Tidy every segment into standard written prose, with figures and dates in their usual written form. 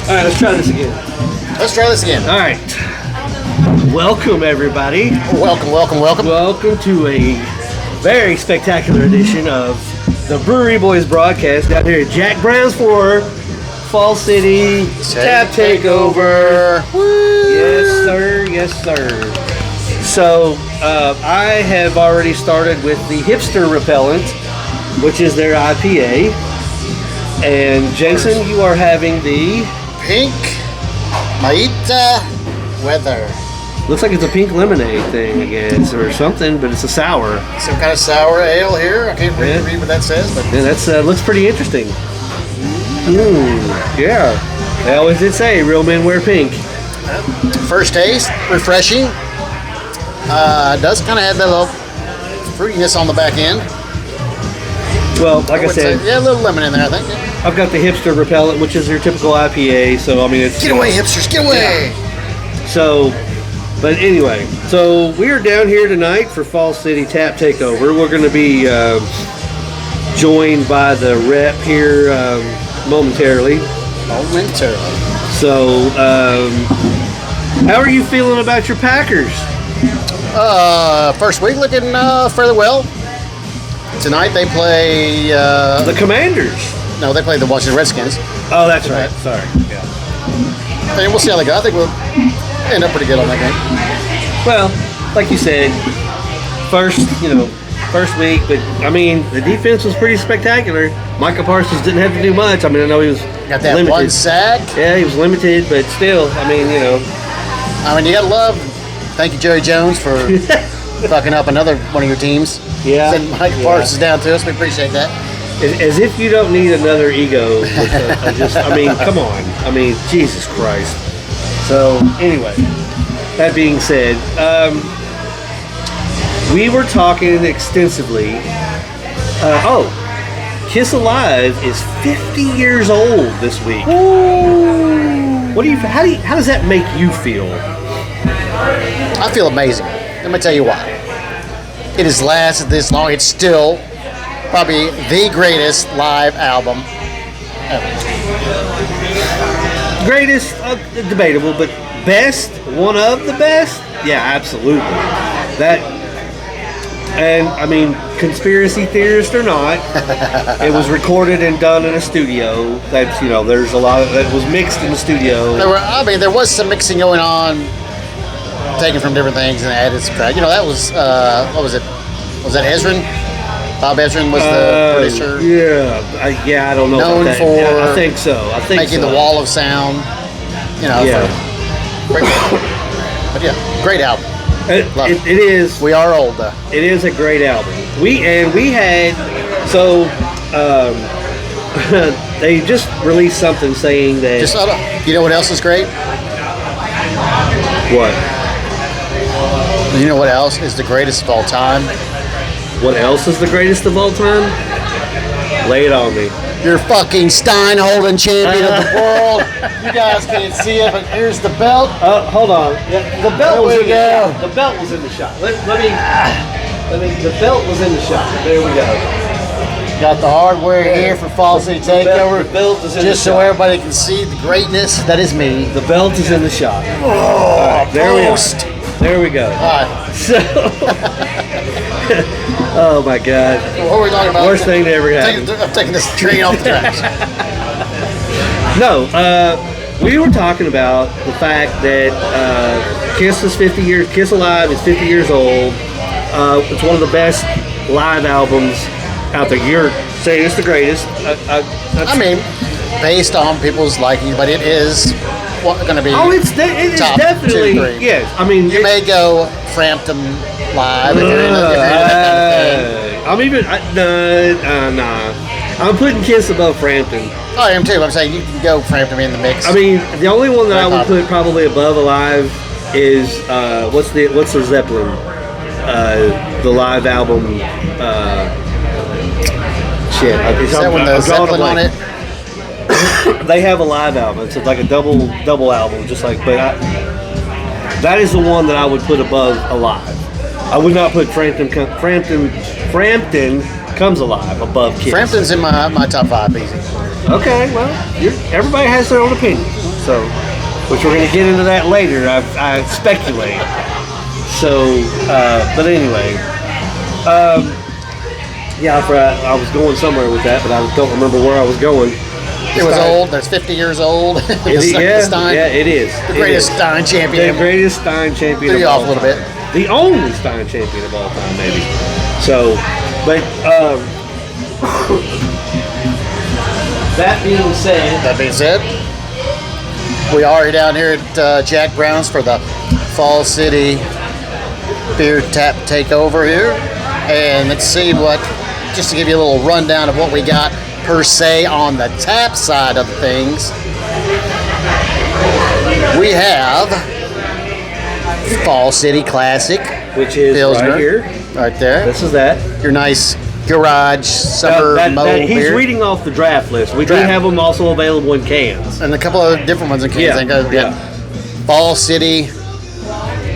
All right, let's try this again. Let's try this again. All right. Welcome, everybody. Welcome. Welcome to a very spectacular edition of the Brewery Boys broadcast down here at Jack Brown's for Falls City Tap Takeover. Woo. Yes, sir. So, I have already started with the Hipster Repellent, which is their IPA. And Jason, you are having the Pink Maita Weather. looks like it's a pink lemonade thing, I guess, or something, but it's a sour. Some kind of sour ale here. I can't read what that says, but Yeah, that's looks pretty interesting. Yeah. They always did say real men wear pink. first taste, refreshing. Does kind of have that little fruitiness on the back end. Well, like I said, yeah, a little lemon in there, I think. I've got the Hipster Repellent, which is their typical IPA. So I mean, it's Get away, hipsters! Get away! Yeah. So, but anyway, so we are down here tonight for Falls City Tap Takeover. We're going to be joined by the rep here momentarily. So, how are you feeling about your Packers? First week looking fairly well. Tonight they play The Commanders. No, they play the Washington Redskins. Oh, that's right. Sorry. Yeah. And we'll see how they go. I think we'll end up pretty good on that game. Well, like you said, first week, but I mean, the defense was pretty spectacular. Micah Parsons didn't have to do much. I mean, I know he was Got that limited. one sack. Yeah, he was limited, but still, I mean, you gotta love. Thank you, Jerry Jones, for fucking up another one of your teams. Yeah. Send Micah Parsons down to us. We appreciate that. As if you don't need another ego. I mean, come on. I mean, Jesus Christ. So, anyway, that being said, we were talking extensively. Kiss Alive is 50 years old this week. What do you? How does that make you feel? I feel amazing. Let me tell you why. It has lasted this long. It's still probably the greatest live album ever. Greatest, debatable, but best, one of the best? Yeah, absolutely. That, and I mean, conspiracy theorist or not, it was recorded and done in a studio. That's, there's a lot of, that was mixed in the studio. There was some mixing going on, taken from different things and added some track. That was, what was it? Was that Ezrin? Bob Ezrin was the producer. I don't know. Known about that. for I think so. making the wall of sound. But yeah, great album. It is. We are old though. It is a great album. We had they just released something saying that. You know what else is great? What? You know what else is the greatest of all time? What else is the greatest of all time? Lay it on me. You're fucking Stein-holding champion of the world. You guys can't see it, but here's the belt. Hold on. The belt was in go. The belt was in the shot. The belt was in the shot. There we go. Got the hardware here for Falls City Takeover. The belt is in just the so shot. everybody can see the greatness that is me. The belt is in the shot. There we go. There we go. All right. So, oh my God. What are we talking about? Worst thing to ever happen. I'm taking this train off the tracks. No, we were talking about the fact that Kiss Alive is 50 years old. It's one of the best live albums out there. You're saying it's the greatest. Based on people's liking, but it is going to be. Oh, it is definitely 2, 3. yes. I mean, you may go Frampton live if you're into that kind of thing. Nah. I'm putting Kiss above Frampton. Oh, I am too. I'm saying you can go Frampton in the mix. I mean, the only one that I would put probably above Alive is what's the Zeppelin, the live album. Is that when the Zeppelin on it? They have a live album. It's like a double album, just like. But that is the one that I would put above Alive. I would not put Frampton Comes Alive above Kiss. Frampton's in my top 5 easy. Okay, well, everybody has their own opinion. So, which we're going to get into that later. I speculate. So, but anyway, yeah, I was going somewhere with that, but I don't remember where I was going. It was old. That's 50 years old. Yeah, it is. The greatest Stein champion. The greatest Stein champion. Threw you off a little bit. The only Stein champion of all time, maybe. So, but that being said, we are down here at Jack Brown's for the Falls City Beer Tap Takeover here, and let's see just to give you a little rundown of what we got per se on the tap side of things. We have Falls City Classic, which is Pilsner, right here, right there. This is that. Your nice garage summer he's beer. reading off the draft list. We do have them also available in cans, and a couple of different ones in cans. Yeah. Falls City,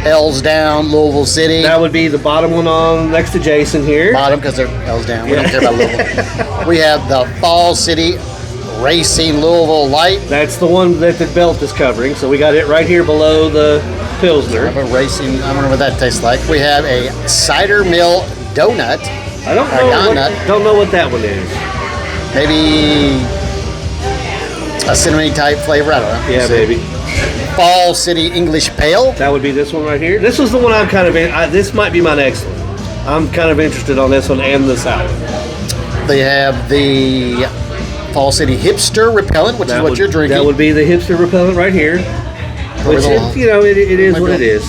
L's down, Louisville City. That would be the bottom one on next to Jason here. Bottom because they're L's down. We don't care about Louisville. We have the Falls City Racing Louisville Light. That's the one that the belt is covering. So we got it right here below the Pilsner. I have a racing. I wonder what that tastes like. We have a cider mill donut. I don't know what that one is. Maybe a cinnamon type flavor. I don't know. Yeah, maybe. Falls City English Pale. That would be this one right here. This was the one I'm kind of in. This might be my next one. I'm kind of interested on this one and the sour. They have the Falls City Hipster Repellent, which is what you're drinking. That would be the Hipster Repellent right here. Which is, it is what it is.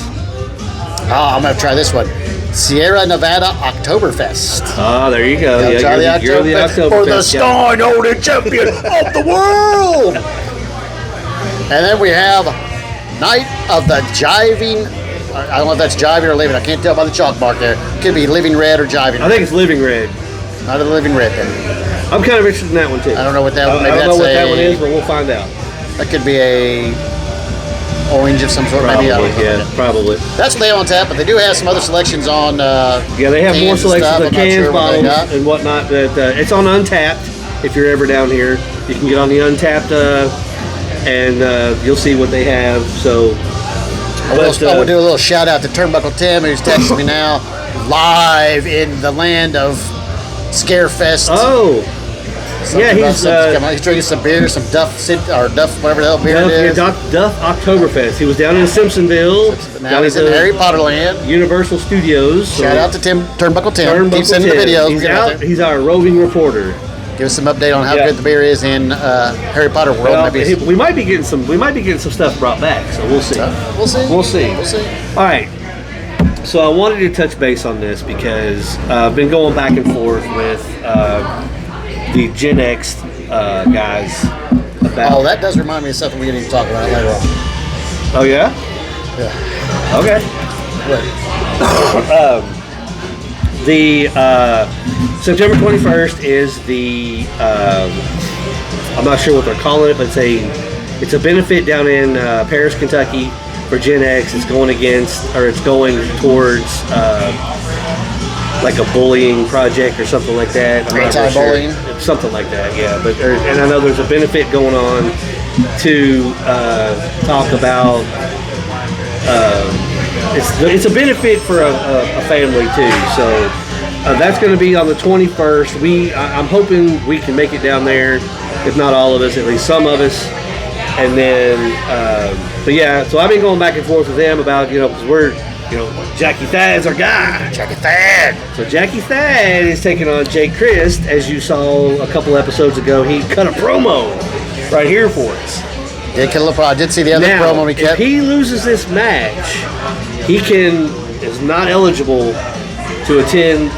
Oh, I'm going to try this one. Sierra Nevada Oktoberfest. Ah, there you go. You're the Oktoberfest. For the Stein champion of the world. And then we have Night of the Jiving. I don't know if that's jiving or living. I can't tell by the chalk mark there. Could be living red or jiving. I think it's living red. Not a living red then. I'm kind of interested in that one too. I don't know what that one. I don't know what that one is, but we'll find out. That could be a orange of some sort. Probably, maybe. I don't know. Yeah, probably. That's what they have on tap, but they do have some other selections on. Yeah, they have more selections of cans, bottles, and whatnot. But it's on Untapped. If you're ever down here, you can get on the Untapped, and you'll see what they have. So. I will do a little shout out to Turnbuckle Tim, who's texting me now, live in the land of Scarefest. Oh, yeah, he's drinking some beer, some Duff, whatever the hell beer it is. Duff Oktoberfest. He was down in Simpsonville. Now he's in Harry Potter land. Universal Studios. Shout out to Turnbuckle Tim. Keep sending the videos. He's our roving reporter. Give us some update on how good the beer is in Harry Potter world. Well, we might be getting some stuff brought back, so we'll see. We'll see. All right. So I wanted to touch base on this because I've been going back and forth with the Gen X guys about. Oh, that does remind me of something we didn't even talk about later on. Oh yeah. Yeah. Okay. The September 21st is the I'm not sure what they're calling it, but it's a benefit down in Paris, Kentucky for Gen X. It's going towards like a bullying project or something like that. Anti-bullying, something like that. Yeah, and I know there's a benefit going on to talk about. It's a benefit for a family too, so that's going to be on the 21st. I'm hoping we can make it down there, if not all of us, at least some of us. And then, but yeah, so I've been going back and forth with them about because we're Jackie Thad's our guy. Jackie Thad. So Jackie Thad is taking on Jay Christ, as you saw a couple episodes ago. He cut a promo right here for us. I did see the other promo we kept. If he loses this match, he is not eligible to attend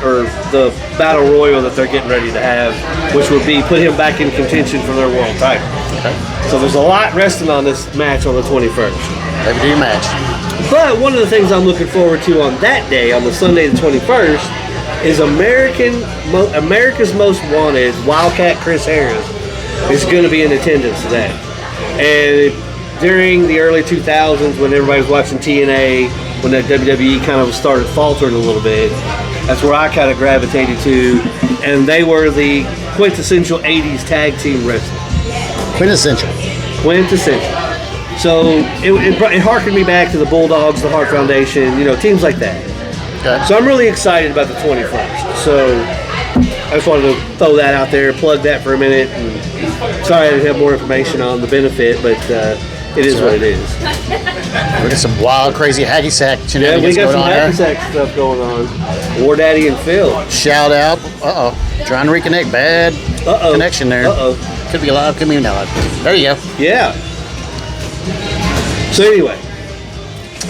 the battle royal that they're getting ready to have, which would put him back in contention for their world title. Okay. So there's a lot resting on this match on the 21st. Maybe do your match. But one of the things I'm looking forward to on that day, on the Sunday the 21st, is America's Most Wanted Wildcat Chris Harris is going to be in attendance to that. And during the early 2000s, when everybody was watching TNA, when that WWE kind of started faltering a little bit, that's where I kind of gravitated to. And they were the quintessential 80s tag team wrestling. Quintessential. So it harkened me back to the Bulldogs, the Hart Foundation, teams like that. Okay. So I'm really excited about the 21st. So I just wanted to throw that out there, plug that for a minute. And sorry I didn't have more information on the benefit, but it is what it is. We got some wild, crazy hacky sack shenanigans we got going some on hacky there. sack stuff going on. WarDaddy and Phil. Shout out. Trying to reconnect. Bad connection there. Could be alive, could be not alive. There you go. Yeah. So anyway.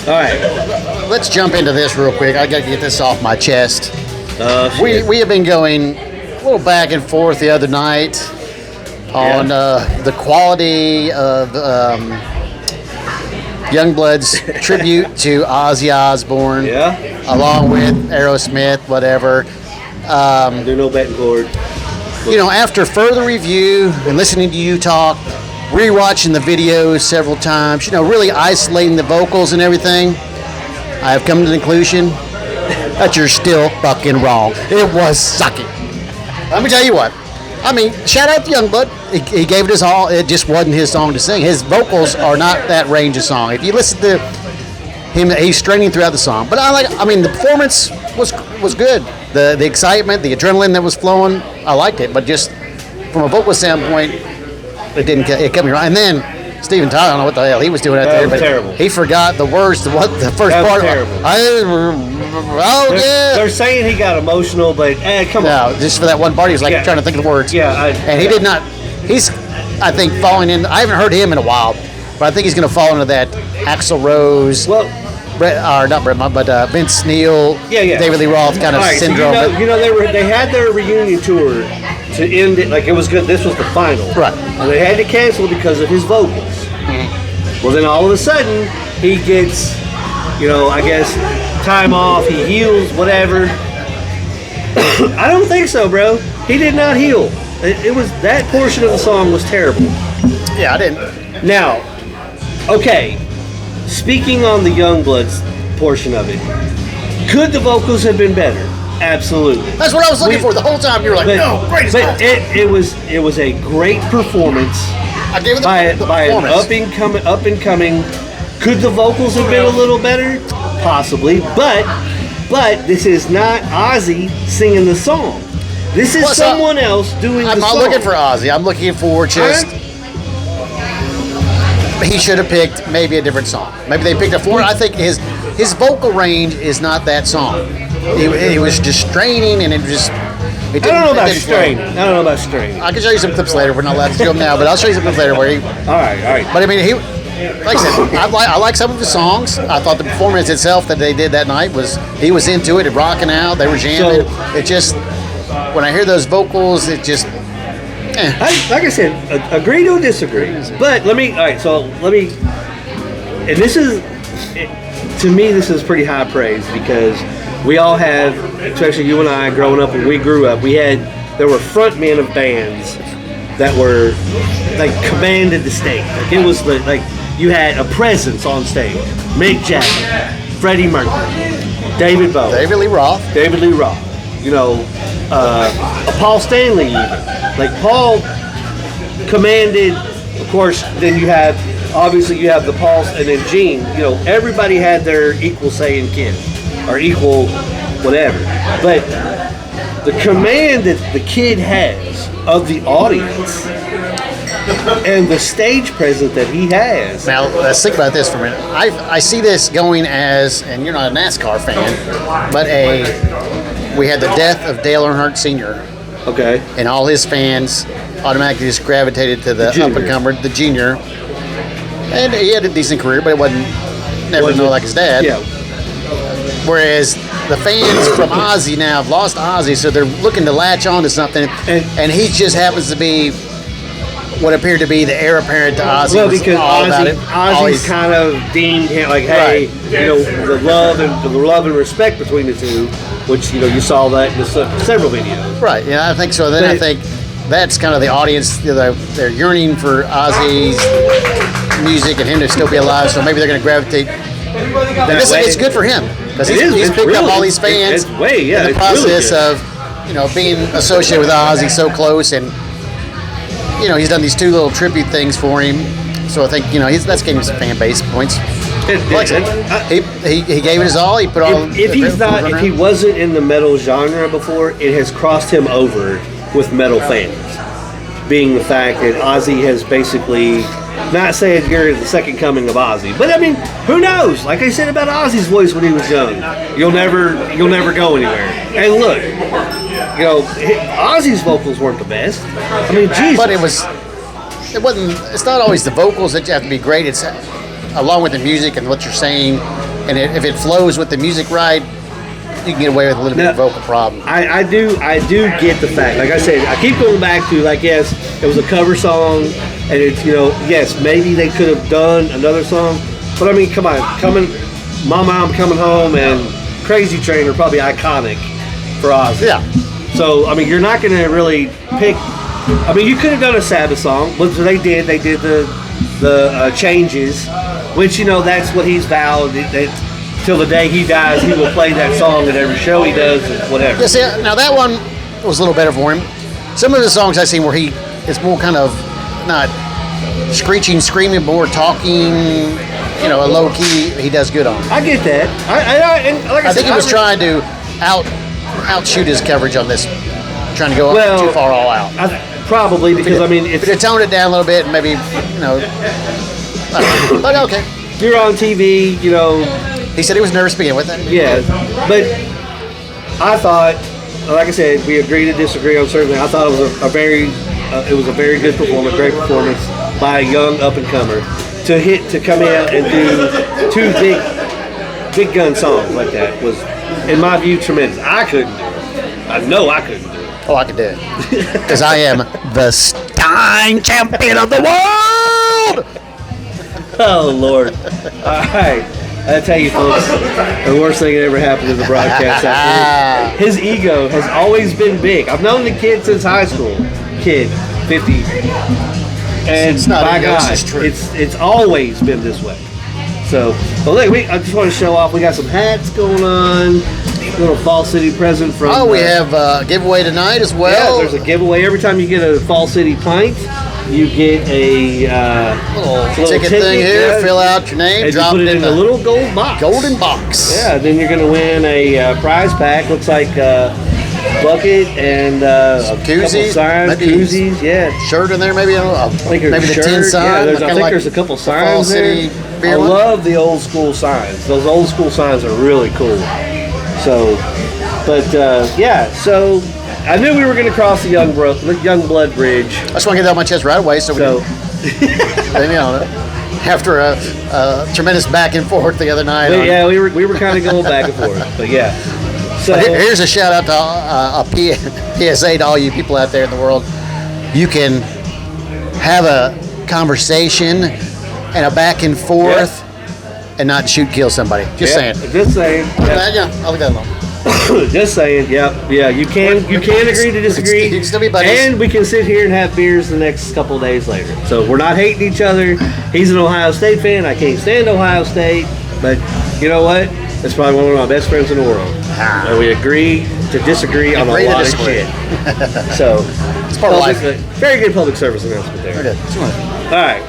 All right. Let's jump into this real quick. I got to get this off my chest. Shit. We have been going a little back and forth the other night on the quality of Youngblood's tribute to Ozzy Osbourne, along with Aerosmith, whatever. Do no betting cord. After further review and listening to you talk, rewatching the videos several times, really isolating the vocals and everything, I have come to the conclusion that you're still fucking wrong. It was sucky. Let me tell you what. I mean, shout out to Youngblood. He gave it his all. It just wasn't his song to sing. His vocals are not that range of song. If you listen to him, he's straining throughout the song. But the performance was good. The excitement, the adrenaline that was flowing, I liked it. But just from a vocal standpoint, it kept me wrong. And then Steven Tyler, I don't know what the hell he was doing out there, but terrible. He forgot the words to what the first That was part. Terrible. They're saying he got emotional, but come on. No, just for that one part, he was trying to think of the words. Yeah, and he did not. He's, I think, falling in. I haven't heard him in a while, but I think he's going to fall into that Axl Rose. Well, not Brett, but Vince Neil, David Lee Roth kind of syndrome. So they had their reunion tour to end it like it was good. This was the final, right? And they had to cancel because of his vocals. Well, then all of a sudden he gets, I guess, time off. He heals, whatever. I don't think so, bro. He did not heal. It was that portion of the song was terrible. Yeah, I didn't. Now, okay. Speaking on the Youngbloods portion of it, could the vocals have been better? Absolutely. That's what I was looking for the whole time. You were like, no, great. But it was a great performance. I gave it by an up and coming. Could the vocals have been a little better? Possibly, but this is not Ozzy singing the song. This is someone else doing the song. I'm not looking for Ozzy. I'm looking for just. He should have picked maybe a different song. Maybe they picked a four. I think his vocal range is not that song. He was just straining, and it just. I don't know about straining. I can show you some clips later. We're not allowed to do them now, but I'll show you some clips later where he. All right. But I mean, like I said, I like some of the songs. I thought the performance itself that they did that night he was into it, rocking out. They were jamming. It just, when I hear those vocals, it just. Like I said, agree to disagree. But let me. And this is, to me, this is pretty high praise because we all have, especially you and I, growing up when we grew up, there were frontmen of bands that were commanded the stage. It was you had a presence on stage. Mick Jagger, Freddie Mercury, David Bowie, David Lee Roth, Paul Stanley even. Paul commanded, of course, then you have the Pauls and then Gene. Everybody had their equal say in Kid, or equal whatever. But the command that the Kid has of the audience and the stage presence that he has. Now, let's think about this for a minute. I see this going as, and you're not a NASCAR fan, but we had the death of Dale Earnhardt Sr. Okay. And all his fans automatically just gravitated to the up-and-comer, the junior. And he had a decent career, but it wasn't like his dad. Yeah. Whereas the fans from Ozzy now have lost Ozzy, so they're looking to latch on to something. And he just happens to be what appeared to be the heir apparent to Ozzy. Well, because Ozzy's kind of deemed him hey, the love and respect between the two, which you saw that in several videos. Right. Yeah, I think so. Then I think that's kind of the audience. They're yearning for Ozzy's music and him to still be alive. So maybe they're going to gravitate. And it's good for him because he's picked up all these fans in the process of being associated with Ozzy so close, and he's done these two little tribute things for him. So I think that's gave him some fan base points. It, He gave it his all. He put all. If he wasn't in the metal genre before, it has crossed him over with metal fans. Being the fact that Ozzy has basically, not saying you're the second coming of Ozzy, but I mean, who knows? Like I said about Ozzy's voice when he was young, you'll never go anywhere. And look, Ozzy's vocals weren't the best. I mean, Jesus. But it wasn't. It's not always the vocals that you have to be great. It's along with the music and what you're saying, and if it flows with the music right, you can get away with a little bit of vocal problem. I do get the fact. Like I said, I keep going back to yes, it was a cover song, and it's yes, maybe they could have done another song, but I mean, come on, Mama, I'm Coming Home and Crazy Train are probably iconic for Ozzy. Yeah. So I mean, you're not going to really pick. I mean, you could have done a Sabbath song, but they did. They did the Changes, which that's what he's vowed that. Till the day he dies, he will play that song at every show he does, and whatever. Yeah, see, now that one was a little better for him. Some of the songs I've seen where he is more kind of not screeching, screaming, but more talking, a low key. He does good on. I get that. I think he was trying to outshoot his coverage on this, trying to go too far all out. Probably because if you toned it down a little bit, and maybe but okay. You're on TV, He said he was nervous to begin with. Yeah, but I thought, like I said, we agree to disagree on certain things. I thought it was a very good performance, great performance by a young up and comer to come in and do two big gun songs like that was, in my view, tremendous. I couldn't do it. I know I couldn't do it. Oh, I could do it because I am the Stein champion of the world. Oh Lord! All right. I tell you, folks, the worst thing that ever happened to the broadcast after his ego has always been big. I've known the kid since high school. Kid, 50. And it's not by ego, God, it's always been this way. So, but look, I just want to show off. We got some hats going on. A little Falls City present from. Oh, we have a giveaway tonight as well. Yeah, there's a giveaway every time you get a Falls City pint. You get a little ticket thing here. Yeah. Fill out your name. And drop you put it in a little gold box. Golden box. Yeah. Then you're going to win a prize pack. Looks like bucket and koozies, signs, koozies. Yeah. Shirt in there, maybe. I think maybe the tin sign. Yeah, I think there's a couple signs there. I love the old school signs. Those old school signs are really cool. So, but yeah. So. I knew we were going to cross the young blood bridge. I just want to get that on my chest right away. After a tremendous back and forth the other night. But yeah, we were kind of going back and forth. But yeah. So here's a shout out to a PSA to all you people out there in the world. You can have a conversation and a back and forth and not kill somebody. Just saying. Just saying. Yeah, I'll leave that alone. Just saying, yeah. You can agree to disagree, you can still be buddies. And we can sit here and have beers the next couple of days later. So we're not hating each other. He's an Ohio State fan. I can't stand Ohio State, but you know what? That's probably one of my best friends in the world. And we agree to disagree on a lot of shit. So it's part of life. Very good public service announcement there. Very good. All right.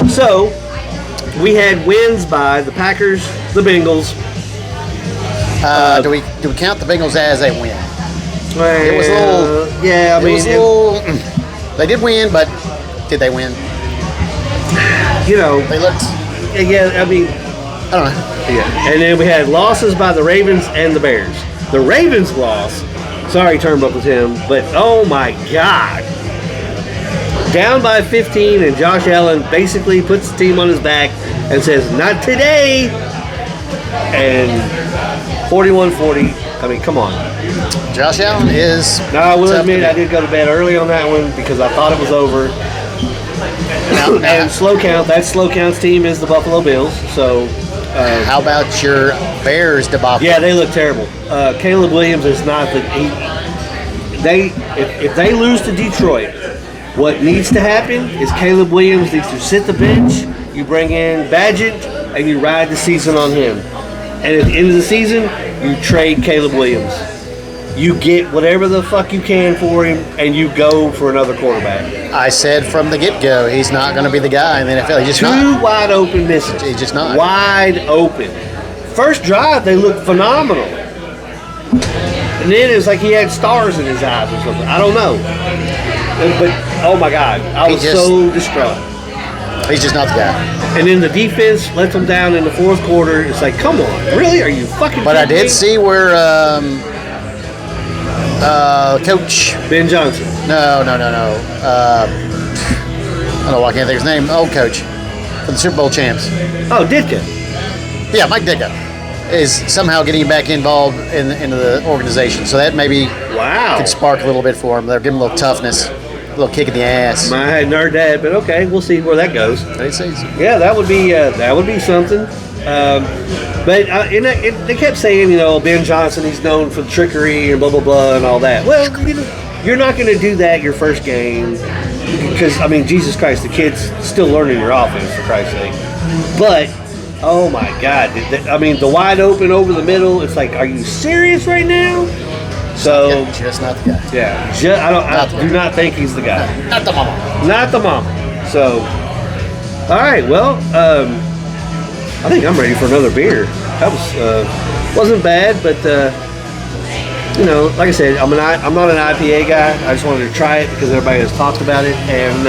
So. We had wins by the Packers, the Bengals. Do we count the Bengals as a win? Well, it was a little. Yeah, I mean, they did win, but did they win? They looked. Yeah, I mean, I don't know. Yeah, and then we had losses by the Ravens and the Bears. The Ravens loss. Sorry, Turnbuckle with him, but oh my God. Down by 15, and Josh Allen basically puts the team on his back and says, "Not today." And 41-40. I mean, come on. Josh Allen is. Now I will admit I did go to bed early on that one because I thought it was over. And slow count. That slow counts team is the Buffalo Bills. So. How about your Bears debacle? Yeah, they look terrible. Caleb Williams is not the. If they lose to Detroit. What needs to happen is Caleb Williams needs to sit the bench, you bring in Badgett, and you ride the season on him. And at the end of the season, you trade Caleb Williams. you get whatever the fuck you can for him, and you go for another quarterback. I said from the get-go, he's not going to be the guy in the NFL. He's just Two not. wide open misses. He's just not. Wide open. First drive, they looked phenomenal. And then it was like he had stars in his eyes or something. I don't know. But, oh my God, I was so distraught. He's just not the guy. And then the defense lets them down in the fourth quarter. It's like, come on, really? Are you fucking But I did me? see where Coach... Ben Johnson. No. I don't know why I can't think of his name. Old coach for the Super Bowl champs. Oh, Ditka. Yeah, Mike Ditka is somehow getting back involved into the organization. So that maybe could spark a little bit for him. They're giving him a little toughness, a little kick in the ass. I hadn't heard that, but okay, we'll see where that goes. Yeah, that would be something. But they kept saying, Ben Johnson, he's known for trickery and blah blah blah and all that. Well, you're not going to do that your first game because Jesus Christ, the kid's still learning your offense for Christ's sake. But oh my God, the wide open over the middle. It's like, are you serious right now? So just not the guy. Yeah, I do not think he's the guy. Not the mama. Not the mama. So, all right. Well, I think I'm ready for another beer. That wasn't bad, but like I said, I'm not an IPA guy. I just wanted to try it because everybody has talked about it, and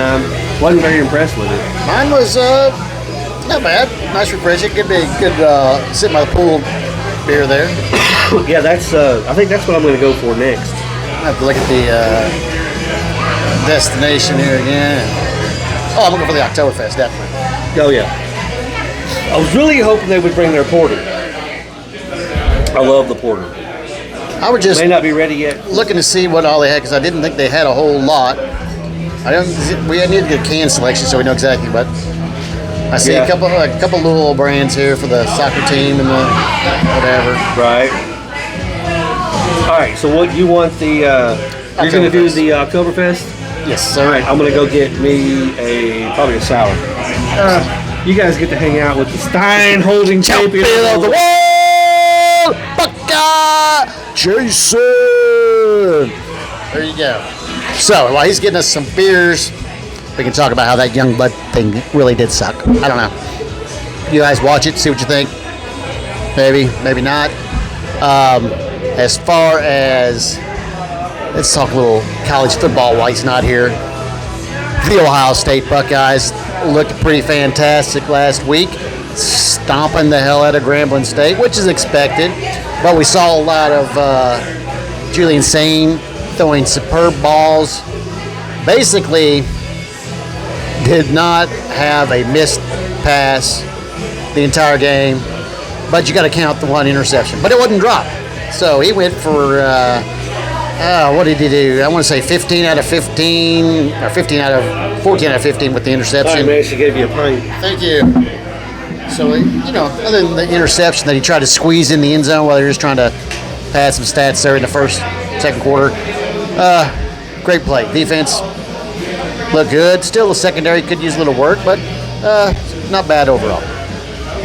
wasn't very impressed with it. Mine was not bad. Nice refreshing. Could be good sitting by the pool beer there. Yeah, that's. I think that's what I'm going to go for next. I have to look at the destination here again. Oh, I'm looking for the Oktoberfest, definitely. Oh yeah. I was really hoping they would bring their porter. I love the porter. I would just may not be ready yet. Looking to see what all they had because I didn't think they had a whole lot. We need to get can selection so we know exactly. But I see a couple little brands here for the soccer team and the whatever. Right. All right. So what you want the? You're going to do the Oktoberfest? Yes, sir. All right. I'm going to go get me probably a sour. You guys get to hang out with the Stein holding champion of the world, Buckeye Jason. There you go. So while he's getting us some beers, we can talk about how that young blood thing really did suck. I don't know. You guys watch it, see what you think. Maybe not. As far as, let's talk a little college football while he's not here. The Ohio State Buckeyes looked pretty fantastic last week, stomping the hell out of Grambling State, which is expected. But we saw a lot of Julian Sain throwing superb balls. Basically, did not have a missed pass the entire game, but you got to count the one interception. But it wasn't dropped. So he went for, what did he do? I want to say 15 out of 15, or 14 out of 15 with the interception. I managed to give you a pint. Thank you. So, other than the interception that he tried to squeeze in the end zone while they were just trying to pad some stats there in the second quarter, great play. Defense looked good. Still, the secondary could use a little work, but not bad overall.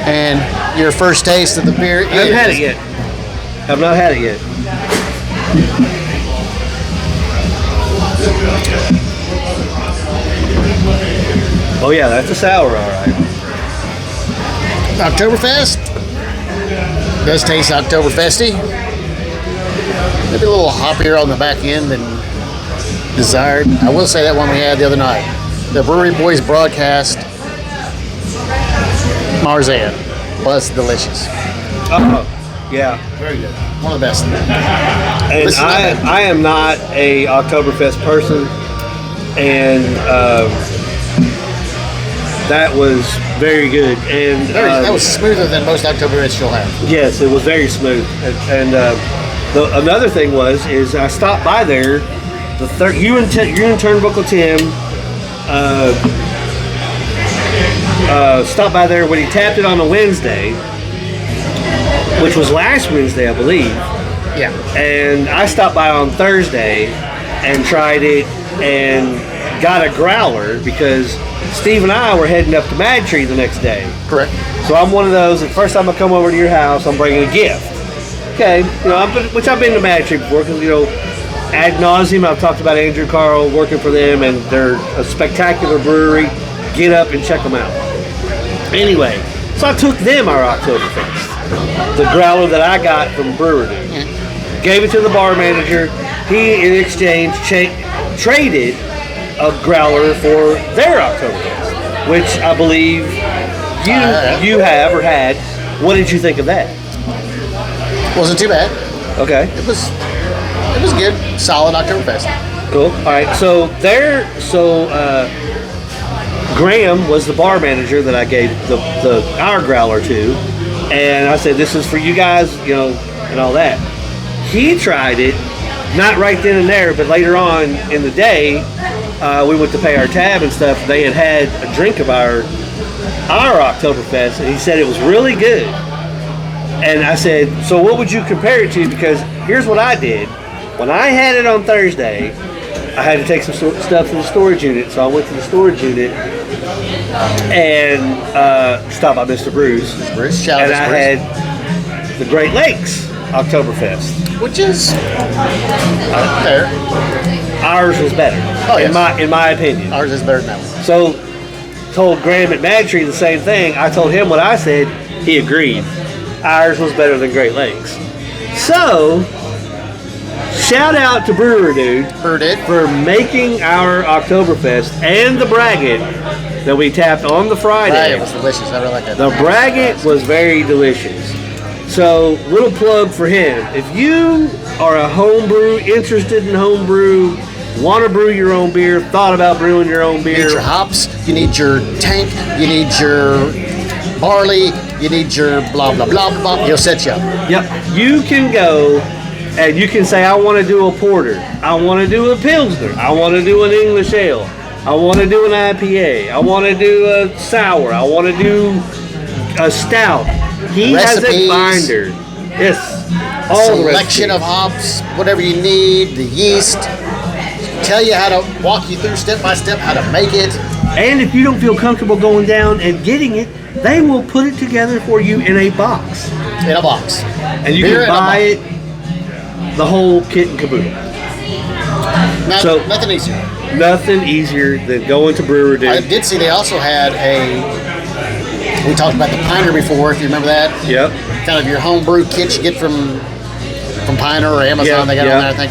And your first taste of the beer I haven't had it yet. I've not had it yet. Oh yeah, that's a sour, all right. Oktoberfest does taste Oktoberfesty. Maybe a little hoppier on the back end than desired. I will say that one we had the other night. The Brewery Boys broadcast Marzan was delicious. Yeah. Very good. One of the best. And I am not a Oktoberfest person, and that was very good. And that was smoother than most Oktoberfest you'll have. Yes, it was very smooth. And another thing is I stopped by there. You and Turnbuckle Tim stopped by there when he tapped it on a Wednesday, which was last Wednesday, I believe. Yeah. And I stopped by on Thursday and tried it and got a growler because Steve and I were heading up to Mad Tree the next day. Correct. So I'm one of those, the first time I come over to your house, I'm bringing a gift. okay. Which I've been to Mad Tree before, because ad nauseum I've talked about Andrew Carl working for them, and they're a spectacular brewery. Get up and check them out. Anyway, so I took them our Oktoberfest, the growler that I got from Brewer Dude. Gave it to the bar manager. He, in exchange, traded a growler for their Oktoberfest, which I believe you have or had. What did you think of that? Wasn't too bad. Okay. It was good. Solid Oktoberfest. Cool. All right. So Graham was the bar manager that I gave our growler to, and I said, "This is for you guys," and all that. He tried it, not right then and there, but later on in the day, we went to pay our tab and stuff. They had a drink of our Oktoberfest, and he said it was really good. And I said, "So what would you compare it to?" Because here's what I did. When I had it on Thursday, I had to take some stuff to the storage unit, so I went to the storage unit and stopped by Mr. Bruce. And I had the Great Lakes Oktoberfest, which is fair. Ours was better, in my opinion. Ours is better than that one. So, told Graham at Mad Tree the same thing. I told him what I said. He agreed. Ours was better than Great Lakes. So, shout out to Brewer Dude for making our Oktoberfest and the Braggot that we tapped on the Friday. It was delicious. I really like that. The Braggot was very delicious. So, little plug for him. If you are a homebrew, interested in homebrew, want to brew your own beer, thought about brewing your own beer. You need your hops, you need your tank, you need your barley, you need your blah, blah, blah, blah. He'll set you up. Yep. You can go and you can say, I want to do a porter. I want to do a Pilsner. I want to do an English ale. I want to do an IPA. I want to do a sour. I want to do a stout. He Recipes, has a binder. Yes. All the selection of hops, whatever you need, the yeast. Tell you how to walk you through step by step how to make it. And if you don't feel comfortable going down and getting it, they will put it together for you in a box. In a box. And you can buy it, the whole kit and caboodle. Nothing easier. Nothing easier than going to Brewer Dude. I did see they also had we talked about the Piner before, if you remember that. Yep. Kind of your homebrew kit you get from Piner or Amazon. They got it on there, I think.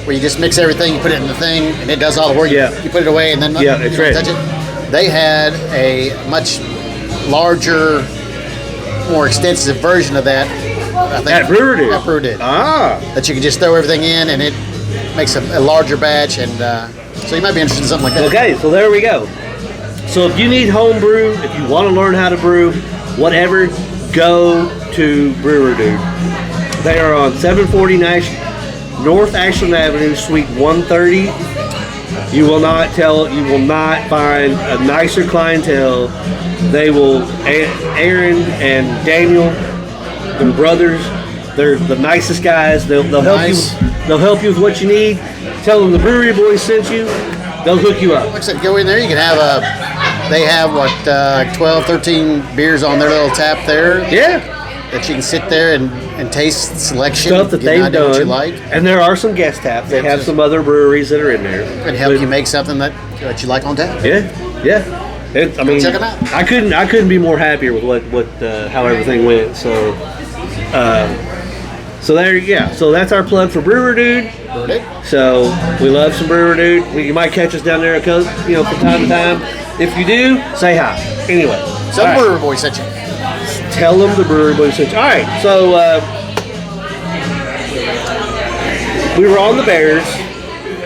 Where you just mix everything, you put it in the thing, and it does all the work. Yeah. You put it away, and then it's ready. Touch it. They had a much larger, more extensive version of that. I think At Brewer Dude. At Brewer Dude. That you can just throw everything in, and it makes a larger batch, and so you might be interested in something like that. Okay, so there we go. So if you need home brew, if you want to learn how to brew, whatever, go to Brewer Dude. They are on 749 North Ashland Avenue, Suite 130. You will not find a nicer clientele. They will. Aaron and Daniel, the brothers, they're the nicest guys. They'll help you. They'll help you with what you need. Tell them the Brewery Boys sent you. They'll hook you up. Like I said, go in there. You can have they have 12, 13 beers on their little tap there. Yeah. That you can sit there and taste selection. Stuff that they've done. What you like. And there are some guest taps. They have some other breweries that are in there. And help you make something that you like on tap. Yeah. I mean, check them out. I couldn't be more happier with how everything went. So, so that's our plug for Brewer Dude. So we love some Brewer Dude. You might catch us down there, from time to time. If you do, say hi. Anyway, so the Brewer Boy sent you. Tell them the Brewery Boy sent you. All right, so we were on the Bears.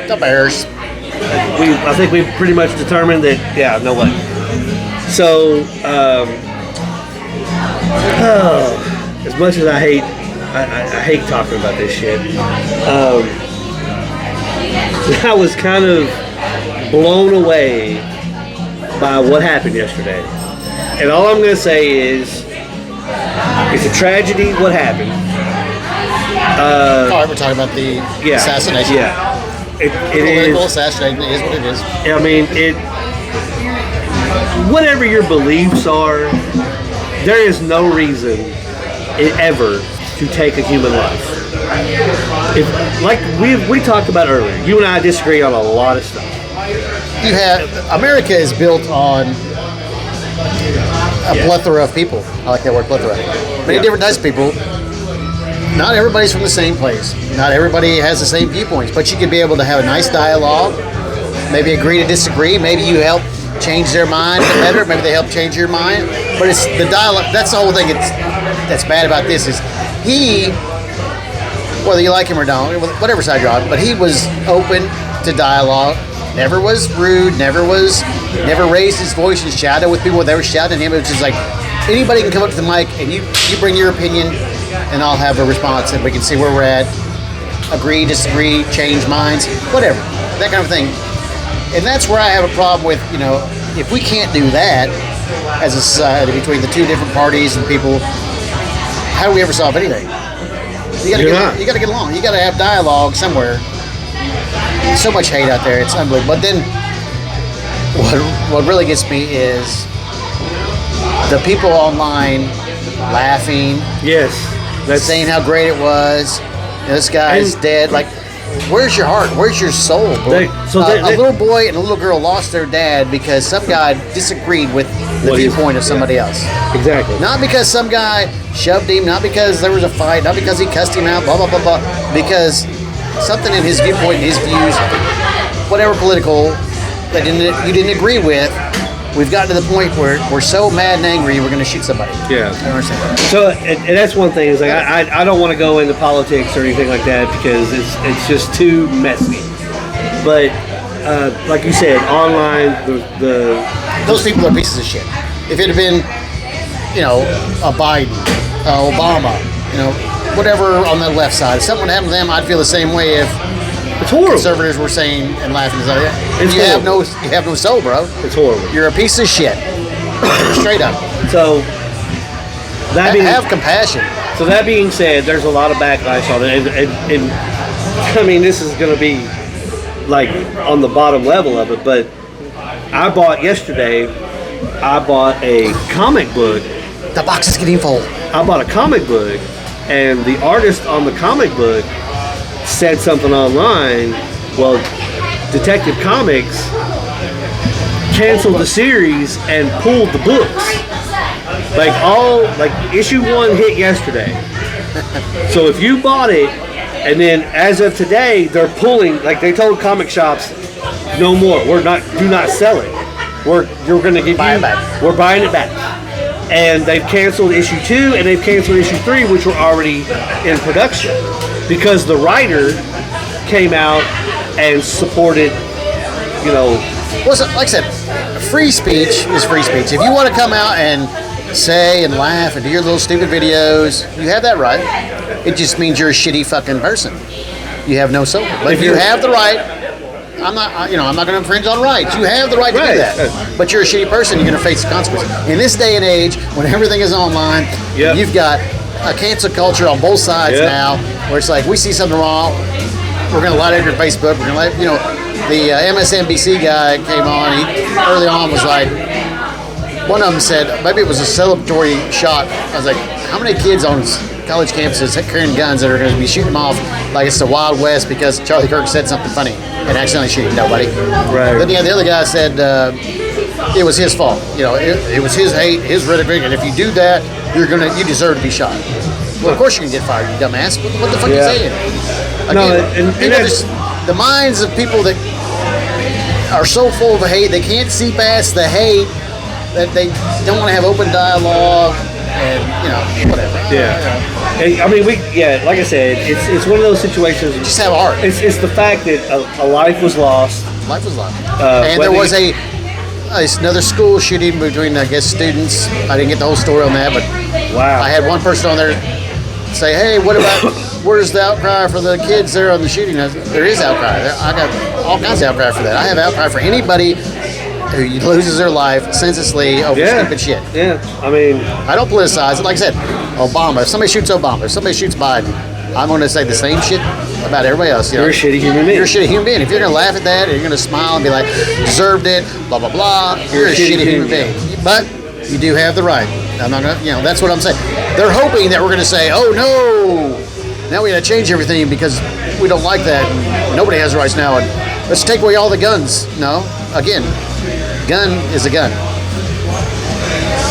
The Bears. I think we pretty much determined that, no way. So, as much as I hate talking about this shit, I was kind of blown away by what happened yesterday. And all I'm going to say is, it's a tragedy what happened. All right, we're talking about the assassination. Yeah. It political assassination is what it is. I mean, whatever your beliefs are, there is no reason ever to take a human life. If, like we talked about earlier, you and I disagree on a lot of stuff. America is built on a plethora of people. I like that word, plethora. Many different types of people. Not everybody's from the same place. Not everybody has the same viewpoints, but you can be able to have a nice dialogue, maybe agree to disagree, maybe you help change their mind to better, maybe they help change your mind. But it's the dialogue, that's the whole thing that's bad about this is he, whether you like him or don't, whatever side you're on, but he was open to dialogue, never was rude, never raised his voice and shouted with people. They were shouting at him. It was just like anybody can come up to the mic and you bring your opinion and I'll have a response and we can see where we're at, agree, disagree, change minds, whatever, that kind of thing. And that's where I have a problem with, if we can't do that as a society between the two different parties and people, how do we ever solve anything? You gotta get along. You gotta have dialogue somewhere. So much hate out there, it's unbelievable. But then what really gets me is the people online laughing. Yes. Saying how great it was. This guy's dead. Like, where's your heart? Where's your soul, bro? A little boy and a little girl lost their dad because some guy disagreed with the viewpoint of somebody else. Exactly. Not because some guy shoved him, not because there was a fight, not because he cussed him out, blah, blah, blah, blah. Because something in his viewpoint, his views, whatever political that you didn't agree with, we've gotten to the point where we're so mad and angry we're going to shoot somebody. Yeah. I understand that. So, and that's one thing is like I don't want to go into politics or anything like that because it's just too messy. But like you said, online those people are pieces of shit. If it had been, a Biden, Obama, whatever on the left side, if something happened to them, I'd feel the same way if it's horrible. Conservatives were saying and laughing and stuff. You have no soul, bro. It's horrible. You're a piece of shit. Straight up. So have compassion. So that being said, there's a lot of backlash on it, and I mean this is going to be like on the bottom level of it. But I bought a comic book. The box is getting full. I bought a comic book, and the artist on the comic book said something online. Well, Detective Comics canceled the series and pulled the books. Like issue 1 hit yesterday. So if you bought it, and then as of today, they're pulling. Like they told comic shops, no more. Do not sell it. We're going to give you. We're buying it back. And they've canceled issue 2 and they've canceled issue 3, which were already in production, because the writer came out and supported, Well, like I said, free speech is free speech. If you want to come out and say and laugh and do your little stupid videos, you have that right. It just means you're a shitty fucking person. You have no soul. But if you have the right, I'm not going to infringe on rights. You have the right to do that. But you're a shitty person, you're going to face the consequences. In this day and age, when everything is online, you've got a cancel culture on both sides now, where it's like, we see something wrong, we're going to light up your Facebook, we're going to the MSNBC guy came on, he early on was like, one of them said, maybe it was a celebratory shot. I was like, how many kids on college campuses carrying guns that are going to be shooting them off like it's the Wild West because Charlie Kirk said something funny and accidentally shooting nobody? Right. Then the other guy said it was his fault. It was his hate, his rhetoric, and if you do that, you deserve to be shot. Well, of course you can get fired, you dumbass. What the fuck are you saying? The minds of people that are so full of hate, they can't see past the hate, that they don't want to have open dialogue, and whatever. I mean, like I said, it's one of those situations. Just have heart. It's the fact that a life was lost. Life was lost. And there was another school shooting between, I guess, students. I didn't get the whole story on that, but I had one person on there say, hey, where's the outcry for the kids there on the shooting? There is outcry. I got all kinds of outcry for that. I have outcry for anybody who loses their life senselessly over stupid shit. Yeah, I mean, I don't politicize it. Like I said, Obama. If somebody shoots Obama, if somebody shoots Biden, I'm going to say the same shit about everybody else. You're a shitty human being. You're a shitty human being. If you're going to laugh at that and you're going to smile and be like, deserved it, blah, blah, blah, you're a shitty human being. But You do have the right. I'm not gonna, that's what I'm saying. They're hoping that we're going to say, oh no, now we got to change everything because we don't like that. And nobody has rights now. And let's take away all the guns. No, again, gun is a gun.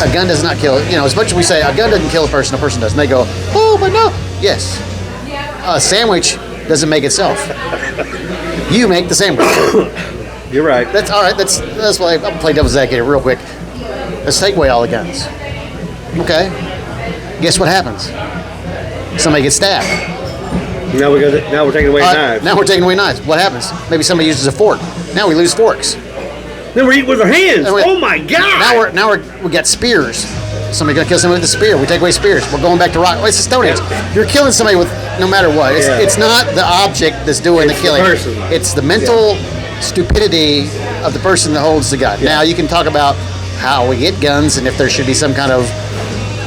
A gun does not kill. As much as we say a gun doesn't kill a person does. And they go, oh, but no. Yes. A sandwich doesn't make itself. You make the sandwich. You're right. That's all right. That's why I'll play devil's advocate real quick. Let's take away all the guns. Okay. Guess what happens? Somebody gets stabbed. Now we're taking away knives. Now we're taking away knives. What happens? Maybe somebody uses a fork. Now we lose forks. Then we're eating with our hands. Oh my God! Now we got spears. Somebody gonna kill somebody with a spear. We take away spears. We're going back to rock. It's the Stone Age. You're killing somebody with no matter what. It's not the object that's doing the killing. It's the mental stupidity of the person that holds the gun. Now you can talk about how we get guns and if there should be some kind of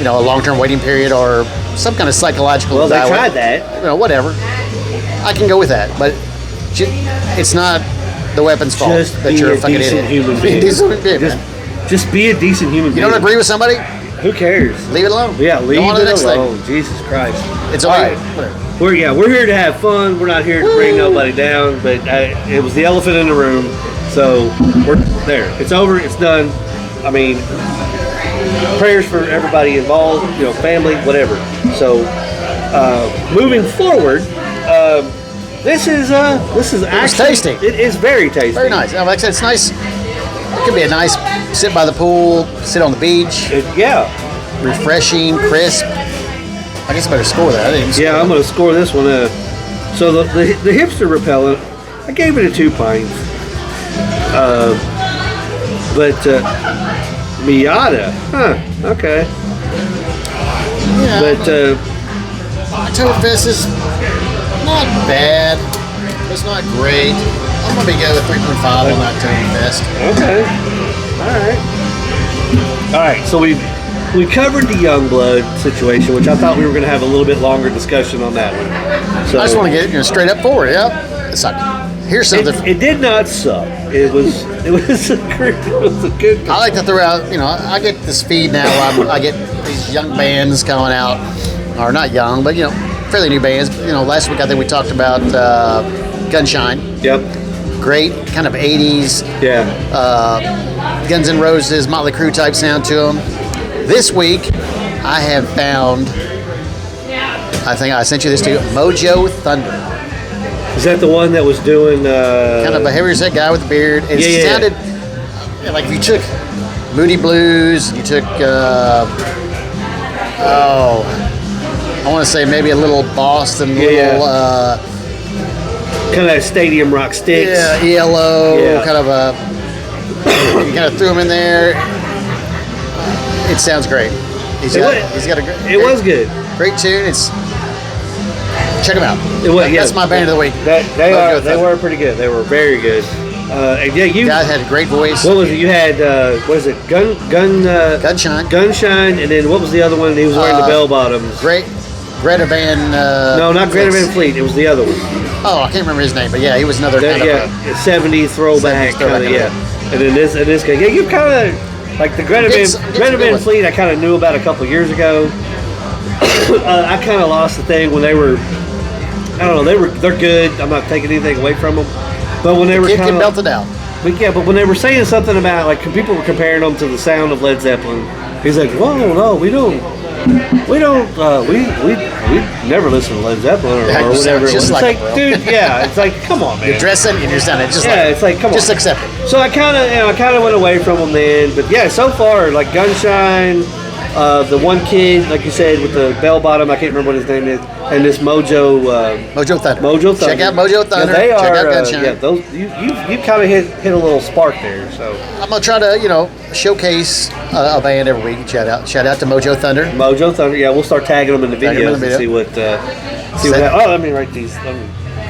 a long-term waiting period or some kind of psychological. Well, they tried that. Whatever. I can go with that, but it's not the weapon's fault that you're a fucking idiot. Just be a decent human being. You don't agree with somebody? Who cares? Leave it alone. Yeah, leave it alone. thing. Jesus Christ. It's all right. We're here to have fun. We're not here to bring nobody down. But it was the elephant in the room, so we're there. It's over. It's done. I mean, prayers for everybody involved. Family, whatever. So moving forward, this is actually tasty. It is very tasty. Very nice. Like I said, it's nice. It could be a nice sit by the pool, sit on the beach. Refreshing, crisp. I guess I better score that. I'm going to score this one. So the hipster repellent, I gave it a 2 pints. But Miata, okay. Yeah, but Oktoberfest is not bad. It's not great. I'm going to be good with 3.5 on Oktoberfest. Okay. All right. So we covered the Youngblood situation, which I thought we were going to have a little bit longer discussion on that one. So I just want to get straight up forward. Yep. It sucked. Here's something. It did not suck. It was a good. I like to throw out. I get this feed now. I get these young bands coming out, or not young, but fairly new bands. Last week I think we talked about Gunshine. Yep. Great kind of 80s. Yeah. Guns N' Roses, Motley Crue type sound to them. This week, I have found, I think I sent you this too, Mojo Thunder. Is that the one that was doing... kind of a heavier set guy with a beard. It sounded like if you took Moody Blues, you took, I want to say maybe a little Boston, kind of stadium rock sticks. Yeah, ELO, kind of a... You kind of threw him in there. It sounds great. He's got a great... It was good. Great tune. Check them out. That's my band of the week. They were pretty good. They were very good. You guys had a great voice. What was it? You had Gunshine. Gunshine, and then what was the other one? He was wearing the bell bottoms. Greta Van. No, not Greta Van Fleet. It was the other one. Oh, I can't remember his name, but he was another kind of a 70s throwback. And then this guy. Yeah, you kind of like the Greta Van Fleet. I kind of knew about a couple years ago. I kind of lost the thing when they were. I don't know. They're good. I'm not taking anything away from them. But when they were kind of belted out. But when they were saying something about like people were comparing them to the sound of Led Zeppelin, he's like, "Whoa, no, we don't. We never listen to Led Zeppelin or whatever." It's like dude, it's like, come on, man. You're dressing and you're sounding just it's like, come on, just accept it. So I kind of went away from them then, but so far like Gunshine, the one kid, like you said, with the bell bottom, I can't remember what his name is, and this Mojo Thunder. Check out Mojo Thunder. They are, check out Gunshine. Those you kind of hit a little spark there. So I'm gonna try to showcase a band every week. Shout out to Mojo Thunder. Mojo Thunder. Yeah, we'll start tagging them in the videos and see what. Let me write these.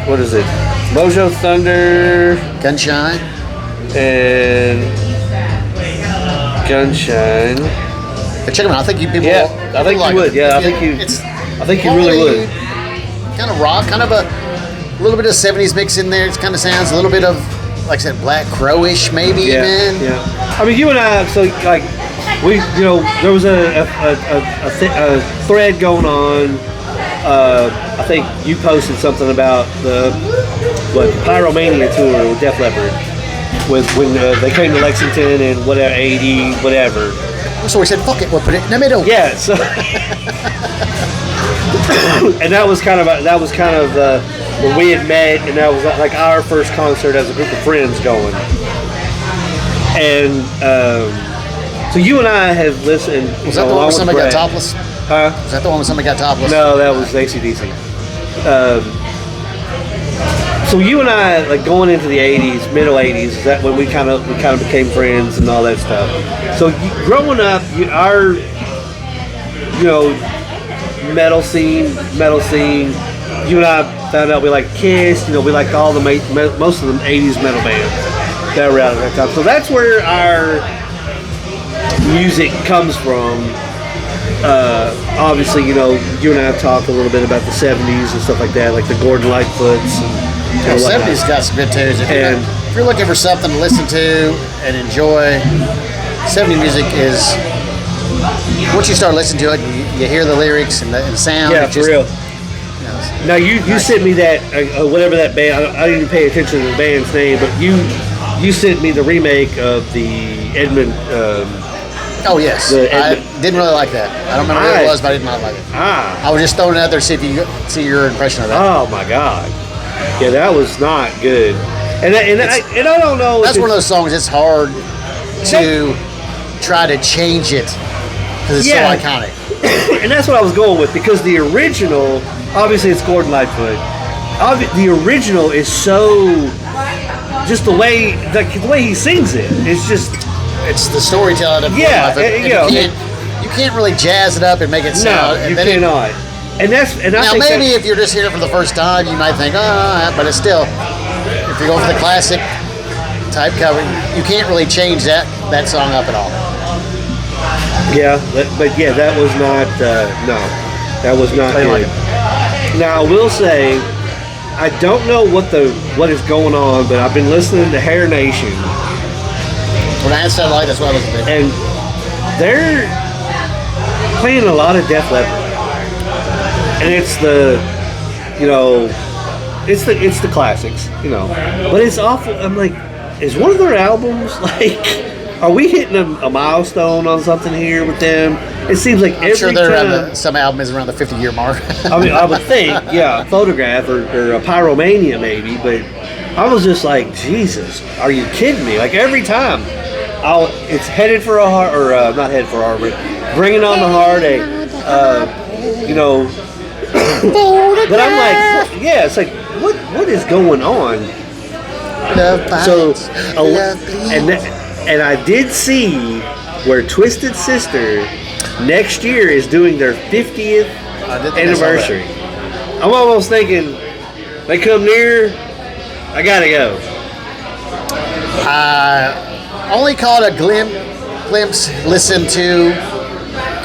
What is it? Mojo Thunder. Gunshine. And Gunshine. Check them out. I think you people. Yeah, I think you would. Yeah, I think you really would. Kind of rock, kind of a little bit of 70s mix in there. It kind of sounds a little bit of, like I said, Black Crow-ish maybe even. Yeah. I mean, you and I. So like there was a thread going on. I think you posted something about the Pyromania tour with Def Leppard, when they came to Lexington in whatever 80 whatever. So we said, "Fuck it, we'll put it in the middle." Yeah. So, and that was kind of when we had met, and that was like our first concert as a group of friends going. And so you and I have listened. Was that the one where somebody got topless? Huh? Was that the one where somebody got topless? No, that was AC/DC. So you and I, like going into the '80s, middle '80s, is that when we kind of became friends and all that stuff. So growing up, our metal scene. You and I found out we liked Kiss. We liked all the most of the '80s metal bands that were out at that time. So that's where our music comes from. Obviously, you and I have talked a little bit about the '70s and stuff like that, like the Gordon Lightfoots. The '70s got some good tunes. If you're looking for something to listen to and enjoy, '70s music is. Once you start listening to it, you hear the lyrics and the sound. Yeah, for real. Now you sent me that whatever that band. I didn't pay attention to the band's name, but you sent me the remake of the Edmund. Oh yes, I didn't really like that. I don't remember what it was, but I did not like it. I was just throwing it out there to see your impression of that. Oh my god, yeah, that was not good. And I don't know. That's one of those songs. It's hard to try to change it because it's so iconic. And that's what I was going with, because the original, obviously, it's Gordon Lightfoot. The original is so just the way he sings it. It's just. It's the storytelling of you can't really jazz it up and make it sound. No, you cannot. And I think maybe if you're just hearing it for the first time, you might think, but it's still, if you go for the classic type cover, you can't really change that song up at all. Yeah, but that was not. No, that was not good. Like now I will say, I don't know what is going on, but I've been listening to Hair Nation. When I had satellite, that's what I listened to. And they're playing a lot of Def Leppard. And it's it's the classics, But it's awful. I'm like, is one of their albums, like, are we hitting a milestone on something here with them? It seems like I'm sure they're some album is around the 50-year mark. I mean, I would think, Photograph or a Pyromania maybe, but I was just like, Jesus, are you kidding me? Like every time. It's Headed for a Heart, or not Headed for a Heart, but Bringing on the Heartache. But I'm like, it's like, what is going on? And I did see where Twisted Sister next year is doing their 50th anniversary. I'm almost thinking, they come near, I gotta go. Only caught a glimpse, listened to,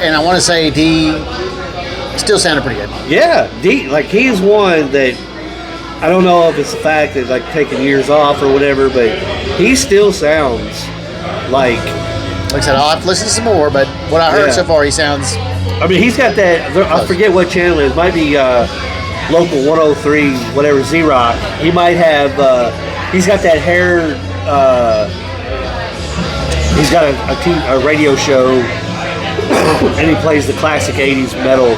and I want to say D still sounded pretty good. Yeah, D, like he's one that I don't know if it's the fact that like taking years off or whatever, but he still sounds like I said, I'll have to listen to some more, but what I heard so far, he sounds. I mean, he's got that. I forget what channel it is. It might be local 103, whatever, Z-Rock. He might have. He's got that hair. He's got a radio show, and he plays the classic '80s metal.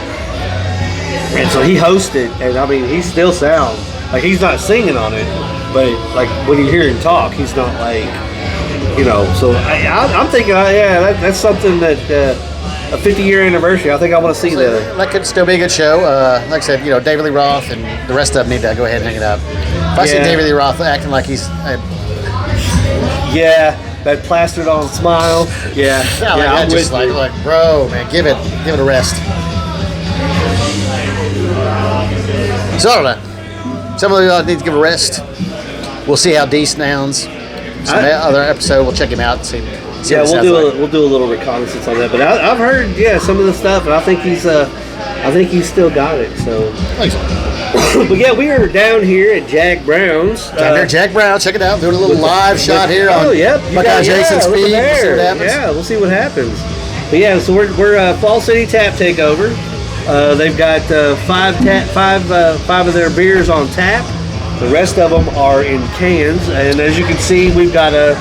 And so he hosts it, and I mean, he still sounds like he's not singing on it, but like when you hear him talk, he's not like, So I'm thinking, that's something that a 50-year anniversary. I think I want to see that. That could still be a good show. Like I said, David Lee Roth and the rest of them need to go ahead and hang it up. If I see David Lee Roth acting like he's. That plastered on smile. I'm just like, bro, man, give it a rest. So I don't know. Some of you need to give a rest. We'll see how D sounds. Some other episode, we'll check him out and see. We'll do a little reconnaissance on that. But I've heard some of the stuff, and I think he's still got it. So. Thanks. But we are down here at Jack Brown's. Jack Brown, check it out. Doing a little live shot here on Buckeye Jason's feed. We'll see what happens. But yeah, so we're Falls City Tap Takeover. They've got five of their beers on tap. The rest of them are in cans, and as you can see, we've got a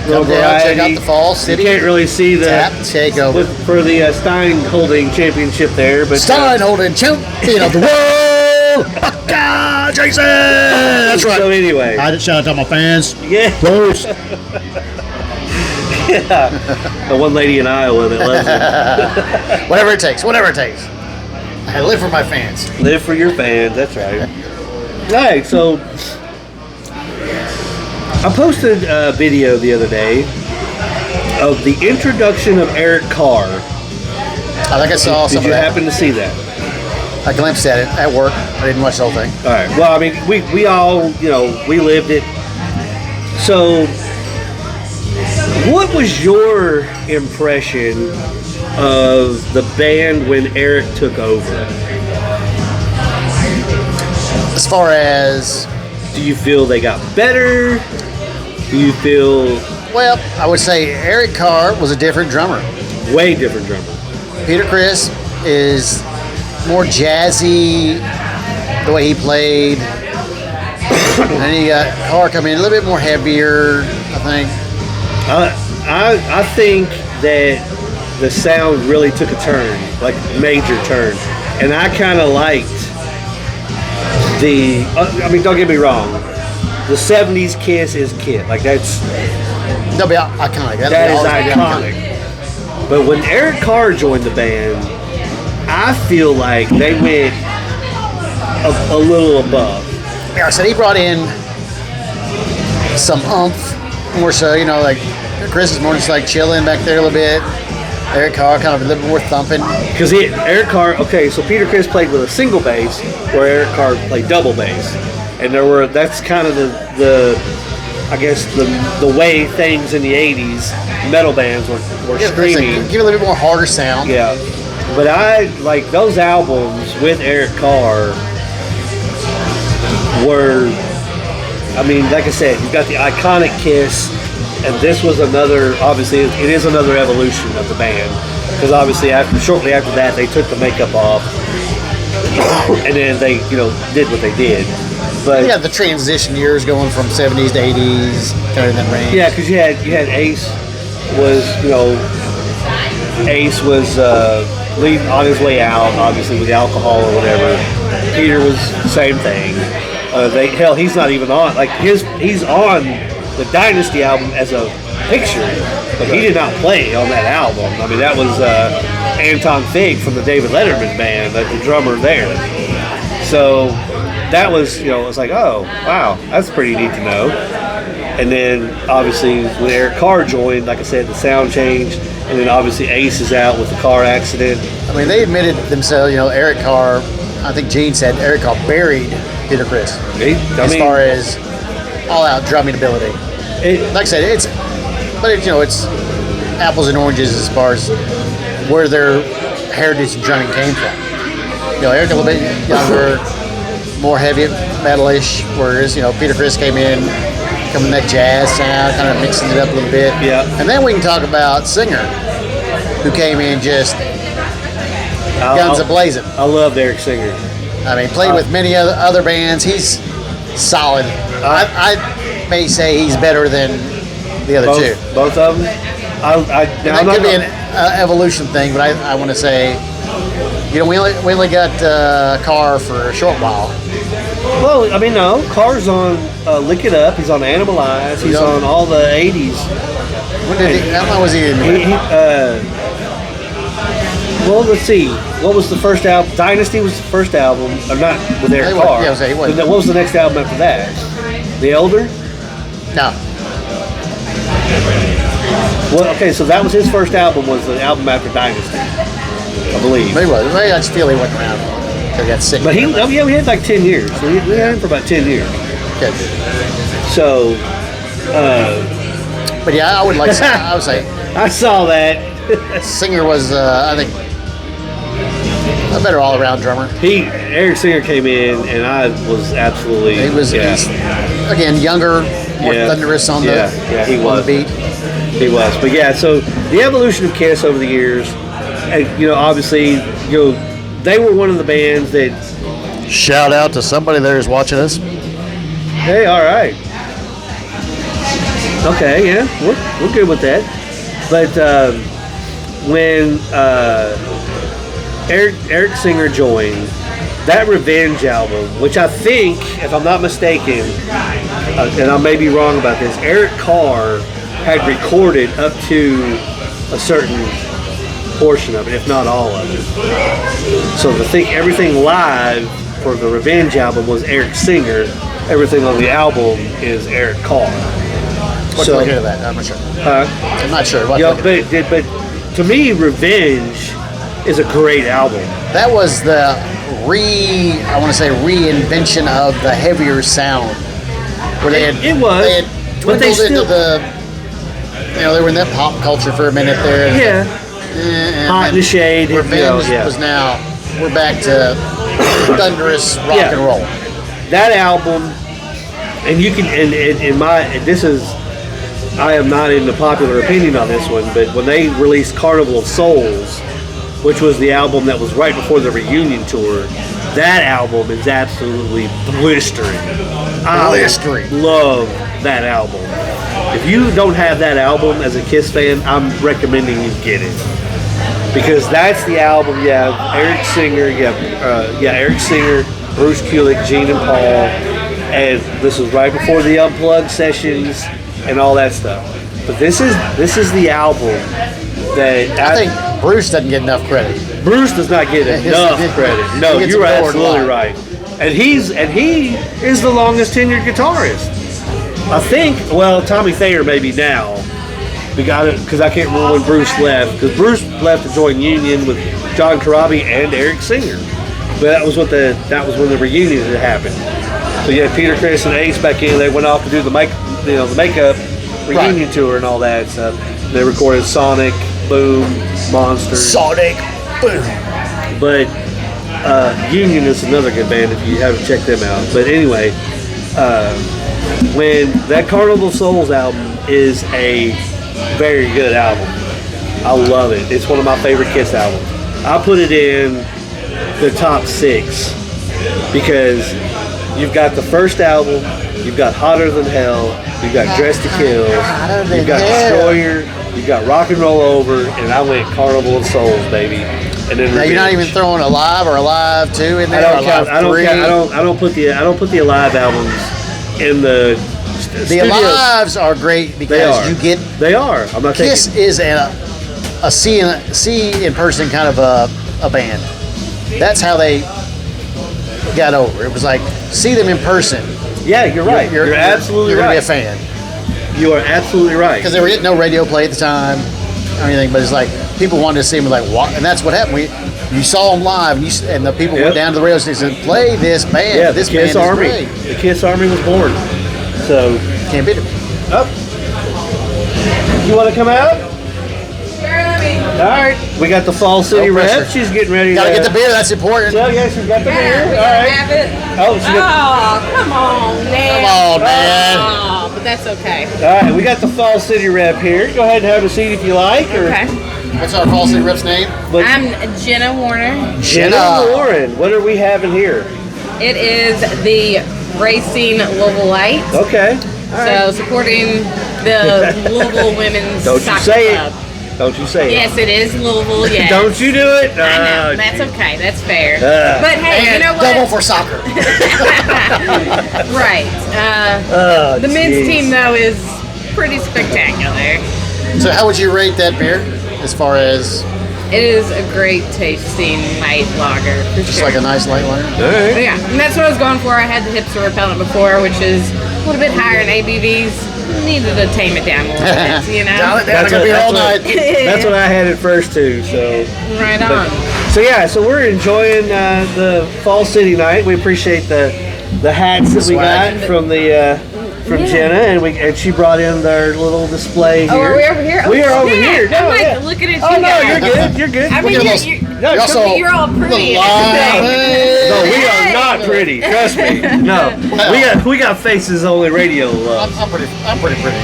little variety. Check out the Falls City. You can't really see the Tap Takeover for the Stein holding championship there, but Stein holding champion of the world. God, Jason. That's right. So anyway, I just shout out to all my fans. Yeah. Bruce. Yeah. The one lady in Iowa that loves it. Whatever it takes. Whatever it takes. I live for my fans. Live for your fans. That's right. All right, so I posted a video the other day of the introduction of Eric Carr. I think I saw some of that. Did you happen to see that? I glimpsed at it at work. I didn't watch the whole thing. All right. Well, I mean, we all, we lived it. So, what was your impression of the band when Eric took over? As far as... Do you feel they got better? Do you feel... Well, I would say Eric Carr was a different drummer. Way different drummer. Peter Criss is more jazzy, the way he played. And then you got Carr coming in a little bit more heavier, I think. I think that the sound really took a turn, like major turn. And I kind of liked I mean, don't get me wrong. The 70s Kiss is Kiss. Like, that's... That'll be iconic. That is iconic. But when Eric Carr joined the band, I feel like they went a little above. Yeah, so he brought in some oomph, more so, like Chris is more just like chilling back there a little bit. Eric Carr kind of a little bit more thumping. Because Eric Carr, okay, so Peter Criss played with a single bass, where Eric Carr played double bass. And that's kind of the I guess the way things in the 80s, metal bands were screaming. Give it a little bit more harder sound. Yeah. But I, like, those albums with Eric Carr were, I mean, like I said, you've got the iconic Kiss, and this was obviously, it is another evolution of the band. Because obviously, shortly after that, they took the makeup off, and then they, did what they did. But you got the transition years going from 70s to 80s, kind of in that range. Yeah, because you had Ace was leaving on his way out, obviously with alcohol or whatever. Peter was the same thing. He's not even on. Like he's on the Dynasty album as a picture, but he did not play on that album. I mean, that was Anton Fig from the David Letterman band, the drummer there. So that was, it was like, oh, wow, that's pretty neat to know. And then, obviously, when Eric Carr joined, like I said, the sound changed. And then, obviously, Ace is out with the car accident. I mean, they admitted themselves, Eric Carr, I think Gene said Eric Carr buried Peter Criss. As far as all-out drumming ability. Like I said, it's apples and oranges as far as where their heritage in drumming came from. Eric a little bit younger, more heavy metal-ish, whereas, Peter Criss came in, coming that jazz sound, kind of mixing it up a little bit. Yeah. And then we can talk about Singer, who came in just guns a-blazing. I love Eric Singer. I mean, played with many other bands. He's solid. I may say he's better than the other two. Both of them? That could be an evolution thing, but I want to say, we only got Carr for a short while. Well, I mean, no. Carr's on Lick It Up. He's on Animalize. He's on all the 80s. How long was he in there? Well, let's see. What was the first album? Dynasty was the first album. Or not with Eric Carr. Yeah, he wasn't. What was the next album after that? The Elder? No. Well, okay, so that was his first album, was the album after Dynasty, I believe. Maybe I just feel he wasn't around until he got sick. But we had like 10 years. So we had him for about 10 years. Good. So, but yeah, I would say, I saw that. Singer was, I think, a better all-around drummer. Eric Singer came in, and I was absolutely. He was, again, younger, more thunderous on the he was. beat. He was. But yeah, so the evolution of Kiss over the years, and, obviously, they were one of the bands that. Shout out to somebody there who's watching us. Hey, all right. Okay, yeah, we're good with that. But when Eric Singer joined, that Revenge album, which I think, if I'm not mistaken, and I may be wrong about this, Eric Carr had recorded up to a certain portion of it, if not all of it. So to think everything live for the Revenge album was Eric Singer, everything on the album is Eric Carr. What's the look of that? I'm not sure. I'm not sure. But to me, Revenge is a great album. That was the reinvention of the heavier sound. Where they had dwindled into the, they were in that pop culture for a minute there. Yeah. Hot in the Shade. Revenge was now, we're back to thunderous rock and roll. That album, and you can, I am not in the popular opinion on this one, but when they released Carnival of Souls, which was the album that was right before the reunion tour, that album is absolutely blistering. I love that album. If you don't have that album as a Kiss fan, I'm recommending you get it. Because that's the album, you have Eric Singer, Eric Singer, Bruce Kulick, Gene and Paul, and this was right before the Unplugged sessions and all that stuff. But this is the album that I think Bruce doesn't get enough credit. Bruce does not get enough credit. No, you're absolutely right. And he is the longest tenured guitarist. I think. Well, Tommy Thayer maybe now. We got it because I can't remember when Bruce left. Because Bruce left to join Union with John Corabi and Eric Singer. But that was when the reunion had happened. So you had Peter Criss and Ace back in. They went off to do the makeup reunion tour and all that stuff. They recorded Sonic Boom, Monster. Sonic Boom. But Union is another good band if you haven't checked them out. But anyway, when that Carnival Souls album is a very good album. I love it. It's one of my favorite Kiss albums. I put it in the top 6 because you've got the first album, you've got Hotter Than Hell, you've got Dressed to Kill, you've got Destroyer, you've got Rock and Roll Over, and I went Carnival of Souls, baby. And then now you're not even throwing Alive or Alive 2 in there. I don't put the Alive albums in the The Alives are great because you get. They are. I'm not taking. Kiss is a see in person kind of a band. That's how they got over. It was like see them in person. Yeah, you're right. You're absolutely right. You're gonna be a fan. You are absolutely right. Because they were getting no radio play at the time or anything, but it's like people wanted to see them like what, and that's what happened. You saw them live, and the people went down to the radio station and said, "Play this band." Yeah, this the Kiss band Army. is great. The Kiss Army was born. So can't beat it. Up. You want to come out? All right. We got the Falls City rep. She's getting ready. Gotta get the beer. That's important. So yeah, she's got the beer. All right. Have it. Oh, come on, man. Come on, man. Oh, but that's okay. All right, we got the Falls City rep here. Go ahead and have a seat if you like. Or, okay. What's our Falls City rep's name? I'm Jenna Warner. Jenna Warren. What are we having here? It is the Racing Louisville Lights. Okay. So supporting the Louisville Women's Soccer Club. Don't you say it. Yes, it is Louisville, yes. Don't you do it? I know. That's okay. That's fair. But hey, and you know what? double for soccer. Right. The men's team, though, is pretty spectacular. So how would you rate that beer as far as... It is a great tasting light lager, for Just sure. like a nice light lager? All right. But yeah, and that's what I was going for. I had the hipster repellent before, which is a little bit higher in ABVs. Needed to tame it down a little bit, you know? Down it down, it's going to be all night. That's what I had at first, too. So Right on. So we're enjoying the Fall City night. We appreciate the hats that we got from Jenna, and she brought in their little display here. Oh, are we over here? We are over here. No, I'm like looking at you Oh, no, guys. you're good. You're good. I mean, you're all pretty. No, we are not pretty. Trust me. No, we got faces only radio love. I'm pretty pretty.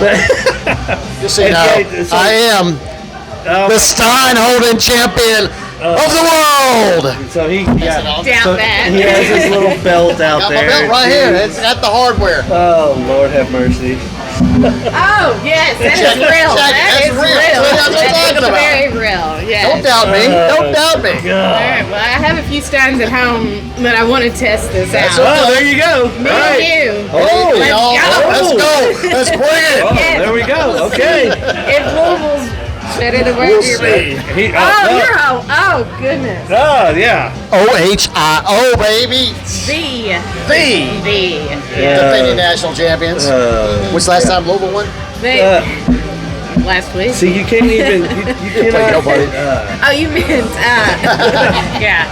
Just so you know, I am the Stein-Holden champion of the world. So he Doubt that. he has his little belt out Got there. my belt right here. It's got the hardware. Oh, Lord have mercy. Oh, yes, that is real. That's real. That's what I'm talking about. Very real, yes. Don't doubt me. Don't doubt me. All right, well, I have a few steins at home that I want to test this out. Oh, there you go. Me All and right. you. Oh, Let's go. Let's bring it. Oh, Yes. there we go. Okay. If Louisville's better than where you're He, you're home. Oh, goodness. Oh, yeah. OHIO, baby. The The defending national champions. When's the last time Louisville won? Last week. See, you can't even. You cannot. nobody. Oh, you meant, yeah.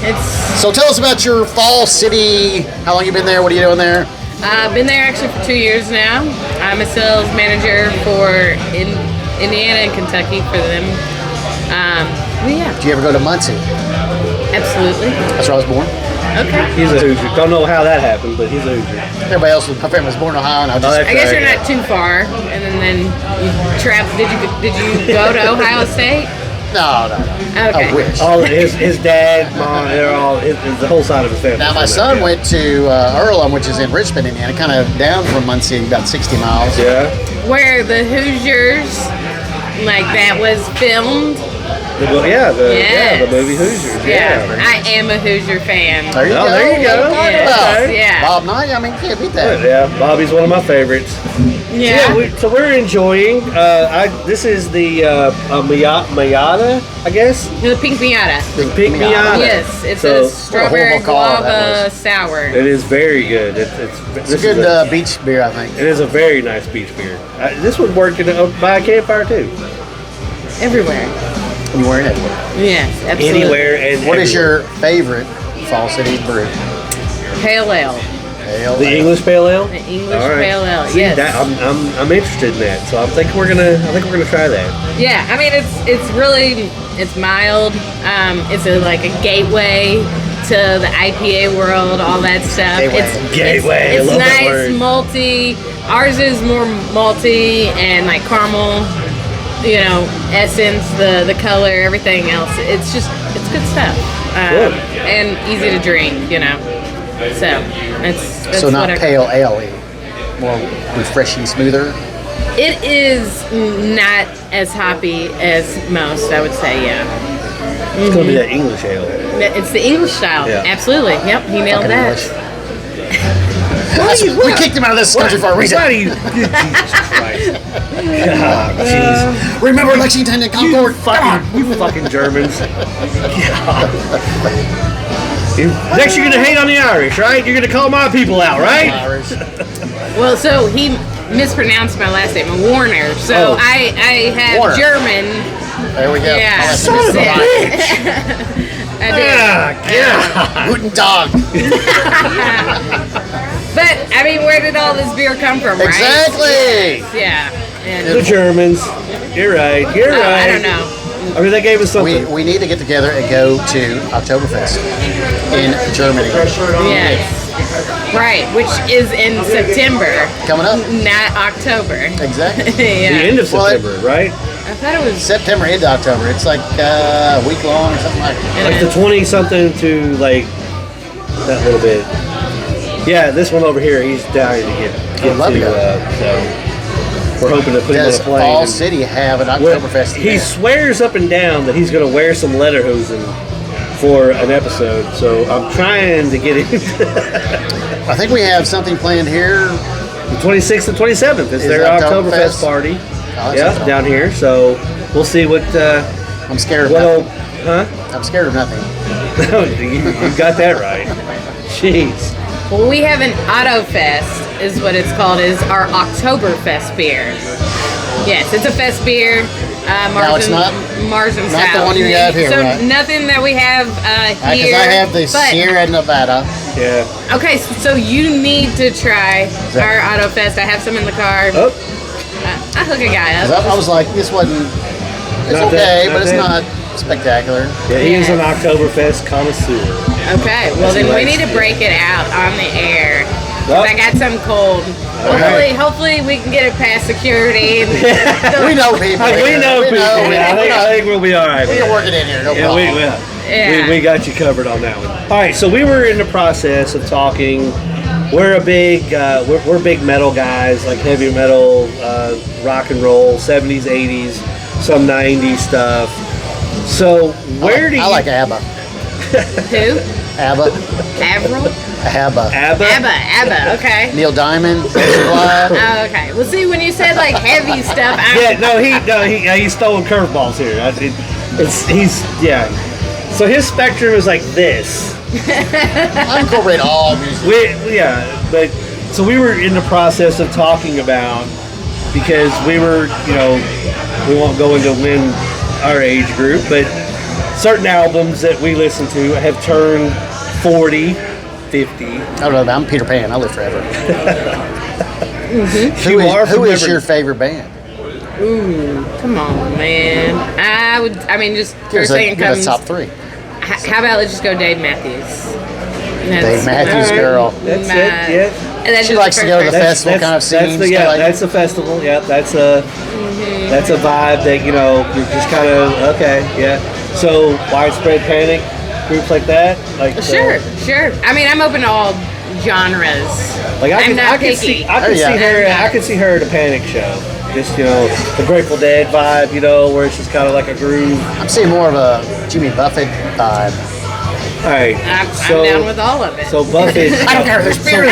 It's. So tell us about your Falls City. How long you been there? What are you doing there? I've been there actually for 2 years now. I'm a sales manager for Indiana and Kentucky for them. Yeah, Did you ever go to Muncie? absolutely. That's where I was born. Okay. He's a Hoosier. Don't know how that happened, but he's a Hoosier. Everybody else, my family was born in Ohio, and I just. that's I guess right. you're not too far. And then you travel. Did you go to Ohio State? No. Okay. I wish. All his dad, mom, they're all the whole side of his family. Now my son went to Earlham, which is in Richmond, Indiana, kind of down from Muncie, about 60 miles. Yeah. Where the Hoosiers, like that was filmed. The movie Hoosiers. Yeah. I am a Hoosier fan. There you Oh, go. there you go. What are you talking Yeah. about? Okay. Yeah. Bob Knight, I mean, can't beat that. Yeah, Bobby's one of my favorites. Yeah. So we're enjoying. This is the Miata, I guess. The pink Miata. The Pink Miata. Yes, it's So- a strawberry What a horrible car that guava was. sour. It is very good. It's a good beach beer, I think. It is a very nice beach beer. This would work by a campfire too. Everywhere. You weren't it. Yes, absolutely. Anywhere and What is everywhere. your favorite Falls City brew? Pale ale. Ale. The English Pale Ale? The English All right. Pale Ale. See, Yes. that, I'm interested in that, so I think we're gonna try that. Yeah, I mean it's really mild. It's like a gateway to the IPA world, all that stuff. Gateway, I It's love that nice, word. malty. Ours is more malty and like caramel. You know, essence, the color, everything else. It's good stuff. Good. And easy to drink. You know, so that's So not what pale ale, more refreshing, smoother. It is not as hoppy as most, I would say. Yeah. It's gonna be that English ale. It's the English style. Yeah. Absolutely. Yep, he nailed Fucking that. English. We kicked him out of this country for a reason. Why do you? Jesus Christ! God, jeez. Remember Lexington and Concord? You fucking Germans. Next, you're gonna hate on the Irish, right? You're gonna call my people out, right? Irish. Well, so he mispronounced my last name, Warner. So Oh. I have Warner. German. There we go. Yeah. Oh, that's Son of a right. I do. Guten Tag. But I mean, where did all this beer come from, right? Exactly. Yeah. And, The Germans. You're right. You're right. I don't know. I mean, they gave us something. We need to get together and go to Oktoberfest in Germany. Yes. Right, which is in September, Coming up. not October. Exactly. Yeah. The end of Well, September, right? I thought it was. September into October. It's like a week long or something like that. Like the 20 something to like that little bit. Yeah, this one over here, he's dying to get love to. it. So we're hoping to put him on Does a plane. Falls City have an Well, Oktoberfest he event? swears up and down that he's going to wear some lederhosen for an episode, so I'm trying to get him. I think we have something planned here. The 26th and 27th is Is their Oktoberfest? Oktoberfest party. Oh, Yeah, that's down here. So we'll see what I'm scared of what nothing. old, huh? I'm scared of nothing. you got that right. Jeez. Well, we have an Autofest, is what it's called, is our Oktoberfest beer. Yes, it's a fest beer. No, it's not? Marzen Not the style. one you have here, So right? nothing that we have Because here. I have the but- Sierra Nevada. Yeah. Okay, so you need to try our Autofest. I have some in the car. Oh, I hook a guy 'Cause up. I was like, this wasn't. It's Not okay, that- but not it's that. not spectacular. yeah. He is an Oktoberfest connoisseur. Okay, well As he then we likes need to to. break it out on the air. Well, I got some cold. Hopefully we can get it past security. We know people. we know people. I think we'll be all right. We can work it in here. No problem. We got you covered on that one. All right, so we were in the process of talking. We're a big, we're big metal guys, like heavy metal, rock and roll, 70s, 80s, some 90s stuff. So where do you... I like ABBA. Who? ABBA. Avril? ABBA, okay. Neil Diamond. Oh, okay. Well, see, when you said like heavy stuff, he's throwing curveballs here. So his spectrum is like this. I incorporate all music. So we were in the process of talking about, because we were, we won't go into when our age group, but certain albums that we listen to have turned 40, 50. I don't know, I'm Peter Pan. I live forever. Mm-hmm. Who is your favorite band? Ooh, come on, man. Just first thing give us top 3. How about let's just go Dave Matthews. Dave Matthews, girl. That's it, yeah. And that's she likes to go to the festival kind of scene. That's a festival. Yeah, that's a vibe that you're just kind of okay. Yeah. So widespread panic, groups like that, like sure. I'm open to all genres. Like I can see her at a Panic show. Just the Grateful Dead vibe, where it's just kind of like a groove. I'm seeing more of a Jimmy Buffett vibe. All right, I'm down with all of it. So Buffett. I don't care. There's beer.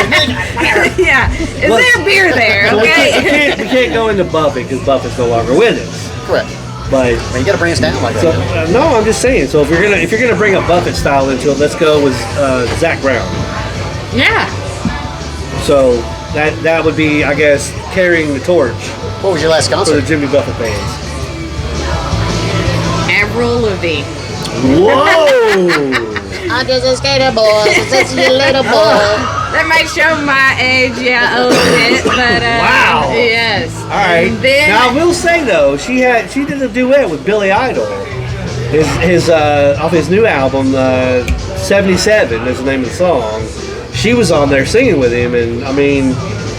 Yeah, is there beer there? Okay. We can't go into Buffett because Buffett's no longer with us. Correct. But you got to bring us down like that. No, I'm just saying. So if you're gonna bring a Buffett style into it, let's go with Zach Brown. Yeah. So that would be, I guess, carrying the torch. What was your last concert? For the Jimmy Buffett bands. Avril Lavigne. Whoa! I'm just a skater boy, just a little boy. That might show my age, a little bit, but wow. Yes. All right. Now I will say though, she did a duet with Billy Idol. His off his new album, 77 is the name of the song. She was on there singing with him, and I mean,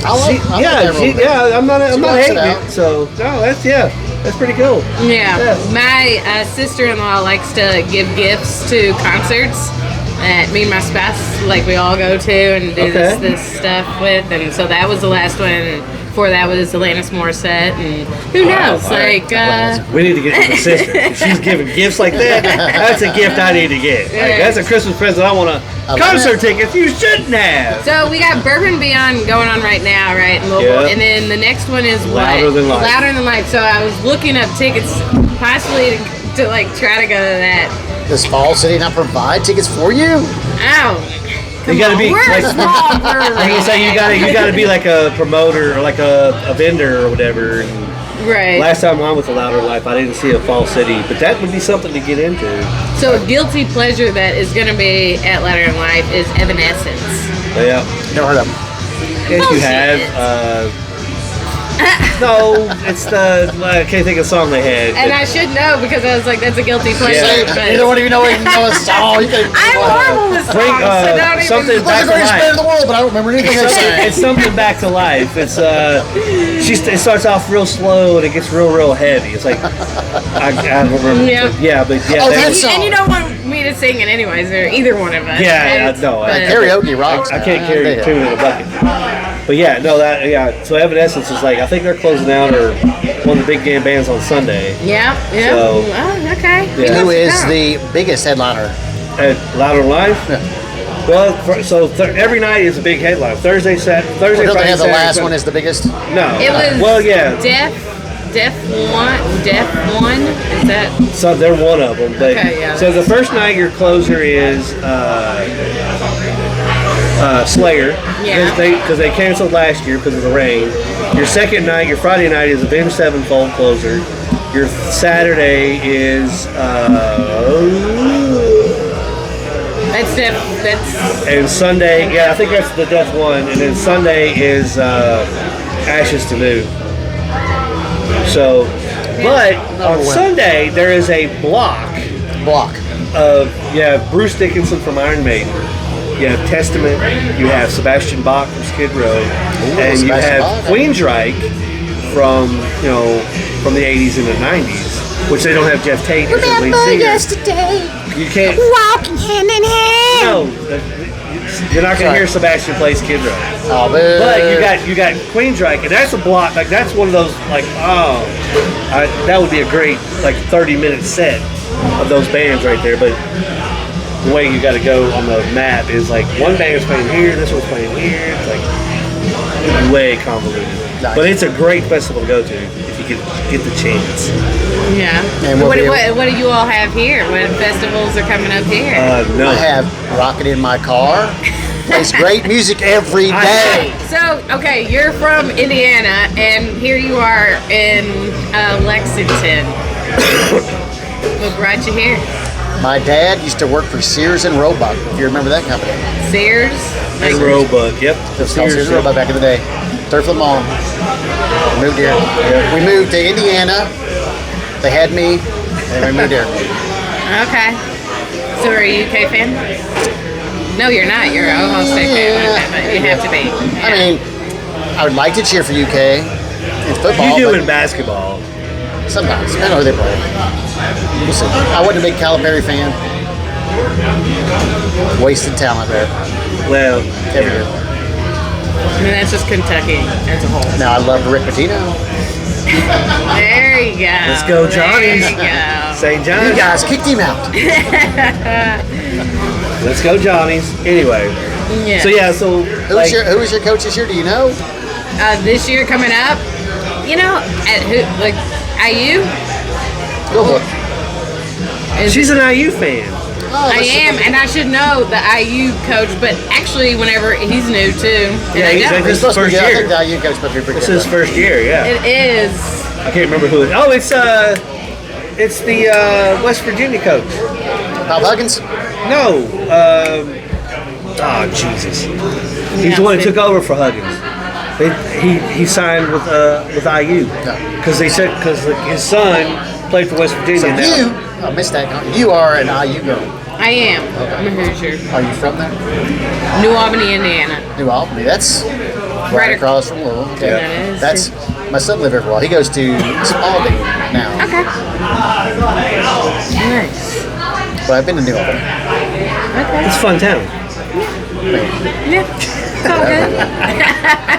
I'm not hating it. So no, that's pretty cool. Yeah. My sister-in-law likes to give gifts to concerts that me and my spouse, like, we all go to and do this stuff with, and so that was the last one. Before that was Alanis Morissette, and who knows? We need to get to the sister. If she's giving gifts like that, that's a gift I need to get. Like, that's a Christmas present I want concert tickets you shouldn't have. So we got Bourbon Beyond going on right now, right, in Louisville, and then the next one is Louder Than Life. Louder Than Life. So I was looking up tickets, possibly to try to go to that. Does Falls City not provide tickets for you? Oh. You gotta be we're like, a small brewery. Like you say, you gotta be like a promoter or like a vendor or whatever. And right. Last time I went with the Louder Life, I didn't see a Falls City, but that would be something to get into. So a guilty pleasure that is going to be at Louder Than Life is Evanescence. Yeah. Never heard of them. Yes, you have. No, it's I can't think of the song they had. And I should know because I was like, that's a guilty pleasure. Yeah. You don't even know a song. I'm horrible with songs, so don't even. Something Back to Life. It's the greatest band in the world, but I don't remember anything they sang. It's something Back to Life. It's it starts off real slow and it gets real heavy. It's like I don't remember. Yeah. But Oh, that song. And you don't want me to sing it anyways, or either one of us. Karaoke rocks. I can't carry a tune in a bucket. But so Evanescence is like, I think they're closing out or one of the big game bands on Sunday. Yeah. So, okay. Yeah. Who is the biggest headliner? At Louder Than Life? Yeah. Well, every night is a big headline. Thursday, Friday, They have the Saturday, last one is the biggest? No. It was Def One, is that? So they're one of them. But, so the first night your closer is Slayer, because they canceled last year because of the rain. Your second night, your Friday night is Avenged Sevenfold closer. Your Saturday is that's and Sunday, I think that's the Death One, and then Sunday is Ashes to New. So, but on Sunday there is a block of Bruce Dickinson from Iron Maiden. You have Testament. You have Sebastian Bach from Skid Row, and you Sebastian have Bach. Queensryche from from the 80s and the 90s, which they don't have Jeff Tate as the lead singer. yesterday, You can't. walking hand in hand. No, you're not gonna hear Sebastian play Skid Row. Oh, man. But you got Queensryche, and that's a block. Like that's one of those that would be a great 30-minute set of those bands right there. But the way you got to go on the map is like one band's playing here, this one's playing here. It's like way convoluted. Nice. But it's a great festival to go to if you get the chance. Yeah. And we'll What be- do you all have here? What festivals are coming up here? No. I have Rocket in my car. Plays great music every day. So, okay, you're from Indiana, and here you are in Lexington. What brought you here? My dad used to work for Sears and Roebuck, if you remember that company. Sears? And Roebuck, yep. It was called Sears and Roebuck back in the day. Third Flip Mall. Moved here. We moved to Indiana. They had me, and we moved here. Okay. So, are you a UK fan? No, you're not. You're an Ohio State fan. Okay, but you have to be. I mean, I would like to cheer for UK in football. You do but in basketball. sometimes, depending on who they play. We'll see. I wasn't a big Calipari fan. Wasted talent there. Well, Every year. I mean, that's just Kentucky as a whole. Now I love Rick Pitino. There you go. Let's go, Johnny's. There you go. St. You John's. guys kicked him out. Let's go, Johnny's. Anyway, Yeah. so Who was your coach this year? Do you know? This year coming up, at IU? Go for it. she's an IU fan. Oh, I am, and I should know the IU coach, but actually, whenever he's new too. and Yeah, I he's don't. like- It's supposed to be First good. I year. think the IU coach supposed to be pretty This good. is his first year, yeah. It is. I can't remember who it is. Oh, it's the West Virginia coach. Bob Huggins? No, Jesus. He's the one who took over for Huggins. He signed with IU because his son played for West Virginia. So now. I missed that. You are an IU girl. I am. I'm a Hoosier. Are you from there? New Albany, Indiana. New Albany. That's right Right across from Louisville. Okay. That is That's my son lived here for a while. He goes to Spalding now. Okay. Nice. But I've been to New Albany. Okay. It's a fun town. Yeah. It's all good.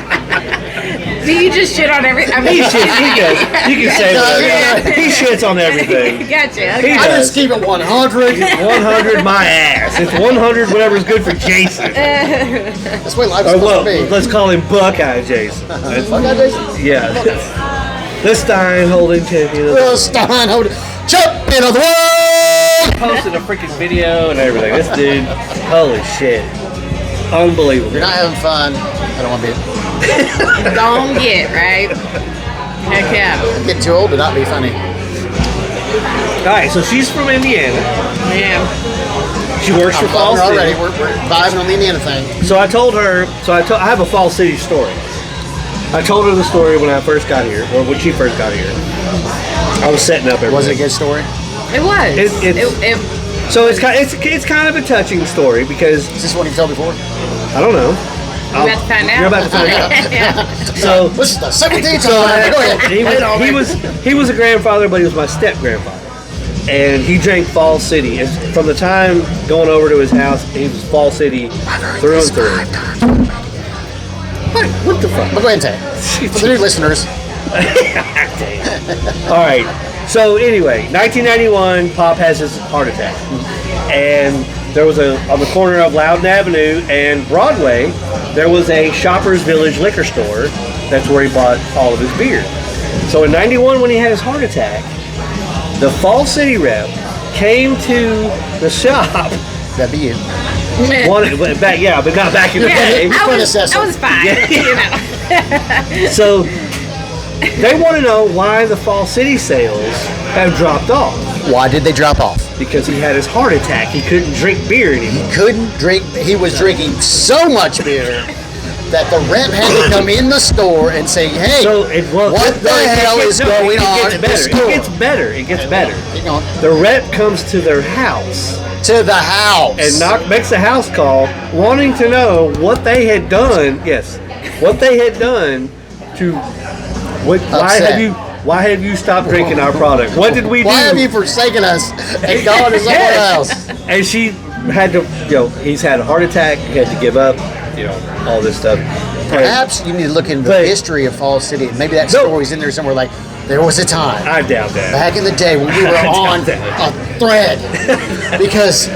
Do you just shit on every? I mean, He does. You can say whatever. He shits on everything. Gotcha. He Okay. I does. just keep it 100. 100 my ass. It's 100 whatever's good for Jason. That's what life's Or supposed well, to be. let's call him Buckeye Jason. Fuck that, Jason. Yeah. The Stein holding champion. Will Stein, champion of the world. Posted a freaking video and everything. This dude, holy shit. Unbelievable. If you're not having fun, I don't want to be. Don't get right. Heck yeah. I'm getting too old to not be funny. Alright, so she's from Indiana. Yeah. She works for I'm Falls loving her City. already. We're vibing on the Indiana thing. So I told her, I have a Falls City story. I told her the story when I first got here, or when she first got here. I was setting up everything. Was it a good story? It was. So it's kind of a touching story because Is this one you've told before? I don't know. You're about to find out. You're about to find out. Yeah. So This is the 17th time. Go ahead. he was a grandfather, but he was my step grandfather, and he drank Falls City. And from the time going over to his house, he was Falls City through and through. What the fuck? But go ahead and say it. For the new listeners. All right. So anyway, 1991, Pop has his heart attack, and there was on the corner of Loudon Avenue and Broadway, there was a Shoppers Village liquor store. That's where he bought all of his beer. So in '91, when he had his heart attack, the Falls City rep came to the shop. That'd be you. But not back in the day. I was predecessor. fine. Yeah. You know. So they want to know why the Falls City sales have dropped off. Why did they drop off? Because he had his heart attack. He couldn't drink beer anymore. Couldn't drink. He was drinking so much beer that the rep had to come in the store and say, "Hey, what the hell is going on in the store?" It gets better. It gets better. Keep going. The rep comes to their house. To the house. And makes a house call wanting to know what they had done. Yes. What they had done to... Why have you stopped drinking our product? What did we do? Why have you forsaken us and gone to somewhere else? And she had to, he's had a heart attack. He had to give up, all this stuff. Perhaps you need to look into the history of Falls City. Maybe that story's in there somewhere like, there was a time. I doubt that. Back in the day when we were on a thread. Because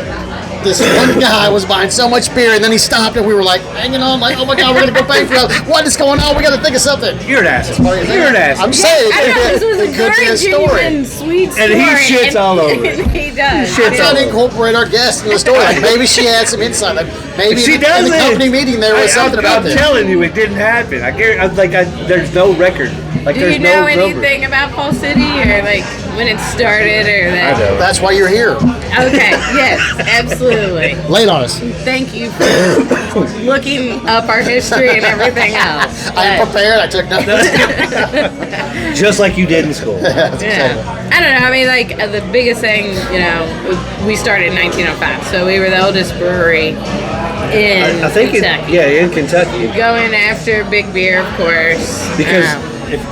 this one guy was buying so much beer and then he stopped and we were like hanging on like, oh my God, we're going to go pay for it. What is going on? We got to think of something. You're an asshole. You're an asshole. I'm saying this was a very genuine, sweet story. And he shits all over it. He does. We're trying to incorporate our guests in the story. Like maybe she had some insight. Like maybe in the company meeting there was something about this. I'm telling you, it didn't happen. There's no record. Do you know anything about Falls City or like when it started or that? I know. That's why you're here. Okay, yes, absolutely. Lay it on us. Thank you for looking up our history and everything else. I'm prepared. I took notes. Just like you did in school. Yeah. I don't know. I mean, like the biggest thing, we started in 1905, so we were the oldest brewery in Kentucky. In Kentucky. Going after big beer, of course. Because,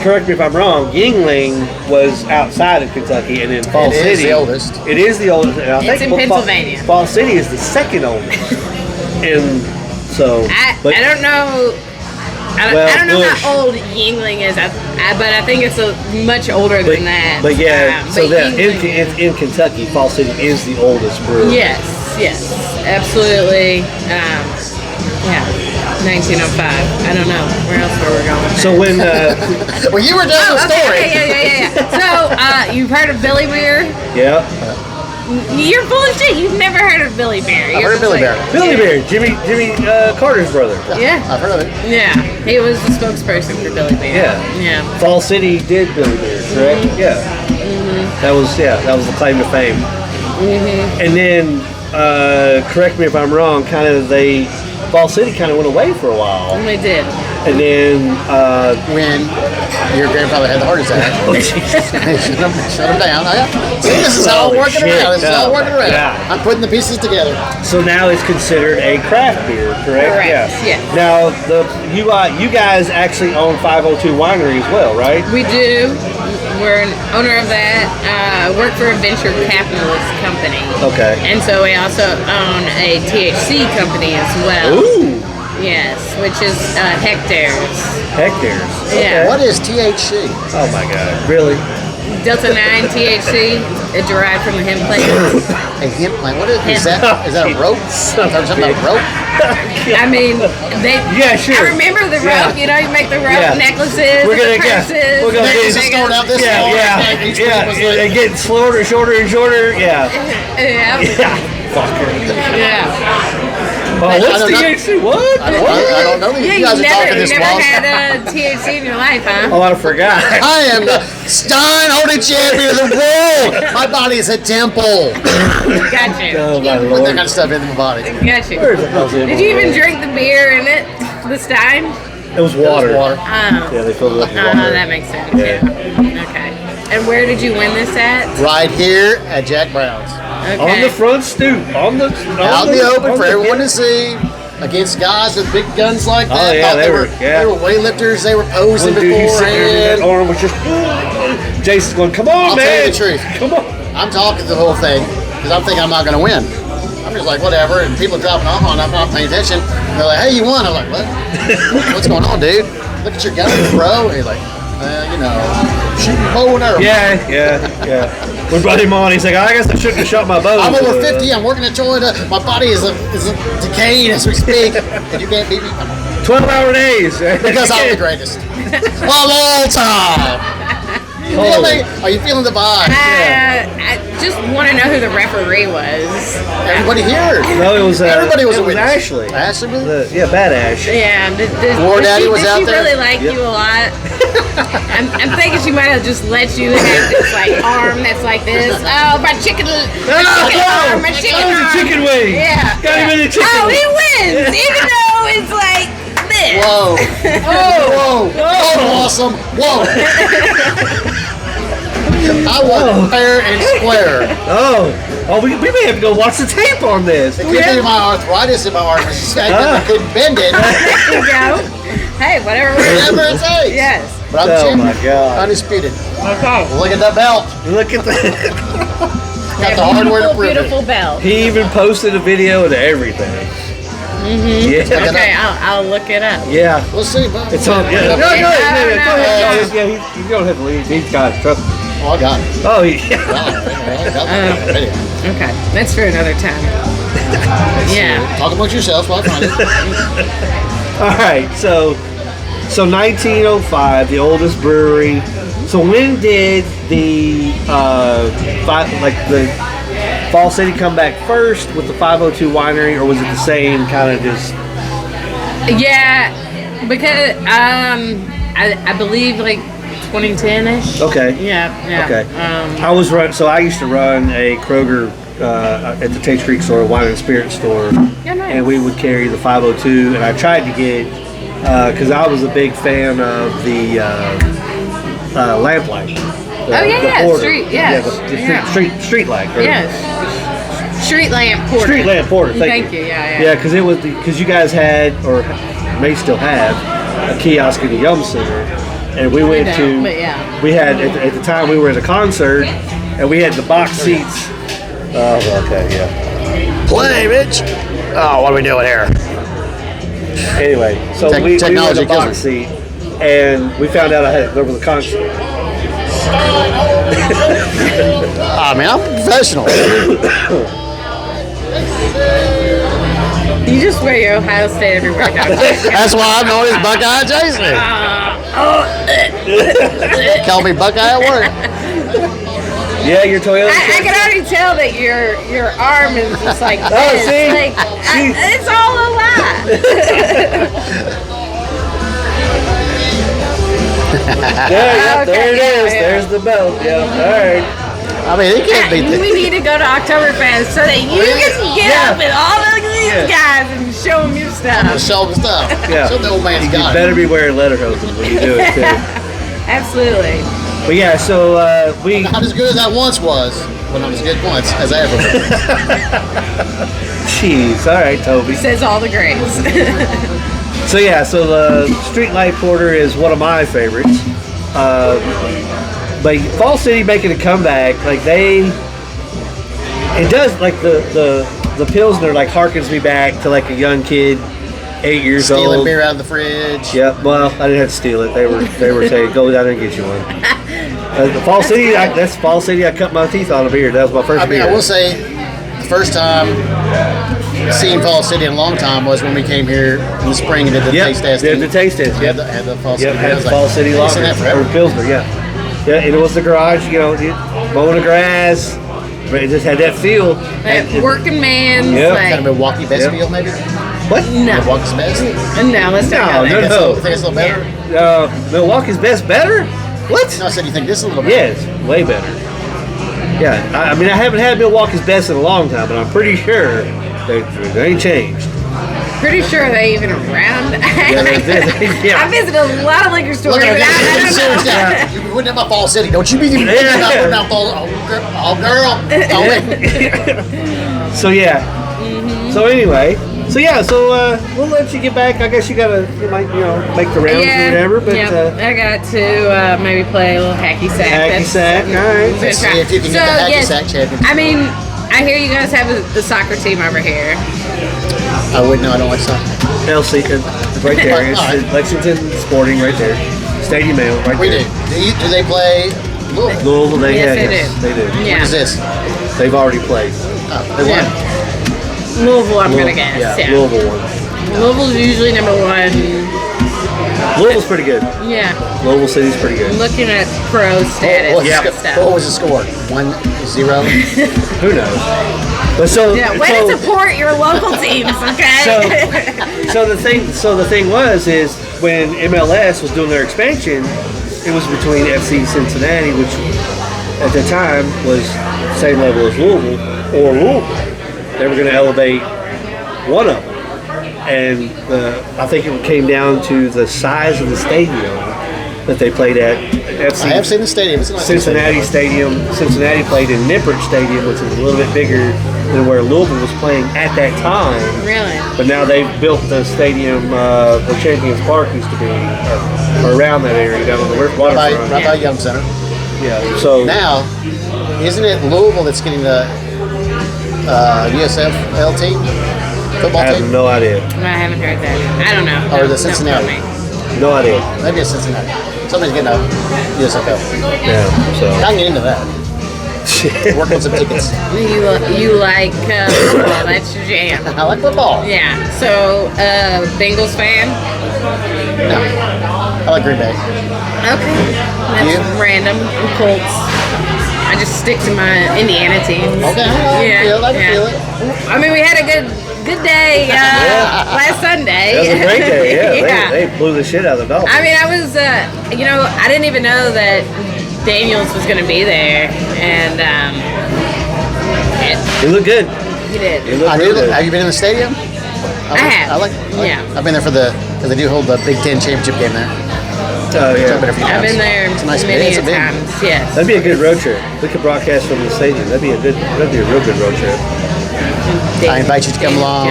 correct me if I'm wrong, Yingling was outside of Kentucky, and in Falls City, it is the oldest. It is the oldest. And it's in Pennsylvania. Falls City is the second oldest. And so, I don't know. I don't know how old Yingling is, but I think it's much older than that. But in Kentucky, Falls City is the oldest brewery. Yes, absolutely. 1905. I don't know where else were we going. So when well, you were telling the story. Yeah. So you've heard of Billy Beer? Yeah. You're full of shit. You've never heard of Billy Beer. I've heard of Billy Beer. Billy Beer, Jimmy Carter's brother. Yeah, I've heard of it. Yeah, he was the spokesperson for Billy Beer. Yeah. Falls City did Billy Beer, correct? Mm-hmm. Yeah. Mm-hmm. That was the claim to fame. Mm-hmm. And then, correct me if I'm wrong, Falls City kind of went away for a while. They did. And then when your grandfather had the heart attack, shut him down. See, this is all working around. Yeah. I'm putting the pieces together. So now it's considered a craft beer, correct? Yeah. Now you guys actually own 502 Winery as well, right? We do. We're an owner of that. Work for a venture capitalist company. Okay. And so we also own a THC company as well. Ooh. Yes, which is hectares. Hectares. Yeah. What is THC? Oh my God! Really? Delta 9 THC. It derived from the hemp plant. A hemp plant? What is that? Is that a rope? Something about a rope? I mean, Yeah, sure. I remember the rope. You make the rope necklaces. We're gonna purses. We're gonna Necklaces start out this long. They get shorter and shorter and shorter. Yeah. Yeah. Fucker. Yeah. Oh, what's THC? What? I don't know. Yeah, You guys are talking this you never long. had THC in your life, huh? Oh, I forgot. I am the Stein Holding Champion of the world. My body is a temple. Got you. Oh my Put that Lord. kind of stuff in my body. Got you. Where's the hell's in Did you even drink the beer in it? The Stein? It was water. Oh. Yeah, they filled it up with water. That makes sense. Yeah. Okay. And where did you win this at? Right here at Jack Brown's. Okay. On the front stoop. Out in the open for everyone to see. Against guys with big guns like that. Oh, yeah, they were weightlifters. They were posing One dude, he's sitting there, beforehand. that arm was just. Jason's going, come on, I'll man. tell you the truth. Come on. I'm talking the whole thing because I'm thinking I'm not going to win. I'm just like, whatever. And people dropping off on, I'm not paying attention. And they're like, hey, you won. I'm like, what? What's going on, dude? Look at your gun, bro. And he's like, shooting bow and arrow. Yeah. We brought him on. He's like, I guess I shouldn't have shot my bow. I'm over 50. I'm working at Toyota. My body is decaying as we speak. And you can't beat me. 12-hour days. Because I'm the greatest. Of all time. Are you feeling the vibe? I just want to know who the referee was. Everybody here. No, it was everybody was it a witness. Ashley. Ashley was Bad Ash. Yeah. WarDaddy was out there. Did she really like you a lot? I'm thinking she might have just let you have this arm that's like this. Oh, my chicken arm. Chicken wing. Yeah. Got him in the chicken Oh, wing. he wins, even though it's like this. Whoa. Whoa. Whoa. Awesome. Whoa. I want it fair and square. Oh, we may have to go watch the tape on this. It could be my arthritis in my arm. I couldn't bend it. There you go. Hey, whatever Whatever it takes. Yes. But I'm Oh champion. my God. Undisputed. Okay. Look at that belt. Look at that. Got the hardware to prove beautiful it. belt. He even posted a video and everything. Yeah. Okay, I'll look it up. Yeah. We'll see. Bro. It's on. Yeah. Yeah. No, go ahead. No, Yeah, no. go ahead. Yeah, you don't have to leave. He's got it. Trust me. Oh, I got it. Oh, yeah. I got the video. Okay, that's for another time. Yeah. Talk amongst yourselves while I find it. All right. So 1905, the oldest brewery. So when did the the Falls City come back first with the 502 winery, or was it the same kind of just? Yeah, because I believe like 2010ish. Okay. Yeah. Okay. I used to run a Kroger at the Tate's Creek store, a wine and spirit store, Yeah, nice. and we would carry the 502. And I tried to get because I was a big fan of the lamplight. Street, yes. The street light. Yes. Street lamp porter. Street lamp porter. Thank you. Yeah. Yeah, because you guys had, or may still have, a kiosk in the Yum Center, and we went to. But yeah. We had at the time we were at a concert, and we had the box seats. Oh, okay, yeah. Play, bitch. Oh, what are we doing here? Anyway, so we were in technology the box kills seat, and we found out there was a concert. I mean, I'm professional. You just wear your Ohio State everywhere. That's why I'm known as Buckeye Jason. Call me Buckeye at work. Yeah, your Toyota. I can already tell that your arm is just like this. Oh, see? Like, it's all a lie. Yeah, Okay, there it is. yeah. There's the belt. Yeah, all right. I mean, it can't beat We this. need to go to Oktoberfest so that you can get up with all of these guys and show them your stuff. Show the stuff. Yeah. Show the old man's You got better it. be wearing lederhosen when you do it too. Absolutely. But yeah, so we. Not as good as I once was. Well, not as good once as I ever was. Jeez, all right, Toby. Says all the greats. So yeah, so the Street Light Porter is one of my favorites. But Falls City making a comeback, like it does, like the Pilsner like harkens me back to like a young kid, 8 years old. Stealing beer out of the fridge. Yep. Well, I didn't have to steal it. They were saying go down there and get you one. The Falls City, that's Falls City. I cut my teeth on a beer. That was my first I mean, beer. I will say, the first time seeing Falls City in a long time was when we came here in the spring and did the taste testing. Did the taste test. Had Yep. the Falls Yep. City. Had I was the like, Falls City I've lager seen that or forever. Pilsner. Yeah. Yeah. And it was the garage. Mowing the grass. But it just had that feel. Like working man's Yep. like Kind of Milwaukee best Yep. feel, maybe? What? no, Milwaukee's best? no, let's not No, go there. no. You think it's a little better? Milwaukee's best better? What? No, I said you think this is a little better? Yes, way better. Yeah, I mean, I haven't had Milwaukee's best in a long time, but I'm pretty sure they ain't changed. Pretty sure they even around. Yeah. I visited a lot of liquor stores. Look And at I don't know. that. You wouldn't have my Falls City. Don't you be even Yeah. about Falls. Oh, girl. Oh, wait. So yeah. So anyway, we'll let you get back. I guess you might make the rounds or whatever. But I got to maybe play a little hacky sack. hacky sack. All right. Let's see if you can get the hacky sack championship. I mean, I hear you guys have the soccer team over here. I wouldn't know. I don't like soccer. LC right there. It's All right. Lexington Sporting right there. Stadium Ale right We do. there. Do they play Louisville? Louisville, Yes, they do. Yeah. What is this? They've already played. Oh, they won. Louisville, I'm gonna guess. Yeah, Yeah. Louisville won. Louisville's usually number one. Louisville's pretty good. Yeah. Louisville City's pretty good. Looking at pro status What was Yeah. the and sco- stuff. what was the score? 1-0? Who knows? But Yeah, way to support your local teams, okay? So the thing is when MLS was doing their expansion, it was between FC Cincinnati, which at the time was the same level as Louisville, or Louisville. They were going to elevate one of them. and I think it came down to the size of the stadium that they played at. I have seen the stadium. It's a nice Cincinnati Stadium. Cincinnati played in Nippert Stadium, which is a little bit bigger than where Louisville was playing at that time. Really? But now they've built the stadium where Champions Park used to be, or around that area down on the waterfront. Right by Young Center. Yeah. So now, isn't it Louisville that's getting the USFL team? Football I have team? no idea. I haven't heard that. I don't know. Or No, the Cincinnati? No idea. Maybe it's Cincinnati. Somebody's getting a USFL. Yeah. So. I can get into that. Work on some tickets. You like football? That's your jam. I like football. Yeah. So, Bengals fan? No. I like Green Bay. Okay. That's You? random. I'm Colts. I just stick to my Indiana team. Okay. I can feel it. I mean, we had a good day last Sunday. That was a great day. Yeah. Yeah. They blew the shit out of the Dolphins. I mean, I was, I didn't even know that Daniels was going to be there, and You look good. he did. You look I real do. good. Have you been in the stadium? I have. Yeah. I've been there because they do hold the Big Ten championship game there. Oh, I've been yeah. there a few I've times. been there It's a nice many it's a big- times. Yes. That'd be a good road trip. We could broadcast from the stadium. That'd be a real good road trip. I invite you to come along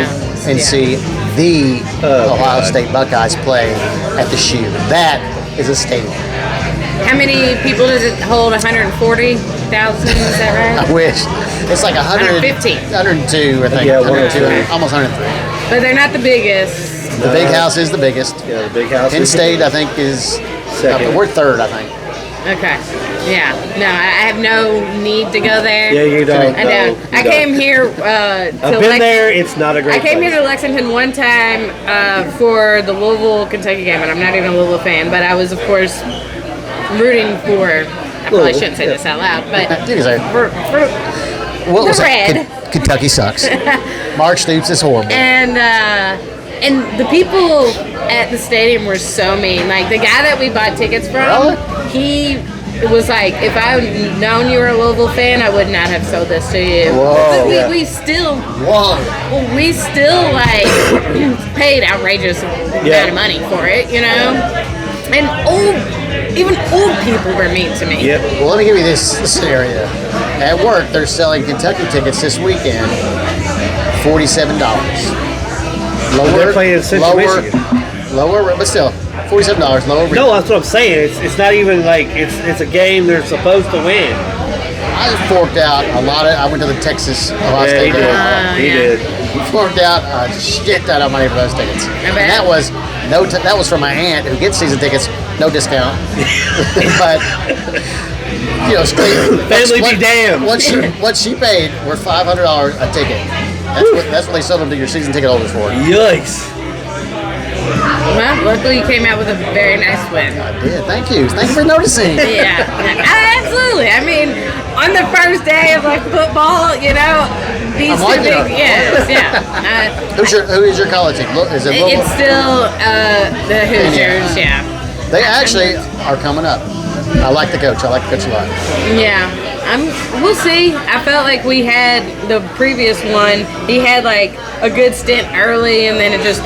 and see the Ohio State Buckeyes play at the Shoe. That is a stadium. How many people does it hold? 140,000? Is that right? I wish. It's like 100, 115. 102, I think. Yeah, 102, 102. almost 103. But they're not the biggest. The big house is the biggest. Yeah, the big house. Penn State, I think, is Second. we're third, I think. Okay. Yeah. No, I have no need to go there. Yeah, you don't. I No, don't. you I don't. came here I've been there. It's not a great I came place. here to Lexington one time for the Louisville Kentucky game, and I'm not even a Louisville fan, but I was, of course, rooting for. I probably Louisville, shouldn't say this out loud, but You can say it. for What the was red. it? Kentucky sucks. Mark Stoops is horrible. And the people at the stadium were so mean. Like the guy that we bought tickets from, Really? he was like, if I had known you were a Louisville fan, I would not have sold this to you. Whoa. But we still Whoa. like paid outrageous amount of money for it, you know. And even old people were mean to me. Yep. Well, let me give you this scenario. At work, they're selling Kentucky tickets this weekend, $47. They're playing Central Michigan. Lower, but still, $47, lower. No, that's what I'm saying. It's not even like it's a game they're supposed to win. I forked out a lot of. I went to the Texas Ohio Yeah, State he game. did. He yeah. did. Forked out a shit ton of money for those tickets. bet. And that was that was from my aunt who gets season tickets, no discount. But straight Family be damned. What she paid were $500 a ticket. That's what they sold them to your season ticket holders for. Yikes. Well, luckily you came out with a very nice win. I did. Thank you for noticing. Yeah, absolutely. I mean, on the first day of like football, these I'm two liking big, it. yeah. Who is your college team? Is it Louisville? It's still the Hoosiers, yeah. They actually are coming up. I like the coach. I like the coach a lot. Yeah, we'll see. I felt like we had the previous one. He had like a good stint early, and then it just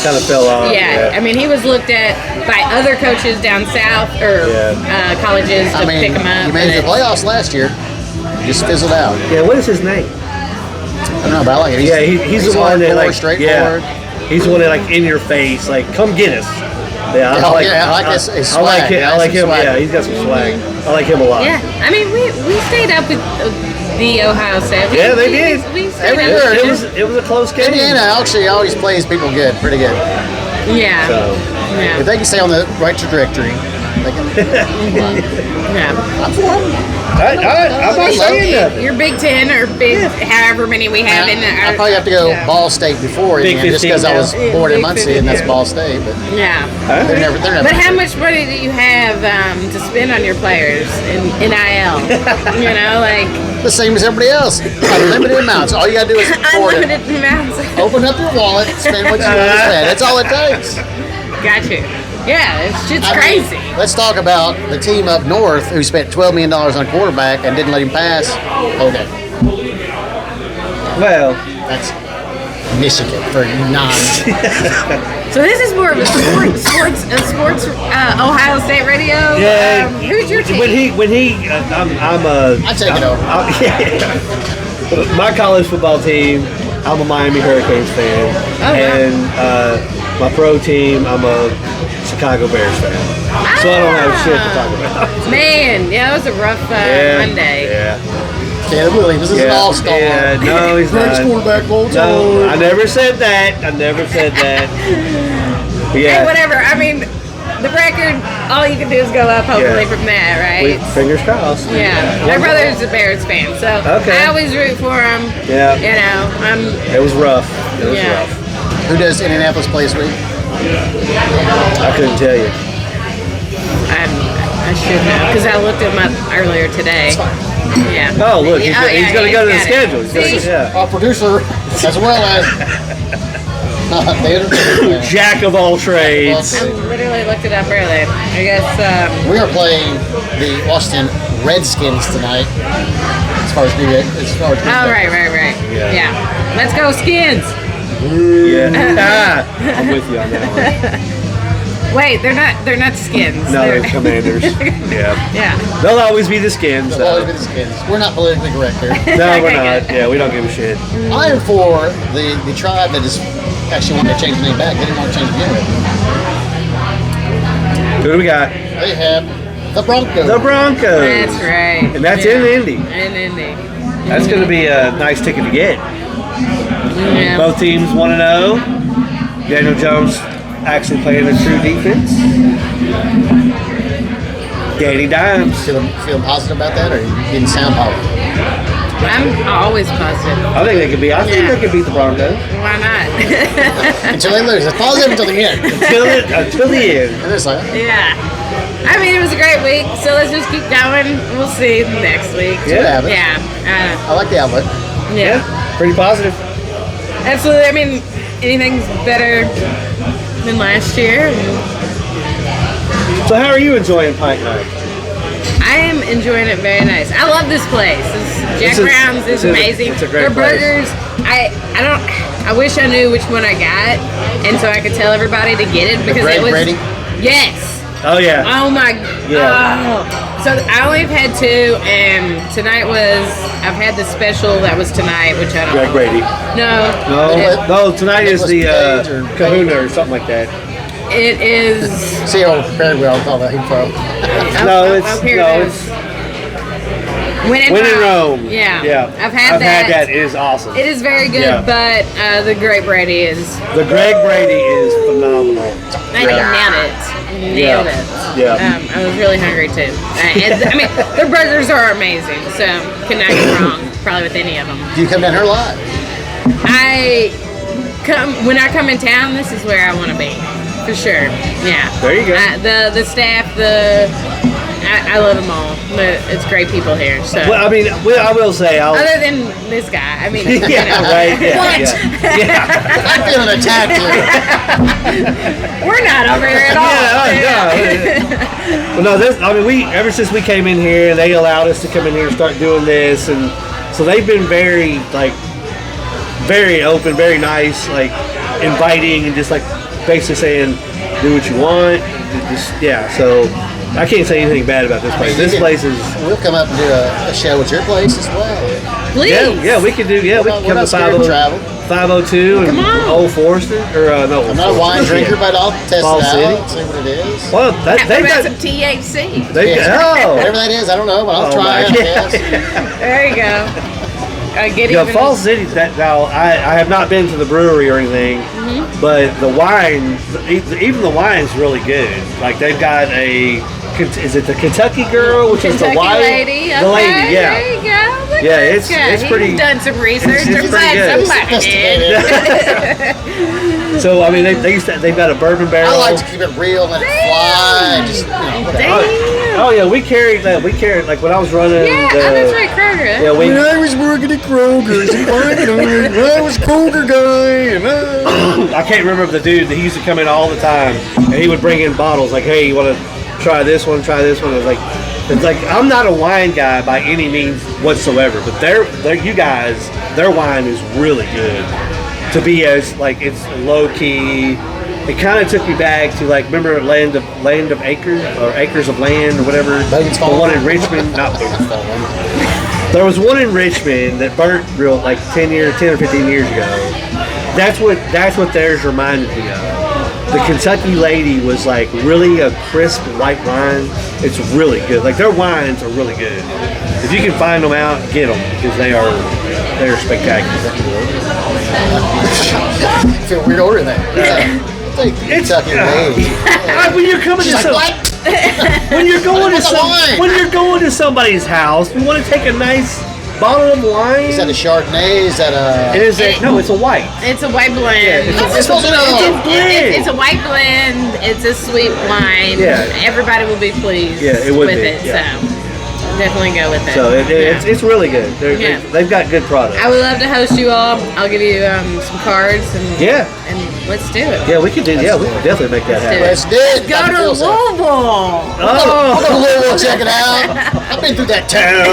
Kind of fell off. Yeah, I mean, he was looked at by other coaches down south or colleges to pick him up. He made the playoffs last year. Just fizzled out. Yeah, what is his name? I don't know, but I like it. He's the one that like straightforward. Yeah, he's the one that like in your face, like come get us. Yeah, I like his I like swag. him. I like him. Swag. Yeah, he's got some swag. I like him a lot. Yeah, I mean, we stayed up with the Ohio State. Yeah, they did. We stayed Every up. year. It was a close game. Indiana actually always plays people good, pretty good. Yeah. So, Yeah. If they can stay on the right trajectory, they can. Yeah. I'm for them. I'm not saying nothing. Your Big Ten or however many we have in there. I probably have to go Ball State before Big Indiana, just because I was 15 born in Big Muncie 15, and that's yeah. Ball State. But Yeah. they're never. But how much money do you have to spend on your players in NIL? Like The same as everybody else. Unlimited amounts. All you gotta do is afford it. unlimited amounts. Open up your wallet, spend what you want to spend. That's all it takes. Got you. Yeah, it's just I mean, crazy. let's talk about the team up north who spent $12 million on a quarterback and didn't let him pass. Okay. Well, That's Michigan for non. So this is more of a sports Ohio State radio. Yeah. Who's your team? I take it over. Yeah. My college football team, I'm a Miami Hurricanes fan, and my pro team, I'm a Chicago Bears fan. So I don't have shit to talk about. Man, yeah, that was a rough Monday. Yeah. Caleb Williams is an all-star. Yeah, no, he's not. Greatest quarterback of all time. No, I never said that. But yeah. Hey, whatever. I mean, the record, all you can do is go up, hopefully, from that, right? Fingers crossed. Yeah. My brother is a Bears fan, so I always root for him. Yeah. You know, It was rough. It was rough. Who does Indianapolis play this week? I couldn't tell you. I should know, because I looked him up earlier today. Yeah. Oh, look, he's going to go to the schedule. Our producer, as well as Jack of all trades. I literally looked it up earlier. I guess. We are playing the Washington Redskins tonight. As far as Oh, right. Yeah. Let's go, Skins. Yeah. I'm with you on that one. Wait, they're not Skins. No, they're Commanders. Yeah. They'll always be the Skins. They'll always be the Skins. We're not politically correct here. No, we're not. Yeah, we don't give a shit. I am for the tribe that is actually wanting to change the name back. They didn't want to change the name. Who do we got? They have the Broncos. The Broncos. That's right. And that's in Indy. In Indy. That's going to be a nice ticket to get. Yeah. Both teams 1-0. Daniel Jones actually playing a true defense. Danny Dimes. Feeling positive about that, or you didn't sound positive? I'm always positive. I think they could be. I think they could beat the Broncos. Why not? Until they lose. It's positive until the end. until the end. And it's like, Yeah. I mean, it was a great week, so let's just keep going. We'll see next week. Yeah. I like the outlook. Yeah. Pretty positive. Absolutely. I mean, anything's better than last year. So how are you enjoying Pint Night? I am enjoying it very nice. I love this place. Jack Brown's is amazing. It's a great Their burgers, I wish I knew which one I got, and so I could tell everybody to get it because it was. Brady? Yes. Oh yeah. Oh my. Yeah. Oh. So I only have had two, and tonight I've had the special that was tonight, which I don't. Greg Brady. No. No. Tonight is the Kahuna or something like that. It is. See how prepared we are with all that info. It's When in Rome. Yeah. I've had that. It is awesome. It is very good, but the Greg Brady is. The Greg Brady is phenomenal. I nailed it. Yeah. I was really hungry too. I mean, their burgers are amazing, so cannot go wrong probably with any of them. Do you come down here a lot? When I come in town, this is where I want to be. For sure, yeah. There you go. The staff, I love them all. It's great people here. So. Well, I mean, I will say, other than this guy, I mean, right? Yeah, what? Yeah. I'm feeling attacked here. We're not over here at all. Well, no, ever since we came in here, they allowed us to come in here and start doing this, and so they've been very open, very nice, like inviting, and just like basically saying, do what you want. So I can't say anything bad about this place. This place is. We'll come up and do a show at your place as well. Please. Yeah, we could do. Yeah, we can come to 502 and Old Forester, or no. I'm not a wine drinker, but I'll test Falls it out, City. see what it is. Well, they've got some THC. Whatever that is, I don't know, but I'll try it. Yes. There you go. Falls City. I have not been to the brewery or anything, but the wine, even the wine's really good. Like they've got is it the Kentucky Girl, which is the white lady? The lady, yeah. There you go. Look It's pretty. He's done some research. It's pretty good. Somebody did. So I mean, they've got a bourbon barrel. I like to keep it real and let it fly. Just whatever. Oh yeah, we carried like when I was running. That's right, Kroger. Yeah, when I was working at Kroger's, I was Kroger guy. And I can't remember the dude that he used to come in all the time, and he would bring in bottles like, "Hey, you want to try this one? Try this one." It's like I'm not a wine guy by any means whatsoever, but you guys, their wine is really good. to be as like it's low key. It kind of took me back to like remember Land of Acres or Acres of Land or whatever. Boone's The one in Richmond, not Boone's Fallen. There was one in Richmond that burnt real like 10 or 15 years ago. That's what theirs reminded me of. The Kentucky Lady was like really a crisp white wine. It's really good. Like their wines are really good. If you can find them out, get them because they're spectacular. I feel weird ordering that. It's Kentucky Lady. when you're coming She's to like, what? when you're going to wine. when you're going to somebody's house, you want to take a nice bottle of wine. Is that a Chardonnay? Is that a... No, it's a white. It's a white blend. Yeah, It's supposed to know. It's a white blend. It's a sweet wine. Yeah. Everybody will be pleased Yeah, it would with be, it. yeah. So definitely go with it. So it's really good. Yeah. They've got good products. I would love to host you all. I'll give you some cards and let's do it. Yeah, we could do. Yeah, we could definitely make that happen. Let's do it. Go to Louisville. Oh, Go to Louisville, check it out. I've been through that town.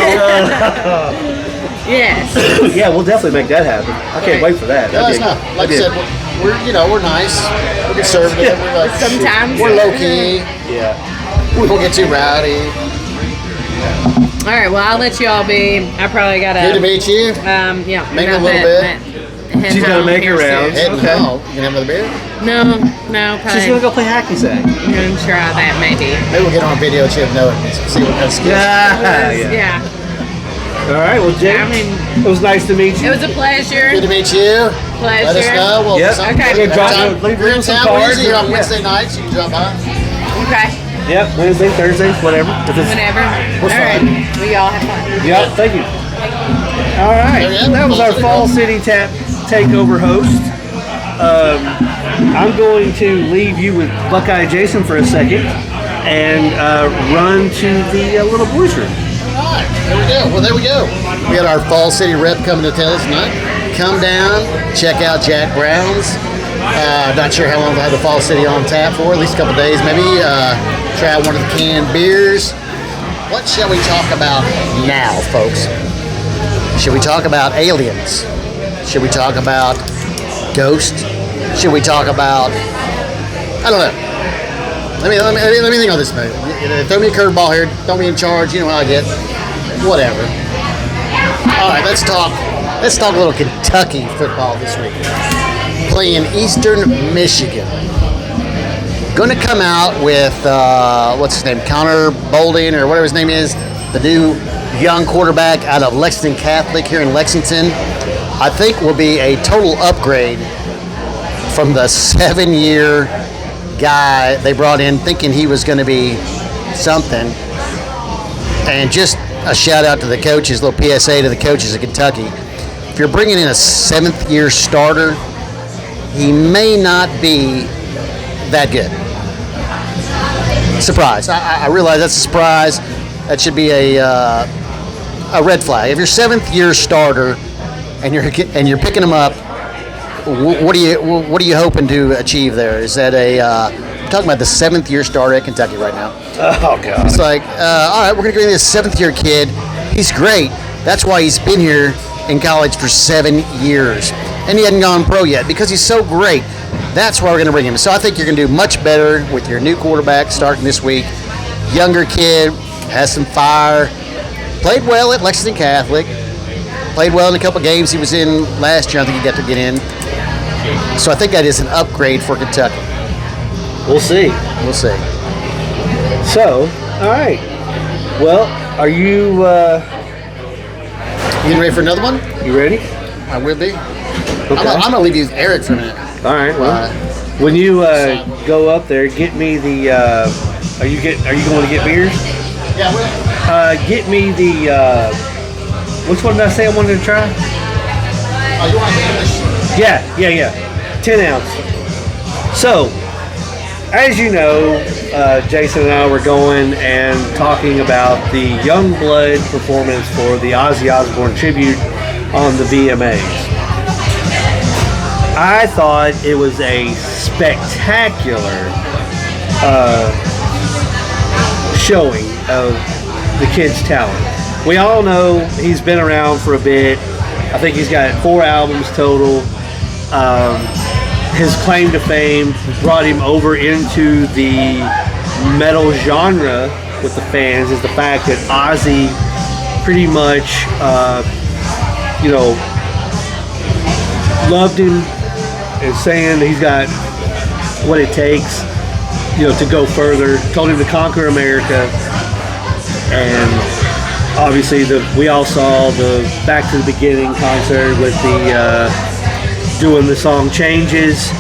Yes. yeah, we'll definitely make that happen. I can't wait for that. No, it's not. Like I said, we're nice. We're conservative. We're like, Sometimes. we're low key. Yeah. We won't get too rowdy. All right. Well, I'll let you all be. I probably gotta. Good to meet you. Yeah. Make I'm a little gonna head She's gonna home make her here rounds. soon. Heading home. You gonna have another beer? No, probably. She's gonna go play hacky sack. I'm gonna try that maybe. Maybe we'll get on video and she'll know it and see what kind of skills. Yeah. All right. Well, Jay, I mean, it was nice to meet it you. was a pleasure. Good to meet you. Pleasure. Let us know. We'll Yep. sometime- Okay. We'll drop- anytime leave we're in some town. We're cards. usually here on Yeah. Wednesday nights. You can drop by. Okay. Yep. Wednesday, Thursdays, whatever. If it's- Whenever. We're All right. fine. We all have fun. Yep. Thank you. All right. There we go. That was our Falls City Fall City Takeover host. I'm going to leave you with Buckeye Jason for a second and run to the little boys' room. All right. There we go. Well, there we go. We got our Falls City rep coming to tell us tonight. Come down, check out Jack Brown's. Not sure how long they'll have the Falls City on tap for, at least a couple days maybe. Try out one of the canned beers. What shall we talk about now, folks? Should we talk about aliens? Should we talk about ghosts? Should we talk about... I don't know. Let me think on this thing. Throw me a curveball here. Throw me in charge. You know how I get. Whatever. All right, let's talk a little Kentucky football this week. Playing Eastern Michigan. Going to come out with, what's his name, Connor Bolden or whatever his name is, the new young quarterback out of Lexington Catholic here in Lexington. I think will be a total upgrade from the 7-year guy they brought in thinking he was going to be something. And just a shout out to the coaches, little PSA to the coaches of Kentucky. If you're bringing in a 7th-year starter, he may not be that good. Surprise. I realize that's a surprise. That should be a red flag. If you're 7th-year starter and you're picking him up, what are you hoping to achieve there? Is that I'm talking about the 7th-year starter at Kentucky right now. Oh, God. It's like, all right, we're going to bring this 7th-year kid. He's great. That's why he's been here in college for 7 years. And he hadn't gone pro yet because he's so great. That's why we're going to bring him. So I think you're going to do much better with your new quarterback starting this week. Younger kid, has some fire. Played well at Lexington Catholic. Played well in a couple games he was in last year. I think he got to get in. So I think that is an upgrade for Kentucky. We'll see. We'll see. So, all right. Well, are you You getting ready for another one? you ready? I will be. Okay. I'm going to leave you with Eric for a minute. All right. Well, when you go up there, get me the. Are you going to get beers? Yeah, well. Get me the. Which one did I say I wanted to try? Oh, you want to finish? Yeah. 10 ounce. So, as you know, Jason and I were going and talking about the Youngblood performance for the Ozzy Osbourne tribute on the VMAs. I thought it was a spectacular showing of the kid's talent. We all know he's been around for a bit. I think he's got 4 albums total. his claim to fame brought him over into the metal genre with the fans is the fact that Ozzy pretty much, loved him and saying he's got what it takes, to go further. Told him to conquer America, and obviously we all saw the Back to the Beginning concert with the doing the song Changes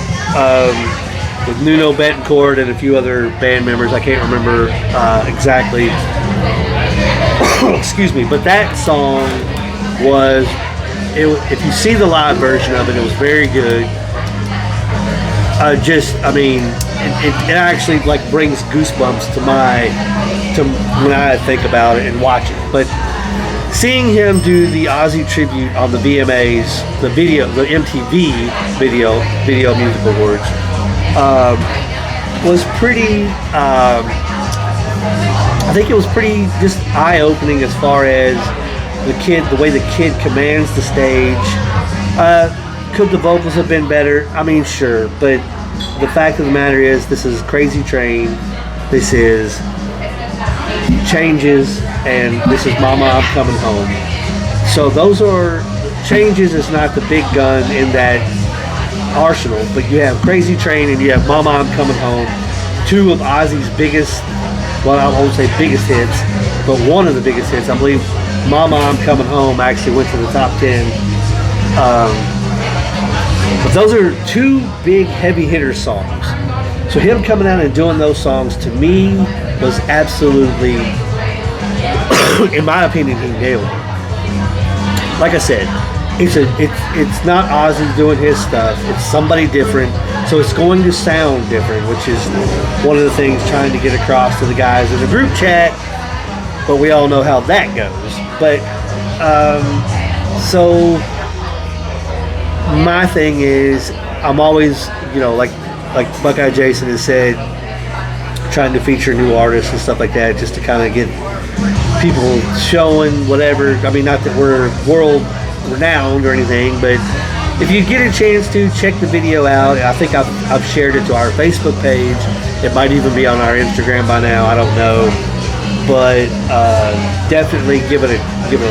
with Nuno Betancourt and a few other band members. I can't remember exactly. Excuse me, but that song was. If you see the live version of it, it was very good. It actually like brings goosebumps to when I think about it and watch it. But seeing him do the Ozzy tribute on the VMAs, the MTV Video Music Awards, was pretty. I think it was pretty just eye-opening as far as the way the kid commands the stage. Could the vocals have been better? I mean, sure, but the fact of the matter is, this is Crazy Train, this is Changes, and this is Mama, I'm Coming Home. So those are, Changes is not the big gun in that arsenal, but you have Crazy Train and you have Mama, I'm Coming Home, two of Ozzy's biggest, well, I won't say biggest hits, but one of the biggest hits. I believe Mama, I'm Coming Home actually went to the top 10. But those are two big heavy hitter songs. So him coming out and doing those songs, to me, was absolutely, in my opinion, he nailed it. Like I said, it's not Ozzy doing his stuff. It's somebody different. So it's going to sound different, which is one of the things trying to get across to the guys in the group chat. But we all know how that goes. But, so my thing is, I'm always, like Buckeye Jason has said, trying to feature new artists and stuff like that, just to kind of get people showing whatever. I mean, not that we're world renowned or anything, but if you get a chance to check the video out, I think I've shared it to our Facebook page. It might even be on our Instagram by now. I don't know. But definitely give it a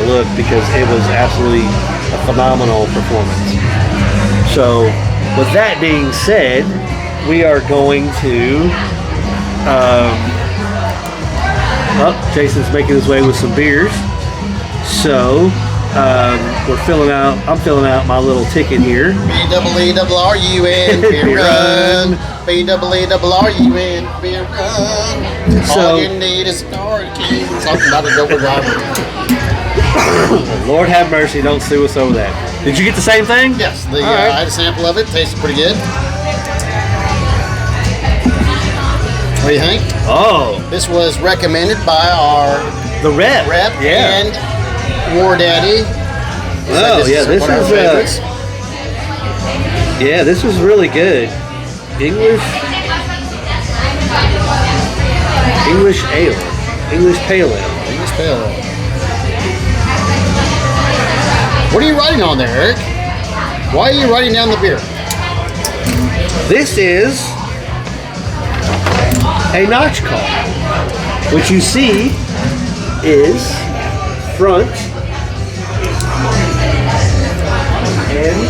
look, because it was absolutely a phenomenal performance. So, with that being said, we are going to. Jason's making his way with some beers. So, I'm filling out my little ticket here. B-double-E-double-R-U-N, beer run. B-double-E-double-R-U-N, beer run. All you need is a car key. Something about a double driver. Lord have mercy, don't sue us over that. Did you get the same thing? Yes, I had a sample of it. Tasted pretty good. What do you think? Oh. This was recommended by the rep. And WarDaddy. This was really good. English ale. English pale ale. English pale ale. What are you writing on there, Eric? Why are you writing down the beer? This is a notch card, which you see is front and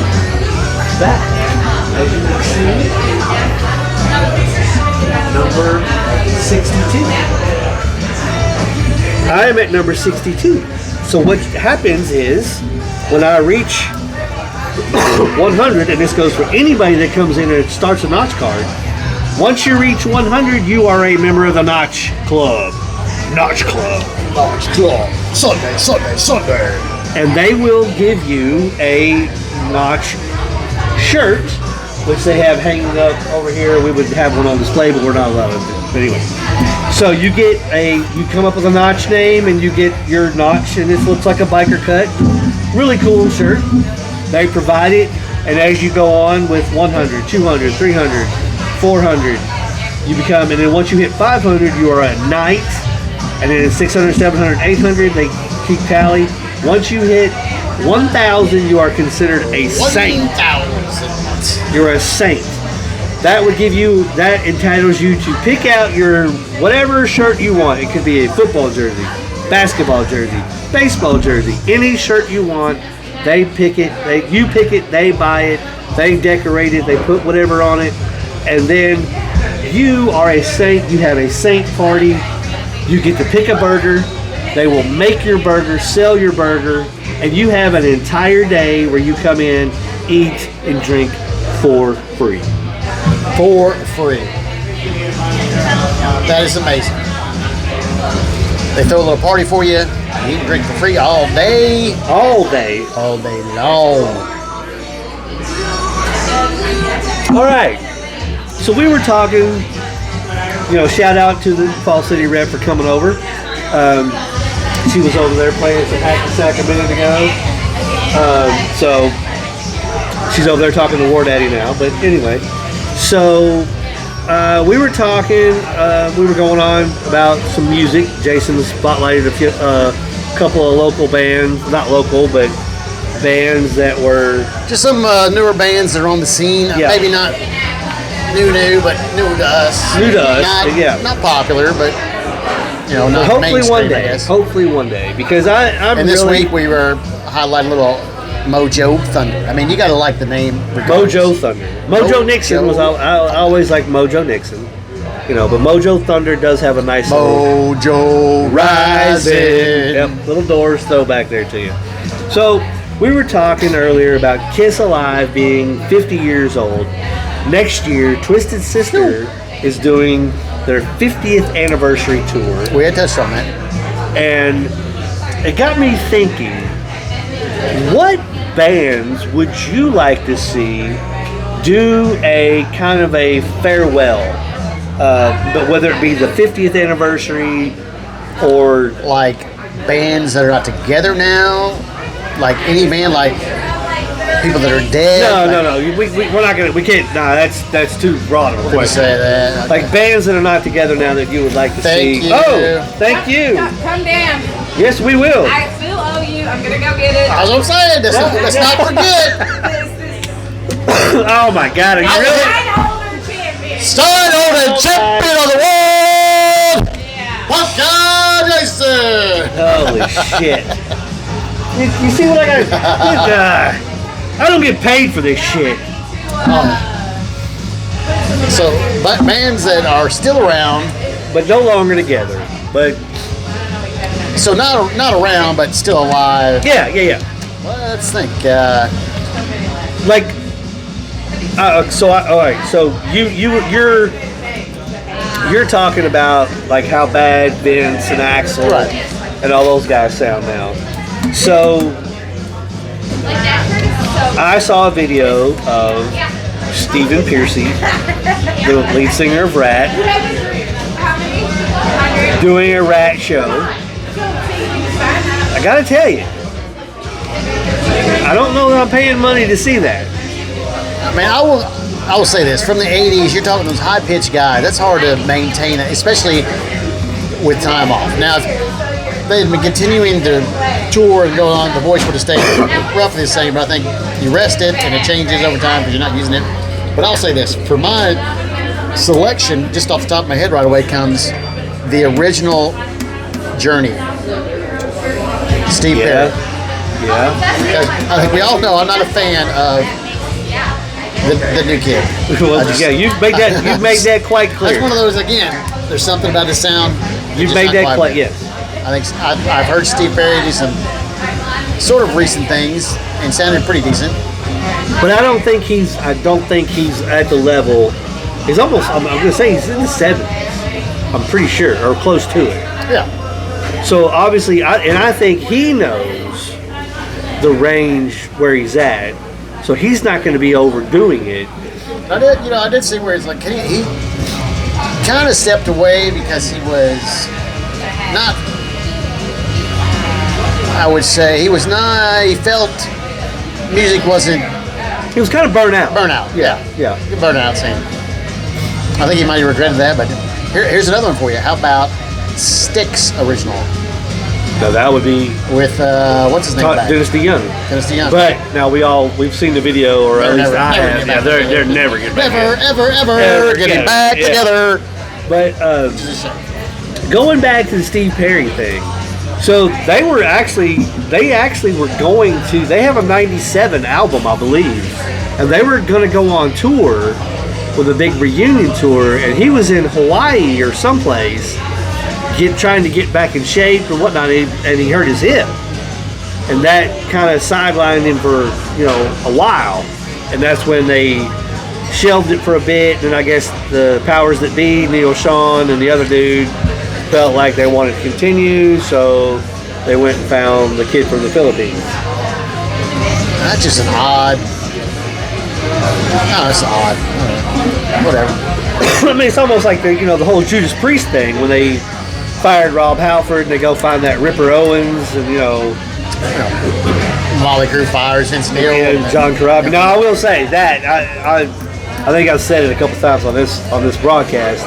back. As you can see, number 62. I am at number 62. So what happens is, when I reach 100, and this goes for anybody that comes in and starts a notch card, once you reach 100, you are a member of the Notch Club. Notch Club. Notch Club. Sunday, Sunday, Sunday. And they will give you a Notch shirt, which they have hanging up over here. We would have one on display, but we're not allowed to do it. But anyway. So you come up with a Notch name, and you get your Notch, and this looks like a biker cut. Really cool shirt. They provide it, and as you go on with 100, 200, 300, 400, you become, and then once you hit 500, you are a knight, and then 600, 700, 800, they keep tally. Once you hit 1,000, you are considered a saint. 1,000. You're a saint. That would give you, that entitles you to pick out your whatever shirt you want. It could be a football jersey, basketball jersey, baseball jersey, any shirt you want. They pick it, you pick it, they buy it, they decorate it, they put whatever on it, and then you are a saint. You have a saint party. You get to pick a burger. They will make your burger, sell your burger, and you have an entire day where you come in, eat, and drink for free. For free. That is amazing. They throw a little party for you. You eat and drink for free all day. All day. All day long. All right. So we were talking, shout out to the Falls City rep for coming over. She was over there playing some hack and sack a minute ago. So she's over there talking to WarDaddy now. But anyway, so we were talking, we were going on about some music. Jason spotlighted a couple of local bands, not local, but bands that were... Just some newer bands that are on the scene. Yeah. Maybe not new, but new to us. New to us, yeah. Not popular, but, not hopefully mainstream, one I day. guess. Hopefully one day. Because I'm And this really... week we were highlighting a little Mojo Thunder. I mean, you got to like the name. regardless. Mojo Thunder. Mojo Nixon was... I always liked Mojo Nixon. But Mojo Thunder does have a nice Mojo Rising. Yep, little Doors throwback there to you. So, we were talking earlier about Kiss Alive being 50 years old. Next year, Twisted Sister is doing their 50th anniversary tour. We had touched on that. And it got me thinking, what bands would you like to see do a kind of a farewell? But whether it be the 50th anniversary or... Like bands that are not together now? Like any band, like people that are dead? No. We're not gonna. We can't. Nah, that's too broad of a Wouldn't question. say that. Like bands that are not together now that you would like to Thank see. you. Oh, thank you. Come down. Yes, we will. I still owe you. I'm gonna go get it. I was gonna say, let's not forget. Oh my God, are you really? Holder champion. Steinholder champion of the world! Yeah. Pumpkin Jason! Holy shit! You see what I got? I don't get paid for this shit. So, but bands that are still around, But no longer together. But so not around, but still alive. yeah. Well, let's think. Like, all right. So you're talking about like how bad Vince and Axl Right. and all those guys sound now. So I saw a video of Stephen Pearcy, the lead singer of Rat, doing a Rat show. I gotta tell you, I don't know that I'm paying money to see that. I mean, I will say this: from the '80s, you're talking those high-pitched guys. That's hard to maintain, especially with time off. Now, if they've been continuing to tour and go on, the voice would have stayed roughly the same. But I think you rest it, and it changes over time because you're not using it. But I'll say this: for my selection, just off the top of my head, right away comes the original Journey. Steve Perry. Yeah. Because I think we all know I'm not a fan of the new kid. Well, you've made that quite clear. That's one of those, again, there's something about the sound. You've made that quite, yes. I think I've heard Steve Perry do some sort of recent things and sounded pretty decent. But I don't think he's at the level. He's almost, I'm going to say he's in the 70s. I'm pretty sure, or close to it. Yeah. So obviously, I think he knows the range where he's at. So he's not going to be overdoing it. I did see where it's like he kind of stepped away because he was not. I would say he felt music wasn't. He was kind of burnt out. Yeah. Burnout scene. I think he might have regretted that, but here's another one for you. How about Styx original? No, that would be with what's his name? Dennis DeYoung. Dennis DeYoung. But now we've seen the video, or at least I have. Yeah, they're never getting back. Ever getting back together. But going back to the Steve Perry thing, so they have a '97 album, I believe, and they were going to go on tour with a big reunion tour, and he was in Hawaii or someplace, trying to get back in shape or whatnot, and he hurt his hip, and that kind of sidelined him for a while, and that's when they shelved it for a bit. And I guess the powers that be, Neil Sean and the other dude, felt like they wanted to continue, so they went and found the kid from the Philippines. That's just an odd. No, it's odd. Whatever. I mean, it's almost like the whole Judas Priest thing when they fired Rob Halford and they go find that Ripper Owens and Molly Crew fires Vince Neil and John Corabi. Now I will say that I think I've said it a couple times on this broadcast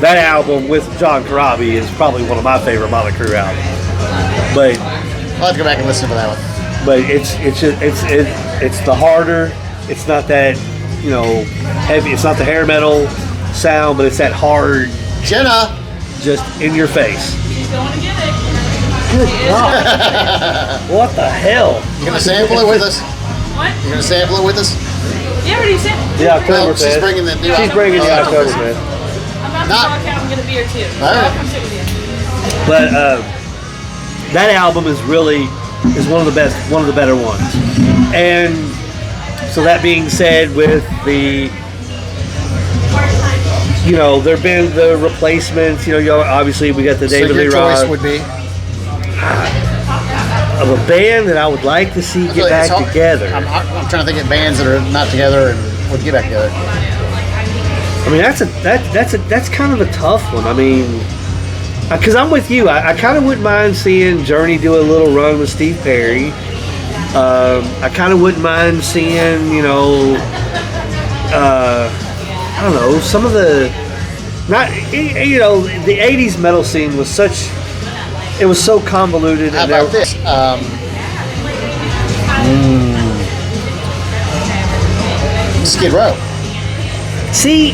that album with John Corabi is probably one of my favorite Molly Crew albums. But I'll have to go back and listen to that one. But it's the harder. It's not that heavy. It's not the hair metal sound, but it's that hard. Jenna, just in your face. She's going to get it. Good God. What the hell? You gonna sample it with us? What? You gonna sample it with us? Yeah, what do you say? The October Fest. She's bringing the new. She's bringing the October Fest. I'm about to walk out and get a beer too. So All right. I'll come sit with you. But that album is one of the better ones. And so that being said, with the there've been the replacements. Obviously we got the David Lee Roth. So your choice would be of a band that I would like to see get back together. I'm trying to think of bands that are not together and would get back together. I mean, that's kind of a tough one. I mean, because I'm with you. I kind of wouldn't mind seeing Journey do a little run with Steve Perry. I kind of wouldn't mind seeing, I don't know, some of the, the 80s metal scene was it was so convoluted. How about this? Skid Row. See,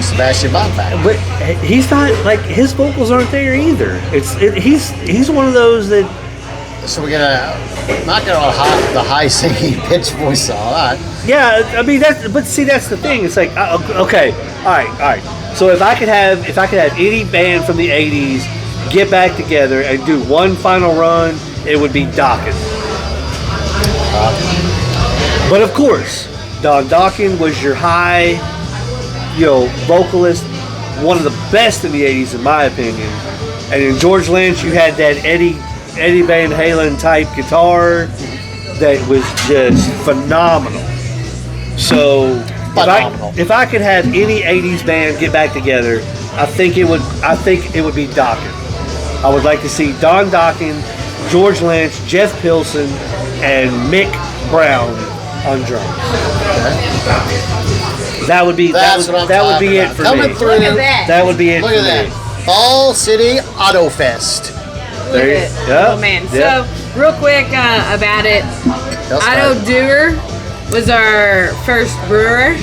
Sebastian Bach back. but he's not, like, his vocals aren't there either. He's one of those that. So we're gonna not gonna the high singing pitch voice. All right. Yeah, I mean that's the thing. It's like okay, all right. So if I could have any band from the '80s get back together and do one final run, it would be Dokken. But of course, Don Dokken was your high, vocalist, one of the best in the '80s in my opinion. And in George Lynch, you had that Eddie Van Halen type guitar that was just phenomenal. So if I could have any '80s band get back together, I think it would be Dokken. I would like to see Don Dokken, George Lynch, Jeff Pilson, and Mick Brown on drums. That would be it for Coming me. through. Look at that. That would be it Look for at me. that. Fall City Auto Fest. There you Oh man. Yeah. So real quick about it, Otto Dewar was our first brewer.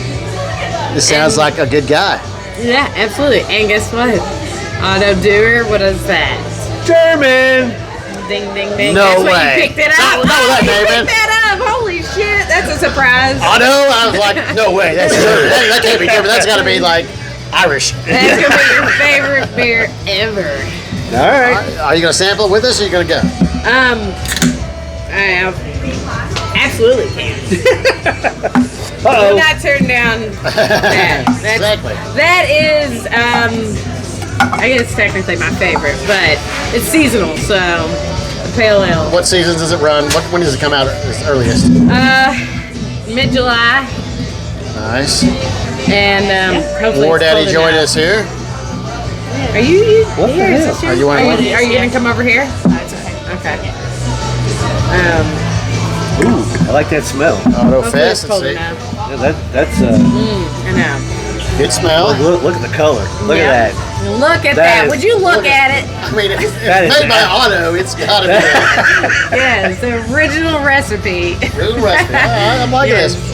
This sounds like a good guy. Yeah, absolutely. And guess what? Otto Dewar, what is that? German. Ding, ding, ding. No That's way. What you picked it up. No, that, you David. picked that up. Holy shit. That's a surprise. Otto, I was like, no way. That's German. That can't be German. That's got to be like Irish. That's going to be your favorite beer ever. All right. Are you going to sample it with us or are you going to go? I absolutely can. Do Uh-oh. not turn down that. Exactly. That is, I guess technically my favorite, but it's seasonal, so a pale ale. What seasons does it run? When does it come out its earliest? Mid-July, Nice. and hopefully WarDaddy it's joined cold us here. enough. Are you What the here? Is hell? this you? Are you one of them? Are you gonna come over here? Okay. Ooh, I like that smell. Auto Hopefully it's Fest. cold Let's see. enough. Yeah, that's I know. Good smell. look at the color. Look Yeah. at that. Look at That that. is- Would you look at it? I mean, if it's That is made by Otto, it's got to be a Yes, the original recipe. real recipe. All right, I'm liking Yes. this.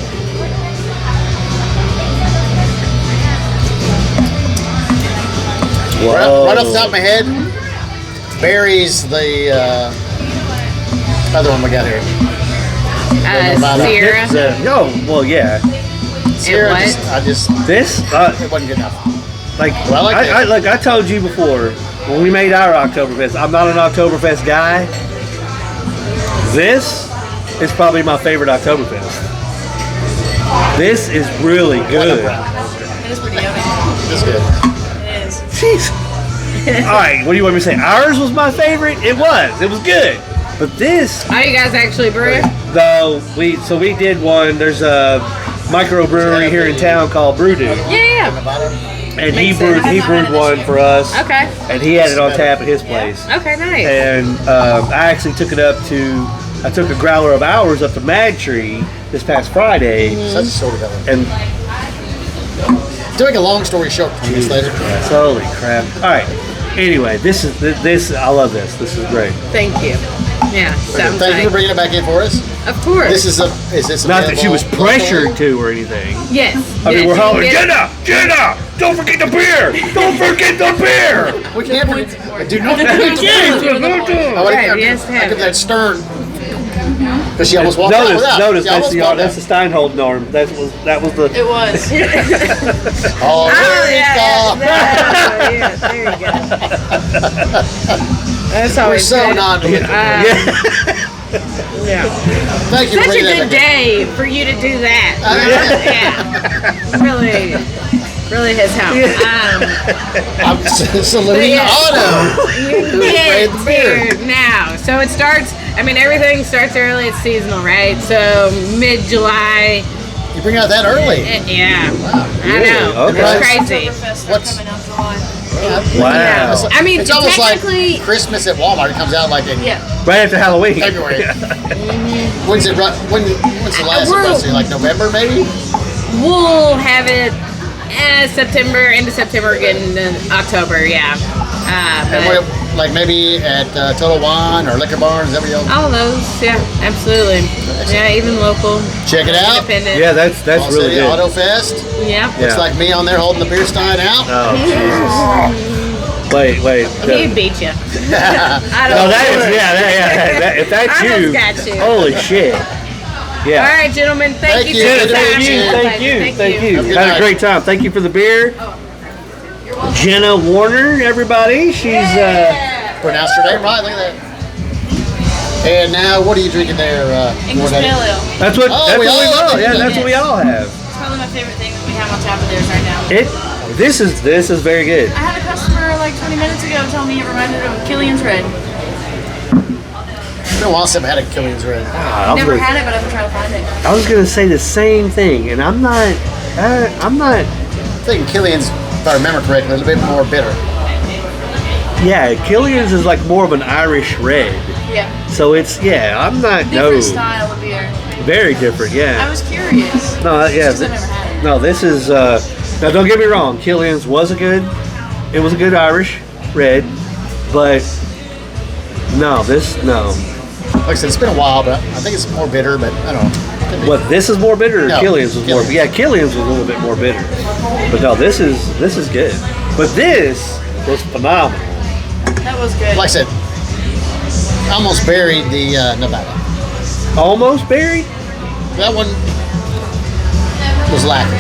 Right off the top of my head, Barry's the other one we got here. Sierra. No, well, yeah. Sierra, what? This, it wasn't good enough. like, Well, I like it. like I told you before, when we made our Oktoberfest, I'm not an Oktoberfest guy. This is probably my favorite Oktoberfest. This is really good. It is pretty yummy. It's good. It is. Jeez. All right, what do you want me to say? Ours was my favorite. It was good. But this, Oh, you guys actually brew? though, we did one. There's a microbrewery here in town called Brew Dude, Yeah. and he Makes brewed sense. one for us, Okay. and he had it on tap at his place. Okay, nice. And I actually took it I took a growler of ours up to Mad Tree this past Friday, Such a storyteller. and Doing a long story short from this later. holy crap! All right. Anyway, this I love this. This is great. Thank you. Yeah, sounds Thank you for like. bringing it back in for us. Of course. Is this Not that she was available pressured to or anything. Yes. I mean, yes, we're you hollering, can get Jenna, don't forget the beer! Don't forget the beer! locally? We can't do not it. I like Right, yes, I have give it. that stern. Because she almost walked out without. Notice She that's almost walked the Steinhold norm. That was the. It was. out. Oh, Oh, there yeah, you go. there you go. That's We're always so good. non-committal. Yeah. Thank you for Such a bringing that good back day for you to do that. I Yeah. Really has helped. in. I'm saluting Yeah. Otto. You made get the beer. beer now. So it starts, I mean, everything starts early. It's seasonal, right? So mid-July. You bring out that early. Yeah. I Really? know. Okay. It's crazy. Oktoberfest What's- coming out July. Wow. It's, I mean, it's almost like technically- Christmas at Walmart. It comes out like in Yeah. Right after Halloween. February. When's it? When's the last We're- of Like November, maybe? We'll have it September, into September, getting October, yeah. And But we're like maybe at Total Wine or Liquor Barn. Is that where y'all all those, yeah, absolutely. Yeah, even local, check it out? independent. Yeah, that's Falls really City good. Auto Fest. Yeah. Yeah. It's like me on there holding the beer stein out. Oh Jesus! Wait. He beat you. I No, don't that is if that's I you, almost got you. holy shit! All Yeah. right, gentlemen. Thank Thank you you. for Jenna, the Good time. to meet you. thank you. Have a good Had night. a great time. Thank you for the beer. Jenna Warner, everybody. She's Pronounced her name right. Look at that. And now, what are you drinking there? English WarDaddy? Pale Ale. that's what Oh, we all have it. yeah, that's what we all have. It's probably my favorite thing that we have on tap of theirs right now. This is very good. I had a customer like 20 minutes ago tell me it reminded her of Killian's Red. It's been a while since I've had a Killian's Red. I was Never gonna- had it, but I've been trying to find it. I was gonna say the same thing, and I'm not. I think Killian's, if I remember correctly, a little bit more bitter. Yeah, Killian's is like more of an Irish red. Yeah. So it's I'm not Different style of beer. very different. I Yeah. was curious. No, yeah. Just 'cause I've never had it. No, this is. Now, don't get me wrong. Killian's was a good. It was a good Irish red, but no. Like I said, it's been a while, but I think it's more bitter. But I don't know. Could be. What, this is more bitter, or No, Killian's was more? Killian's. Yeah, Killian's was a little bit more bitter. But no, this is good. But this was phenomenal. That was good. Like I said, I almost buried the Nevada. Almost buried. That one was lacking.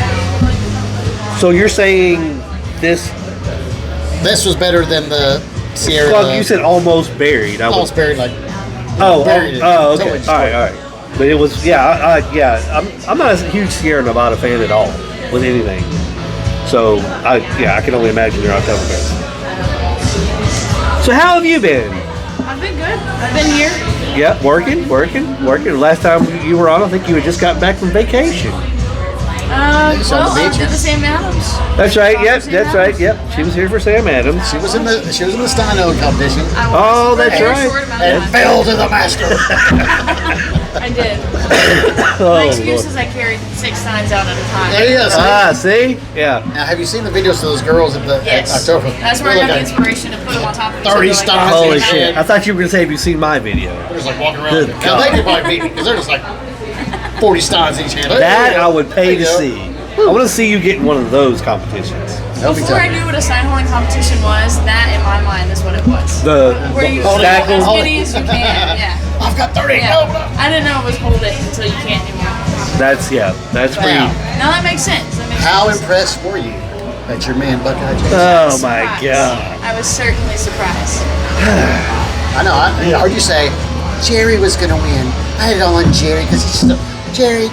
So you're saying this? This was better than the Sierra. Well, you said almost buried. I was. almost buried like. Okay. buried it. Totally All right. But it was, I'm not a huge Sierra Nevada fan at all with anything. So I can only imagine your Oktoberfest. So how have you been? I've been good. I've been here. Yeah, working. Last time you were on, I think you had just gotten back from vacation. It's on the I beach. did the Sam Adams. That's right. Yep, that's right. Yep, she was here for Sam Adams. She was in the Steino competition I was Oh, that's for a right. short amount of and time. fell to the master. I did. Oh, My excuse Lord. is I carried 6 signs out at a time. There you go. See? Yeah. Now, have you seen the videos of those girls at the Yes. at October? That's where I got the inspiration to put them on top of each 30 other like stars. that. Holy Yeah. shit. I thought you were going to say, have you seen my video? They're just like walking around. Good Now, they God. could probably beat me because they're just like 40 stars each hand. That I would pay to There you see. I want to see you get in one of those competitions. go. Help me Before tell I you. knew what a sign holding competition was, that in my mind is what it was. The Where you Hold it, stack as hold it. many as you can. Yeah. I've got 30. Yeah. No, no. I didn't know it was hold it until you can't anymore. that's pretty. Now, Now that makes sense. That makes how sense. impressed were you that your man Buckeye Jason? Oh my Surprised. God. I was certainly surprised. I know. I heard you say Jerry was going to win. I had it all on Jerry because he's just Jerry.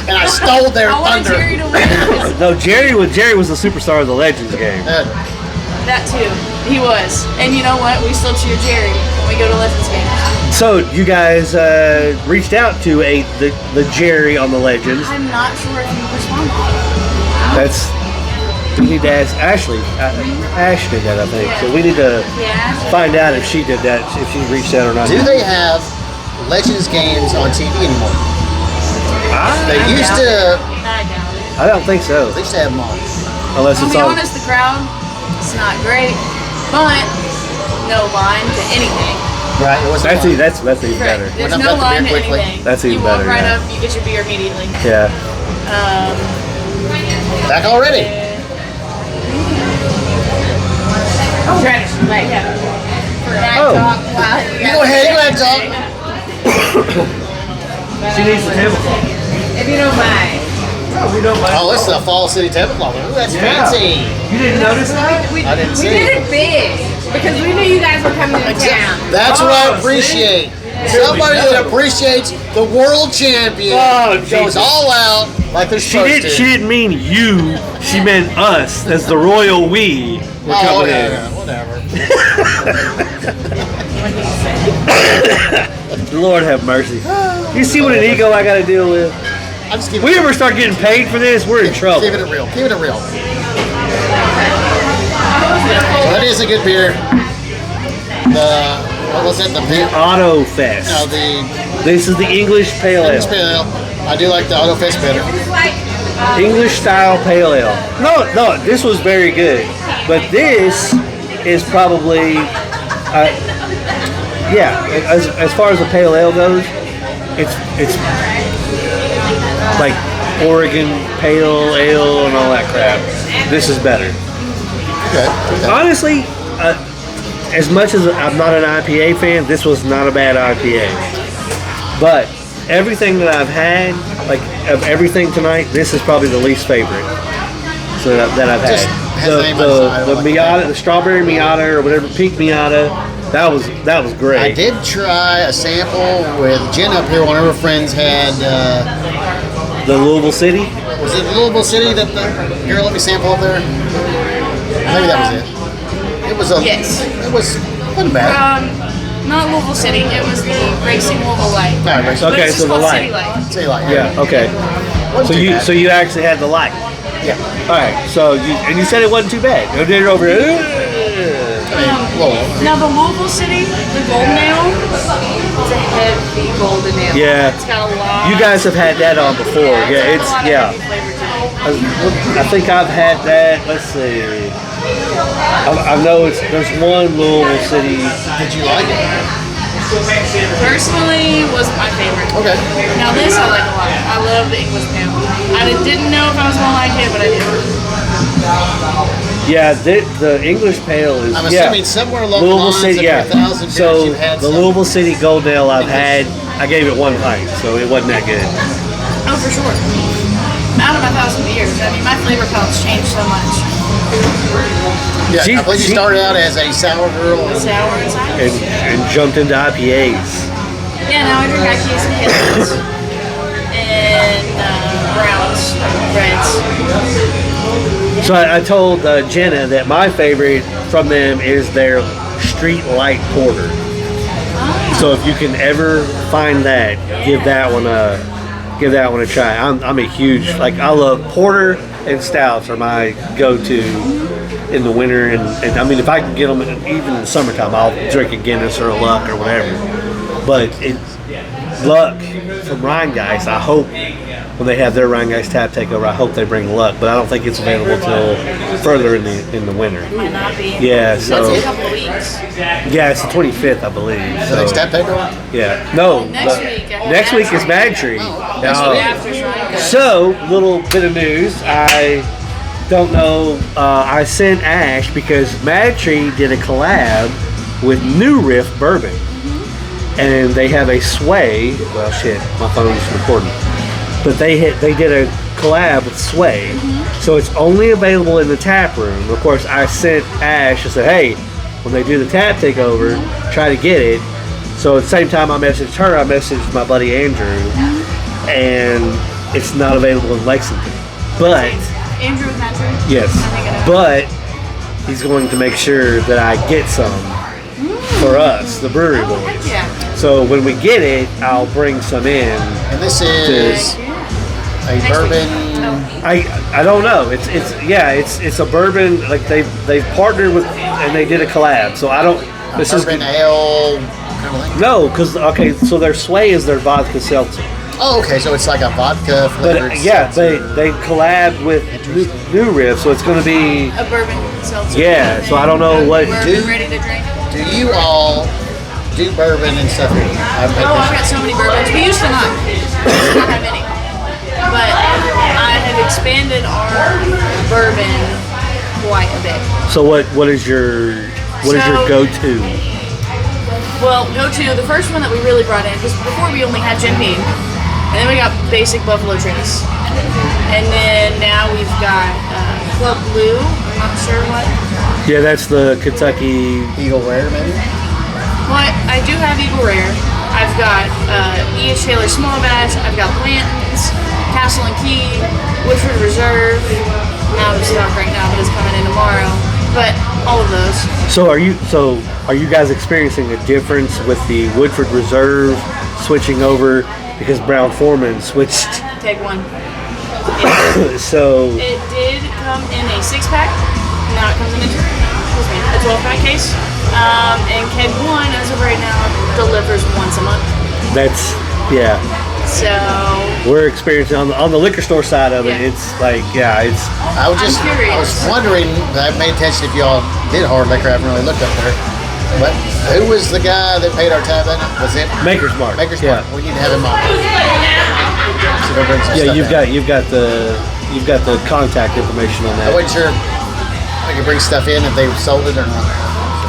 And I stole their I wanted thunder. Jerry to win. 'Cause No, Jerry was the superstar of the Legends game. that too. He was. And you know what? We still cheer Jerry when we go to Legends games. So you guys reached out to the Jerry on the Legends. I'm not sure if you responded. That's we need to ask Ashley. Ash did that, I think. So we need to Yeah. find out if she did that, if she reached out or not. Do they have Legends games on TV anymore? They used to. I doubt it. I don't think so, They used to have them on. unless I'll it's be on. honest, the crowd, it's not great, but no line to anything. Right. It wasn't on. That's even better. There's Went up, no got the line beer to quickly. anything. That's even you walk better, right yeah. up, you get your beer immediately. Yeah. Back already. Trash. Like, forgot Oh. to talk while You go ahead. You go ahead, talk. She needs the tablecloth. If you don't mind. Oh, we don't mind. Oh, this is a Falls City tablecloth. Ooh, that's Yeah. fancy. You didn't notice that? I didn't We see did it. it big because we knew you guys were coming to town. That's what Oh, I appreciate. see? Somebody that appreciates the world champion Oh, goes Jesus. all out like they're She supposed to. didn't mean you. She meant us as the royal we were Oh, coming yeah, in. yeah, whatever. Lord have mercy. You see what an ego I got to deal with? I'm just keeping We ever start getting paid for this, we're in trouble. Keep it real. Keep it real. So that is a good beer. What was it? The beer? Auto Fest. No, the This is the English Pale English Ale. Pale Ale. I do like the Auto Fest better. English style Pale Ale. No, this was very good. But this is probably, as far as the Pale Ale goes, it's like Oregon Pale Ale and all that crap. This is better. Okay. Honestly, as much as I'm not an IPA fan, this was not a bad IPA. But everything that I've had, like of everything tonight, this is probably the least favorite that I've Just had. has the name on the side, I The like Miata, the strawberry Miata or whatever, pink Miata, that was great. I did try a sample with Jenna up here. One of her friends had. The Louisville City. Was it Louisville City that the girl let me sample up there? Maybe that was it. It was a. Yes. It wasn't bad. Not Louisville City. It was the Racing Louisville Light. All right, But Okay, it's so just the called light. City Light. Say like Yeah. Okay. Wasn't too bad. So you actually had the light. Yeah. All right. So you said it wasn't too bad. You did it over here. I mean, well, Now the Louisville City, the Golden Ale, it's a heavy Golden Ale. Yeah. It's got a lot. You guys have had that on before. Yeah. It's got a lot of heavy flavor to it. I think I've had that. Let's see. I know there's one Louisville City. did you like it? Personally, was my favorite. Okay. Now this I like a lot. I love the English Pale. I didn't know if I was gonna like it, but I did. Yeah, the English Pale is. I'm yeah. assuming somewhere along the Louisville lines City, of yeah. your 1,000 beers So you've had the some Louisville City Gold Ale I've had, I gave it 1 pint, so it wasn't that good. Oh, for sure. Out of my 1,000 beers, I mean, my flavor palate's changed so much. Yeah, She- I believe you she- started out as a sour girl. Sour inside. And jumped into IPAs. Yeah, now I drink IPAs and Hillets. And browns, reds. So I told Jenna that my favorite from them is their Street Light Porter. So if you can ever find that, give that one a try. I'm a huge, like, I love porter and stouts are my go-to in the winter, and I mean if I can get them even in the summertime, I'll drink a Guinness or a Luck or whatever. But Luck from Rheingeist. I hope when they have their Rheingeist tap takeover, I hope they bring Luck, but I don't think it's available till further in the winter. Might not be. Yeah, so That's in a couple of weeks. yeah, it's the 25th, I believe. The next tap takeover? Yeah, no. Next the- week. Next week is Mad Tree. Next Now, week after Shrine. so, little bit of news. I don't know. I sent Ash because Mad Tree did a collab with New Riff Bourbon, and they have a Sway. Well, shit, my phone's recording. But they did a collab with Sway, so it's only available in the tap room. Of course, I sent Ash and said, "Hey, when they do the tap takeover, try to get it." So at the same time I messaged her, I messaged my buddy Andrew, and it's not available in Lexington. But Andrew with Mad Tree? yes, I think I know. but he's going to make sure that I get some for us, the brewery Oh, boys. heck yeah. So when we get it, I'll bring some in. And this is a bourbon. I don't know. It's a bourbon. Like they've partnered with and they did a collab. So I don't. This is Bourbon ale kind of thing. no, because okay. So their Sway is their vodka seltzer. Oh, okay. So it's like a vodka flavored. But yeah, seltzer. they collabed with New Riff, so it's going to be A bourbon seltzer. Yeah, so I don't know what- Bourbon ready to drink. Do you all do bourbon and stuff? Oh, I've got so many bourbons. We used to not. We used to not have any. But I have expanded our bourbon quite a bit. So what is your So- go-to? Well, the first one that we really brought in, because before we only had Jim Beam, and then we got basic Buffalo Trace. And then now we've got Club Blue, I'm not sure what. Yeah, that's the Kentucky. Eagle Rare, maybe. Well, I do have Eagle Rare. I've got E.H. Taylor Small Batch. I've got Blanton's, Castle and Key, Woodford Reserve. Out of stock right now, but it's coming in tomorrow. But all of those. So are you guys experiencing a difference with the Woodford Reserve switching over because Brown Foreman switched? Take one. So It did come in a 6-pack. Now it comes in a 12-pack case. And Keg 1, as of right now, delivers once a month. that's yeah. So We're experiencing on the liquor store side of it. Yeah. It's like it's I was I'm curious. I was wondering. I made attention if y'all did hard liquor. I haven't really looked up there. But who was the guy that paid our tab in it? Was it Maker's Mark. Maker's Yeah. Mark? We need to have him on. So they'll bring some Yeah, stuff in. you've got the contact information on I that. wasn't sure I could bring stuff in if they sold it or not.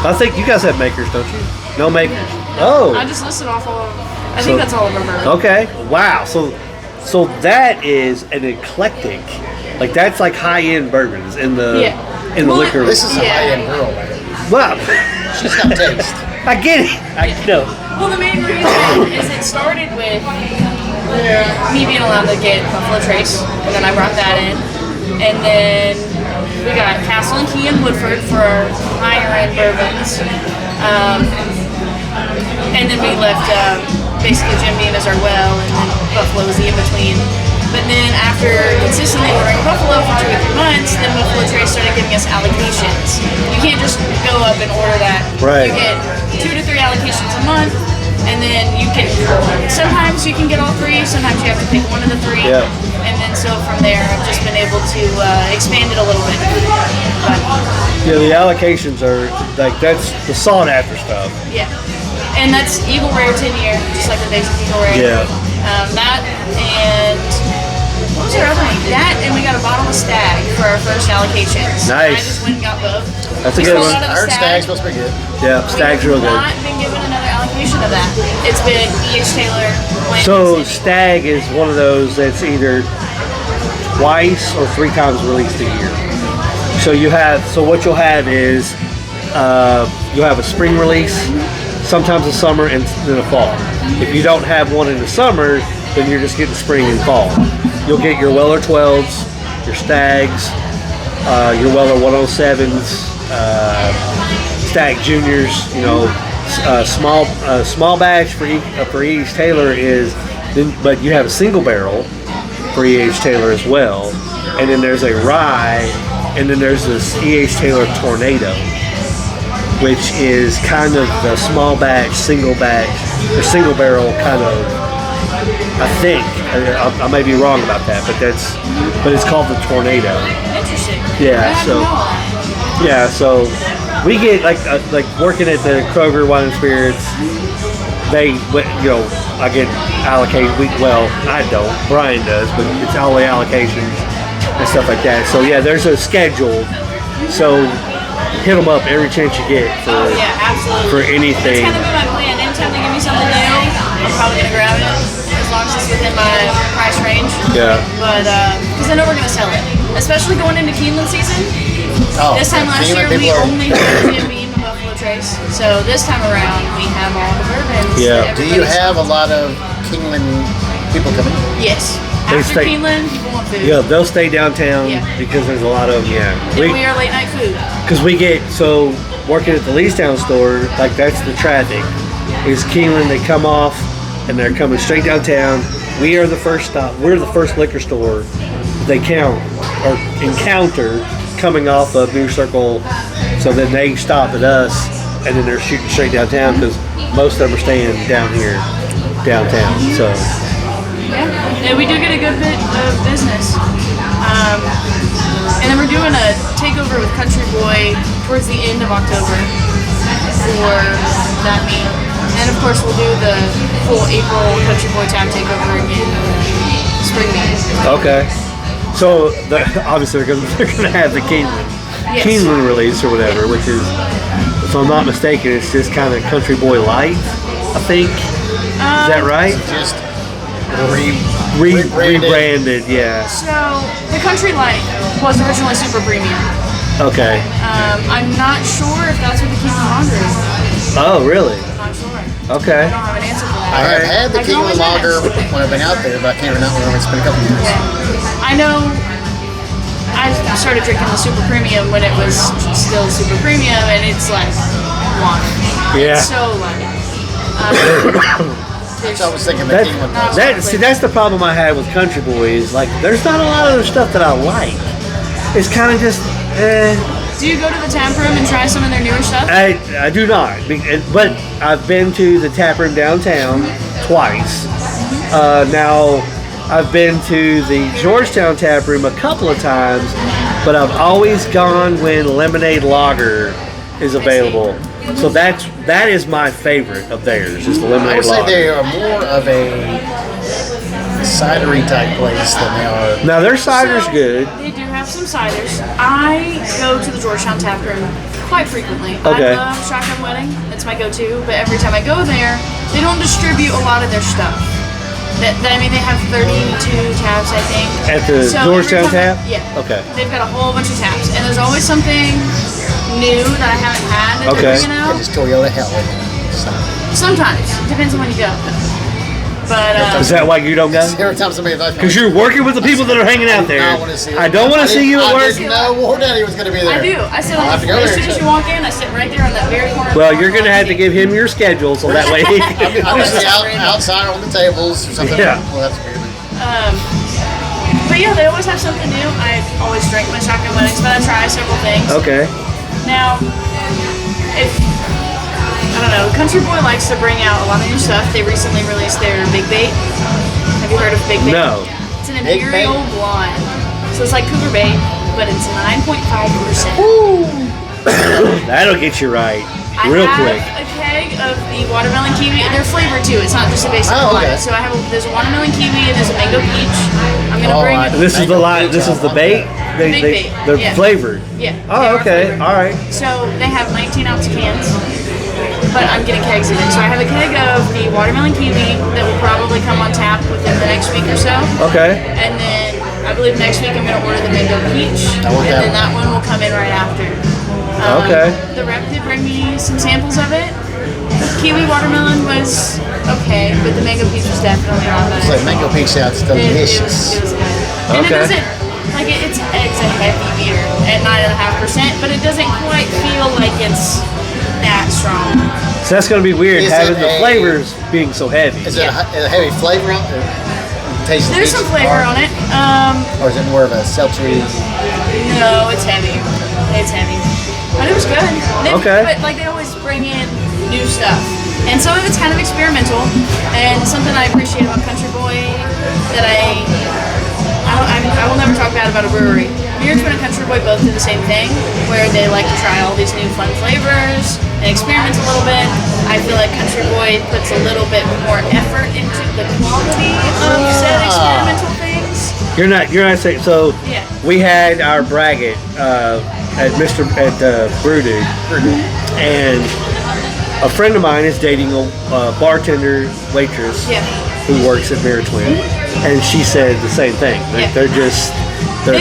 I think you guys have Makers, don't you? No Makers. Oh. I just listed off all of I So- think that's all of our bourbon. Okay. Wow. So that is an eclectic, like that's like high end bourbons in the Yeah. Well, liquor. This is a Yeah. high-end girl, man. Wow. She's got taste. I get it. I know. Well, the main reason is it started with me being allowed to get Buffalo Trace, and then I brought that in. And then we got Castle and Key and Woodford for our higher end bourbons. And then we left basically Jim Beam as our well, and then Buffalo was the in-between. But then after consistently ordering Buffalo for 2 or 3 months, then Buffalo Trace started giving us allocations. You can't just go up and order that. Right. You get 2 to 3 allocations a month, and then you can, sometimes you can get all 3, sometimes you have to pick one of the 3. Yeah. And then so from there, I've just been able to expand it a little bit. But, Yeah, the allocations are like that's the sought after stuff. yeah. And that's Eagle Rare 10-year, just like the basic Eagle Rare. Yeah. That and what was our other one? That and we got a bottle of Stag for our first allocations. Nice. I just went and got both. That's a We good sold one. out of I the heard Stag's supposed to be good. Yeah, Stag's real We've good. not been given another allocation of that. It's been E.H. Taylor. Blanton's, So and- Stag is one of those that's either twice or 3 times released a year. So what you'll have is you'll have a spring release, sometimes a summer, and then a fall. If you don't have one in the summer, then you're just getting spring and fall. You'll get your Weller 12s, your Stags, your Weller 107s, Stag Juniors. Small batch for E.H. Taylor is, but you have a single barrel for E.H. Taylor as well, and then there's a rye, and then there's this E.H. Taylor Tornado, which is kind of the small batch, single barrel kind of I think I may be wrong about that, but it's called the Tornado. Interesting. Yeah, I so- didn't know that. Yeah, so we get like working at the Kroger Wine and Spirits. I get allocated. I don't. Brian does, but it's all the allocations and stuff like that. So yeah, there's a schedule. So hit them up every chance you get for Yeah, absolutely. for anything. That's kind of been my plan. Anytime they give me something new, I'm probably gonna grab it as long as it's within my price range. Yeah. But because I know we're gonna sell it, especially going into Keeneland season. Oh, This time last year Keeneland we people are- only had Jim Beam and Buffalo Trace. So this time around we have all the bourbons. Yeah. that Do you everybody's- have a lot of Kingland people coming? Yes. They After stay- Keeneland, people want food. Yeah, they'll stay downtown Yeah. because there's a lot of And we are late night food. Because we get, so working at the Leestown store, like that's the traffic. Is Keeneland, they come off and they're coming straight downtown. We are the first stop. We're the first liquor store they encounter coming off of New Circle. So then they stop at us and then they're shooting straight downtown because most of them are staying down here, downtown. So, Yeah, we do get a good bit of business. And then we're doing a takeover with Country Boy towards the end of October for that meet. And of course we'll do the full April Country Boy Tap takeover again spring meet. okay. So obviously they're gonna have the Keeneland. Yes. Keeneland release or whatever, which is, if I'm not mistaken, it's just kind of Country Boy Light, I think. Is that right? Just Rebranded, yeah. So the Country Light was originally super premium. Okay. I'm not sure if that's what the Keeneland Lager is. Oh, really? I'm not sure. Okay. I don't have an answer for I that. have had the I can always Kingland Lager ask. when I've been out there, but I can't remember when. It's been a couple years. Yeah. I know I started drinking the super premium when it was still super premium, and it's like water. Yeah. It's so light. So I was thinking the That, Kingland. that's the problem I had with Country Boy is like there's not a lot of other stuff that I like. It's kind of just Do you go to the tap room and try some of their newer stuff? I do not, but I've been to the tap room downtown twice. Now I've been to the Georgetown tap room a couple of times, but I've always gone when lemonade lager is available. So that is my favorite of theirs, is the I lemonade would say lager. they are more of a cidery type place than they are. Now their cider's So, good. They do have some ciders. I go to the Georgetown tap room quite frequently. Okay. I love Shotgun Wedding. That's my go-to. But every time I go there, they don't distribute a lot of their stuff. I mean, they have 32 taps, I think. At the So every Georgetown time tap? Yeah. Okay. They've got a whole bunch of taps, and there's always something new that I haven't had that Okay. they're bringing I out. just Toyota hell. So, Sometimes. Depends on when you go. But, Is that why you don't go? every time somebody Because you're working with the people that are hanging out there. I don't want to see you at I work. didn't know WarDaddy was going to be there. I do. I sit on I'll have to the go as there. soon as you walk in, I sit right there on that very corner. Well, you're going to have to give him your schedule so that way he I'm usually outside on the tables or something. Yeah. Well, that's weird. But yeah, they always have something new. I always drink my Shotgun Weddings, but I try several things. Okay. Now, if I don't know, Country Boy likes to bring out a lot of new stuff. They recently released their Big Bait. Have you heard of Big Bait? No. It's an Big Imperial Bait? Blonde. So it's like Cougar Bait, but it's 9.5%. That'll get you right I real have quick. a keg of the watermelon kiwi, and they're flavored too. It's not just a basic Oh, okay. blonde. So I have there's a watermelon kiwi and there's a mango peach. I'm gonna bring. This is the line. This is the bait. Big bait, They're yeah. flavored. Yeah. they Oh, are okay. flavored. All right. So they have 19-ounce cans, but I'm getting kegs in it. So I have a keg of the watermelon kiwi that will probably come on tap within the next week or so. Okay. And then I believe next week I'm going to order the mango peach, I want and that then that one will come in right after. Okay. The rep did bring me some samples of it. Kiwi watermelon was okay, but the mango peach was definitely a lot It's like better. mango peach sounds It delicious. was good. And Okay. it doesn't, like it's a heavy beer at 9.5%, but it doesn't quite feel like it's that strong. So that's going to be weird Is having it the a- flavors being so heavy. Is it a heavy flavor on it? Tastes There's some flavor on it. Or is it more of a seltzery? No, it's heavy. It's heavy. But it was good. Okay. But like they always bring in new stuff. And some of it's kind of experimental, and something I appreciate about Country Boy that I will never talk bad about a brewery. Beardspin and Country Boy both do the same thing, where they like to try all these new fun flavors and experiment a little bit. I feel like Country Boy puts a little bit more effort into the quality of said experimental things. You're not saying so. Yeah. We had our braggot at Brew Dude, and a friend of mine is dating a bartender waitress who works at Beer Twin, and she said the same thing. Like they're They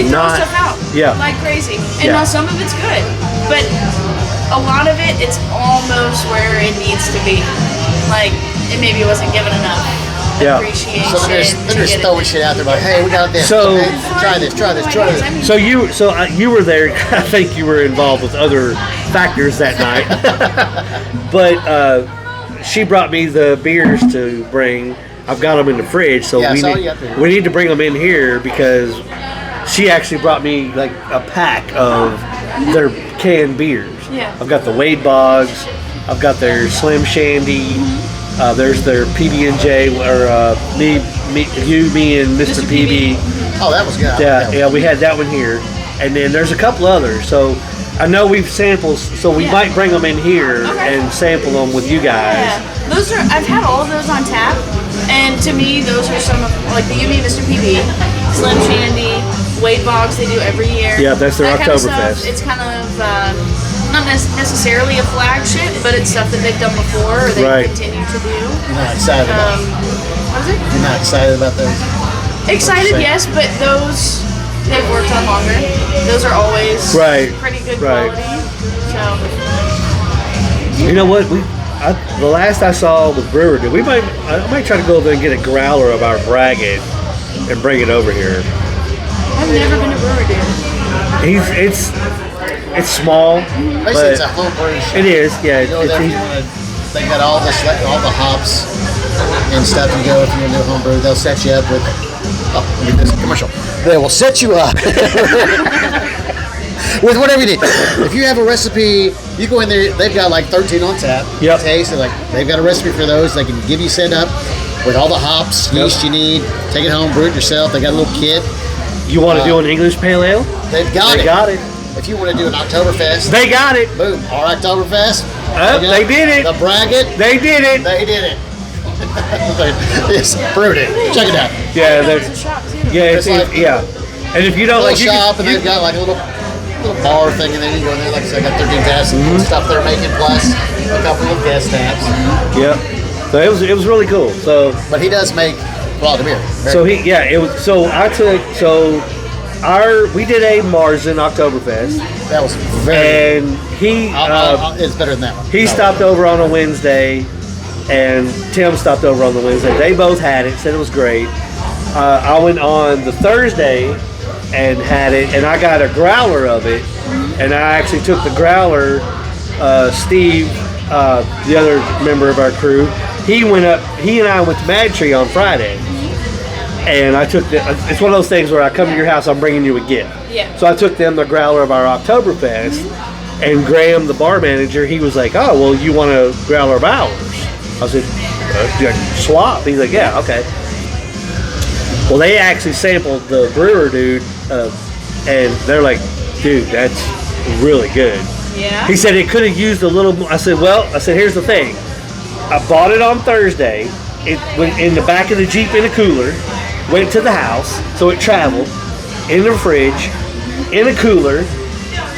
throw not stuff out like crazy. And now some of it's good, but a lot of it's almost where it needs to be. Like, it maybe wasn't given enough appreciation. So they're just throwing shit out there like, hey, we got this. So okay, try this. So you were there. I think you were involved with other factors that night. But she brought me the beers to bring. I've got them in the fridge, so we need to bring them in here because she actually brought me like a pack of their canned beers. Yeah. I've got the Wade Boggs. I've got their Slim Shandy. There's their PB&J, or me, and Mr. PB. Oh, that was good. Yeah, we had that one here, and then there's a couple others. So I know we've sampled, so we might bring them in here and sample them with you guys. Yeah, I've had all of those on tap, and to me, those are some of like the Me, Mr. PB, Slim Shandy, Wade Boggs. They do every year. Yeah, that's their Oktoberfest. It's kind of not necessarily a flagship, but it's stuff that they've done before or they continue to do. You're not excited about it? What is it? You're not excited about those? Excited, yes, but those they've worked on longer. Those are always pretty good quality. So you know what? The last I saw with Brewer Dude, I might try to go there and get a growler of our braggot and bring it over here. I've never been to Brewer Dude. It's small. Basically, it's a homebrew shop. It is, yeah. You go there if you want to. They got all the hops and stuff. You go if you want to do homebrew. They'll set you up with. Oh, look at this commercial. They will set you up with whatever you need. If you have a recipe, you go in there. They've got like 13 on tap. Yep. Taste. They've got a recipe for those. They can give you set up with all the hops, yeast you need. Take it home, brew it yourself. They got a little kit. You want to do an English pale ale? They've got it. They got it. If you want to do an Oktoberfest, they got it. Boom. Our Oktoberfest. They did it. The braggot. They did it. They did it. It's brewed it. Check it out. Yeah, There's a shop too. yeah, And if you don't Little like, shop, and they've got like a little bar thing, and then you go in there. Like I said, I got 13 taps and stuff they're making, plus a couple of guest taps. Yeah. So it was really cool. So, but he does make quality beer. We did a Marzen Oktoberfest. That was very. And he it's better than that one. He stopped over on a Wednesday, and Tim stopped over on the Wednesday. They both had it, said it was great. I went on the Thursday and had it, and I got a growler of it, and I actually took the growler. Steve, the other member of our crew, he and I went to Mad Tree on Friday. And I took it's one of those things where I come to your house, I'm bringing you a gift. Yeah. So I took them the growler of our Oktoberfest, and Graham, the bar manager, he was like, oh, well, you want a growler of ours? I said, swap? He's like, yeah, okay. Well, they actually sampled the Brewer Dude, and they're like, dude, that's really good. Yeah. He said it could have used a little more. I said, here's the thing. I bought it on Thursday. It went in the back of the Jeep in a cooler. Went to the house, so it traveled in the fridge, in a cooler,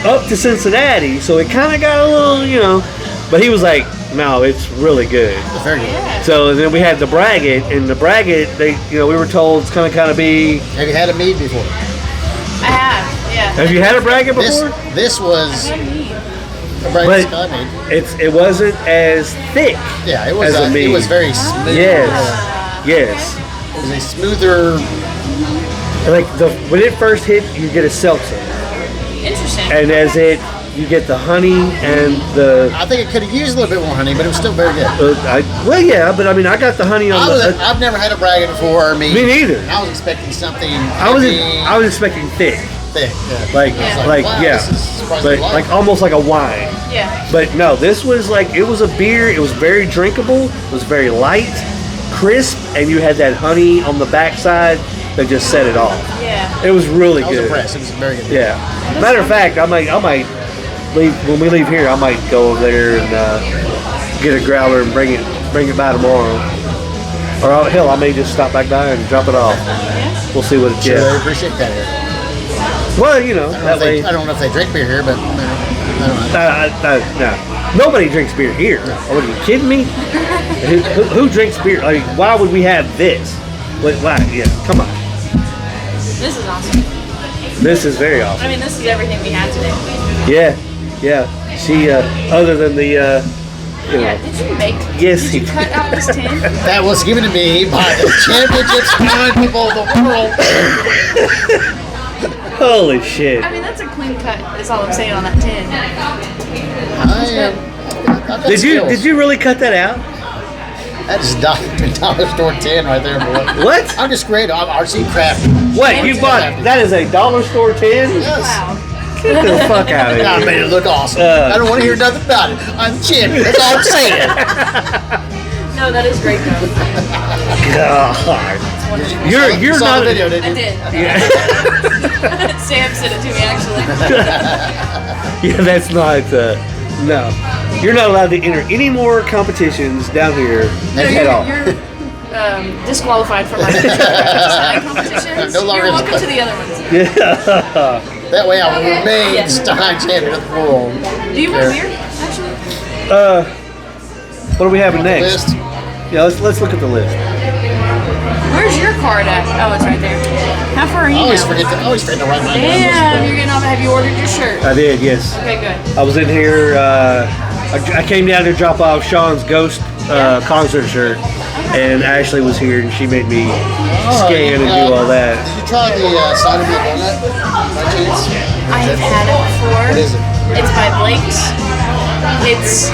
up to Cincinnati. So it kind of got a little, But he was like, "No, it's really good." Very good. So then we had the braggot, and the braggot, we were told it's going to kind of be. Have you had a mead before? I have, yeah. Have you had a braggot before? This was. But it wasn't as thick. Yeah, it was. As a mead. It was very smooth. Yes. It was a smoother. Like when it first hit, you get a seltzer. Interesting. And as you get the honey and the. I think it could have used a little bit more honey, but it was still very good. I got the honey on I've never had a braggot before. Me neither. I was expecting something. I was expecting thick. thick. Yeah. Like, Yeah. like, Wow, yeah, this is surprisingly but light. like almost like a wine. Yeah. But no, this was like, it was a beer. It was very drinkable. It was very light, crisp, and you had that honey on the backside that just set it off. Yeah. It was really I was good. impressed. It was very good. Yeah. Matter of fact, I might leave when we leave here. I might go over there and get a growler and bring it by tomorrow. Or hell, I may just stop back by and drop it off. We'll see what it's Sure, I yeah. appreciate that here. Well, you know, I that way. don't know if they drink beer here, but I don't know. No. Nobody drinks beer here. Are you kidding me? Who drinks beer? Like, why would we have this? Why? Yeah, come on. This is awesome. This is very awesome. I mean, this is everything we had today. Yeah. She, other than the, you know. Yeah. Did you make? Yes, Did he you cut out this tin? That was given to me by the championship scoring people of the world. Holy shit. I mean, that's a clean cut. Is all I'm saying on that tin. I've got Did skills. you really cut that out? That is dollar store 10 right there, boy. What? I'm just great. I'm RC crafty. What? You bought that is a dollar store tin? Yes. Wow. Get the fuck out of I here. made it look awesome. I don't want to hear nothing about it. I'm champion. That's all I'm saying. No, that is great though. God. You're You saw not the video, I didn't you? did. Yeah. Sam sent it to me actually. Yeah, that's not no. You're not allowed to enter any more competitions down here at all. You're disqualified from my design competitions. No longer You're welcome in- to the other ones. Yeah. That way I will remain Yeah. Stein champion of the world. Do you want a beer? Actually, What are we having next? List. Yeah, let's look at the list. where's your card at? Oh, it's right there. How far are you I always now? forget to write my Damn, you're getting off. Have you ordered your shirt? I did, yes. Okay, good. I was in here. I came down to drop off Sean's Ghost concert shirt, and Ashley was here, and she made me scan and do all that. Did you try the cider milk donut by chance? I have had it before. What is it? It's by Blake's. It's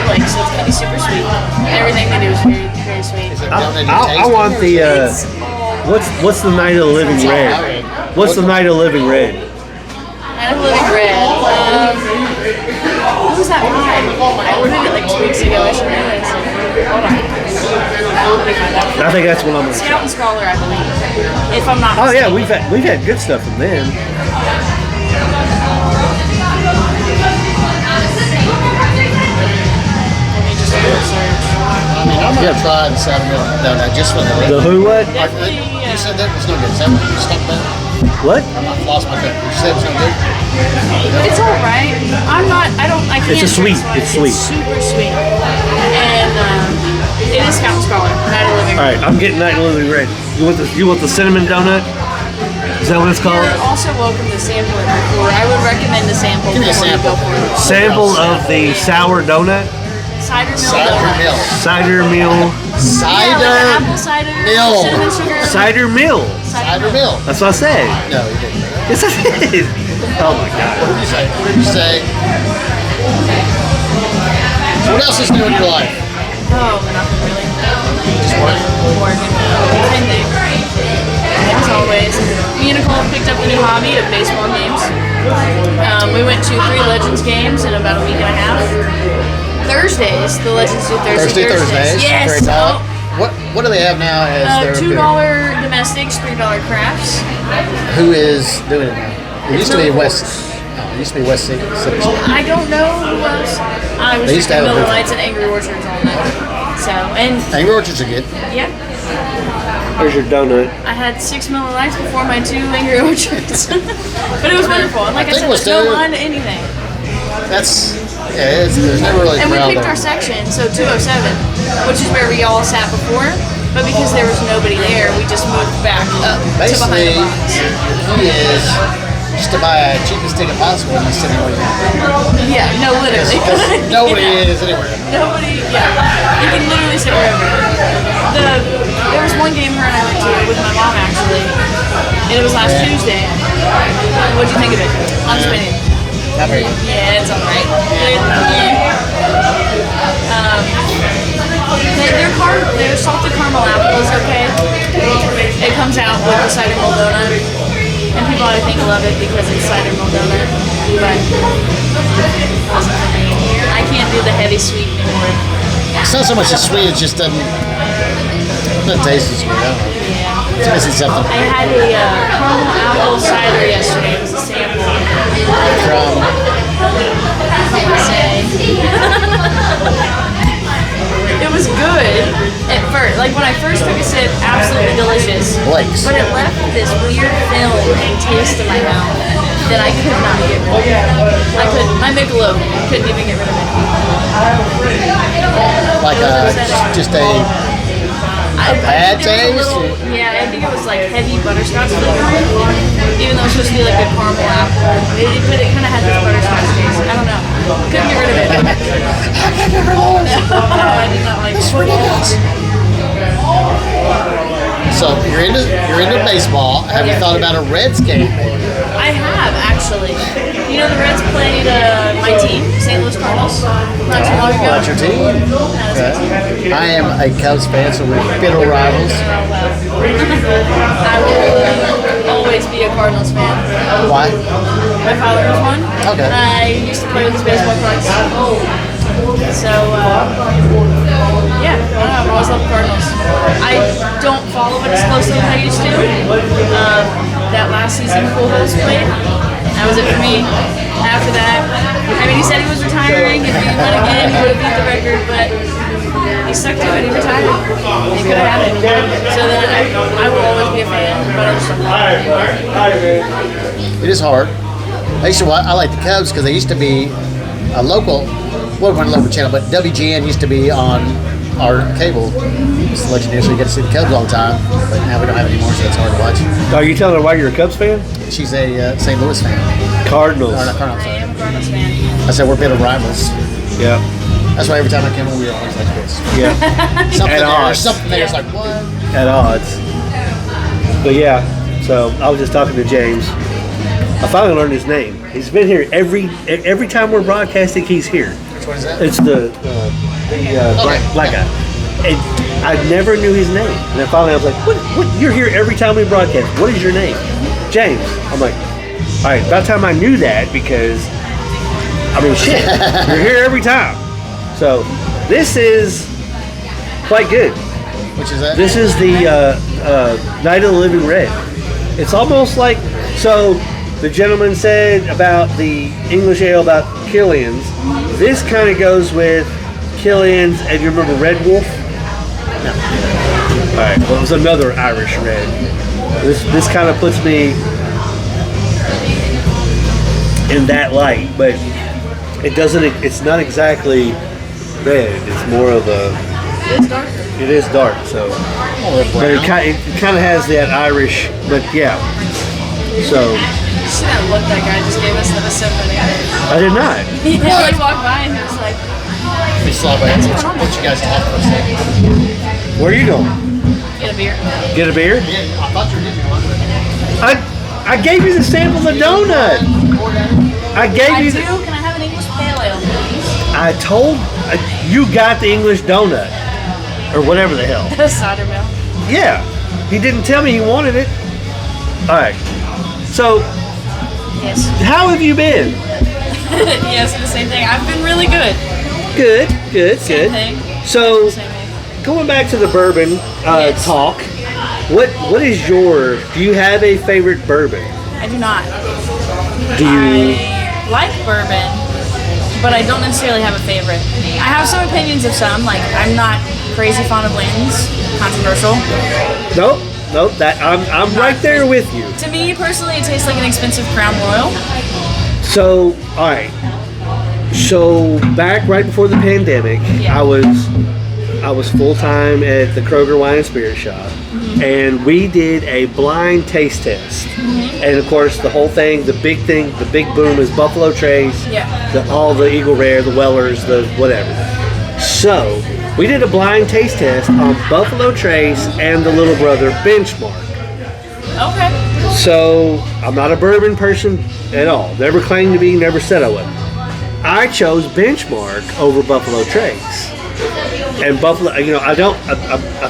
Blake's, so it's gonna be super sweet. Everything they do is very, very sweet. Is it I donut I want the It's all what's the Night of the Living Red? What's the Night of the Living Red? Night of Living Red. What was that by? I ordered it like 2 weeks ago. I should know this. Hold on. Let me find out. I think that's what I'm gonna. Scout and Scholar, I believe. If I'm not Oh yeah, mistaken. we've had good stuff from them. Let me just do a search. I mean, I'm gonna try the cider milk donut just for The who what? Definitely, You said that was no good. Is that what you stuck that? What? I lost my cut. You said it was no good. It's all right. I can't. It's a sweet. drink It's soda. sweet. It's super sweet. And it is Scout and Scholar. Night of Living All right, I'm getting Night of the Living Red. You want the cinnamon donut? Is that what it's called? You're also welcome to sample it before. I would recommend a sample Give me a before you sample. go for it. Sample of the sour donut, Cider milk. Cider donut. milk. cider meal, Yeah, like Cider apple cider, milk. cinnamon sugar. cider meal. Cider milk. That's what I said. No, you didn't. Yes, I did. Oh my god. What did you say? What did you say? So what else is new in your life? Oh, nothing really. Just work. Working. Same thing. As always. Me and Nicole picked up the new hobby of baseball games. We went to 3 Legends games in about a week and a half. Thursdays, the Legends do Thursdays. Yes. Great talk. What do they have now as their $2 beer? domestics, $3 crafts. Who is doing it now? It used to be West. It used to be West City. I don't know who else. I was They used to drinking have a Miller booth. Lights and Angry Orchards all night. So, and Angry Orchards are good. yeah, Here's your donut. I had 6 Miller Lights before my 2 Angry Orchards. But it was wonderful. And like I think said, it was there's no two. line to anything. There's never really a And we crowd picked there. our section, so 207, which is where we all sat before. But because there was nobody there, we just moved back up to Basically, behind the box. your key is just to buy a cheapest ticket possible and you're sitting where you want. Yeah, no, literally. Nobody Yeah. is anywhere. Nobody, yeah. You can literally sit wherever. There was one game her and I went to with my mom actually, and it was last Tuesday. What'd you think of it? Honest opinion. Not very good. Yeah, it's alright. Their salted caramel apple is okay. It comes out with the cider mill donut. And people I think love it because it's cider milk donut, but it wasn't for me. I can't do the heavy sweet anymore. It's not so much the sweet, it just doesn't taste as good. I don't know. Yeah. It's missing something. I had a caramel apple cider yesterday. It was a sample. From It was good at first. Like when I first took a sip, absolutely delicious. Blake's. But it left this weird film and taste in my mouth that I could not get rid of. I couldn't. My Michelob couldn't even get rid of it. Like just a bad taste? Yeah, I think it was like heavy butterscotch flavor. Even though it's supposed to be like a caramel apple. But it kind of had this butterscotch taste. I don't know. Couldn't get rid of it. I can't get rid of this. No, I did not like it. It's ridiculous. So you're into baseball. Have you thought about a Reds game? I have actually. You know the Reds played my team, St. Louis Cardinals, not too long ago. That's your team. Okay. I am a Cubs fan, so we're bitter rivals. I will always be a Cardinals fan. Why? My father was one. Okay. I used to play with his baseball cards. So, yeah, I don't know, I've always loved the Cardinals. I don't follow it as closely as I used to. That last season, Pujols played. That was it for me. After that, I mean, he said he was retiring. If he went again, he would have beat the record, but he stuck to it. He retired. He could have had it. So then I will always be a fan, but I just don't know. It is hard. I like the Cubs because they used to be a local, well, one local channel, but WGN used to be on our cable. Just to let you know, so you get to see the Cubs all the time. But now we don't have it anymore, so it's hard to watch. Are you telling her why you're a Cubs fan? She's a St. Louis fan. Cardinals. No, not Cardinals. I Sorry. am a Cardinals fan. I said we're bitter rivals. Yeah. That's why every time I came home, we were always like this. Yeah. Something At there, odds. something there. It's like, what? At odds. But yeah, so I was just talking to James. I finally learned his name. He's been here every time we're broadcasting. He's here. Which one is that? It's the black guy. And I never knew his name. And then finally I was like, what? You're here every time we broadcast. What is your name? James. I'm like, all right, about time I knew that because, I mean, shit, you're here every time. So this is quite good. Which is that? This is the Night of the Living Red. It's almost like, so the gentleman said about the English ale about Killian's. This kind of goes with Killian's, and you remember Red Wolf? No. All right, well, it was another Irish red. This kind of puts me in that light, but it doesn't. It's not exactly red. It's more of a. It's darker. It is dark, so. But it kind of has that Irish, but yeah. So. You see that look that guy just gave us? That was so funny. I did not. He walked by and he was like, Let me slide my hands. Let you guys talk for a second. Where are you going? get a beer. Get a beer? Yeah, I thought you were getting one. I gave you the sample of the donut. I gave I you. do. Can I have an English pale ale, please? I told you got the English donut or whatever the hell. The cider milk. Yeah, he didn't tell me he wanted it. All right. So, Yes. how have you been? Yes, the same thing. I've been really good. Good, good, Same good. thing. So, Same thing. going back to the bourbon Yes. talk, what is your? Do you have a favorite bourbon? I do not. Do you? I like bourbon, but I don't necessarily have a favorite. I have some opinions of some. Like, I'm not crazy fond of Blanton's. Controversial. Nope. That I'm right there with you. To me personally, it tastes like an expensive Crown Royal. So, all right. So back right before the pandemic, Yeah. I was full time at the Kroger Wine and Spirit Shop, and we did a blind taste test. And of course, the whole thing, the big boom is Buffalo Trace, Yeah. all the Eagle Rare, the Wellers, the whatever. So we did a blind taste test on Buffalo Trace and the Little Brother Benchmark. Okay. So I'm not a bourbon person at all. Never claimed to be. Never said I was. I chose Benchmark over Buffalo Trace. And Buffalo, I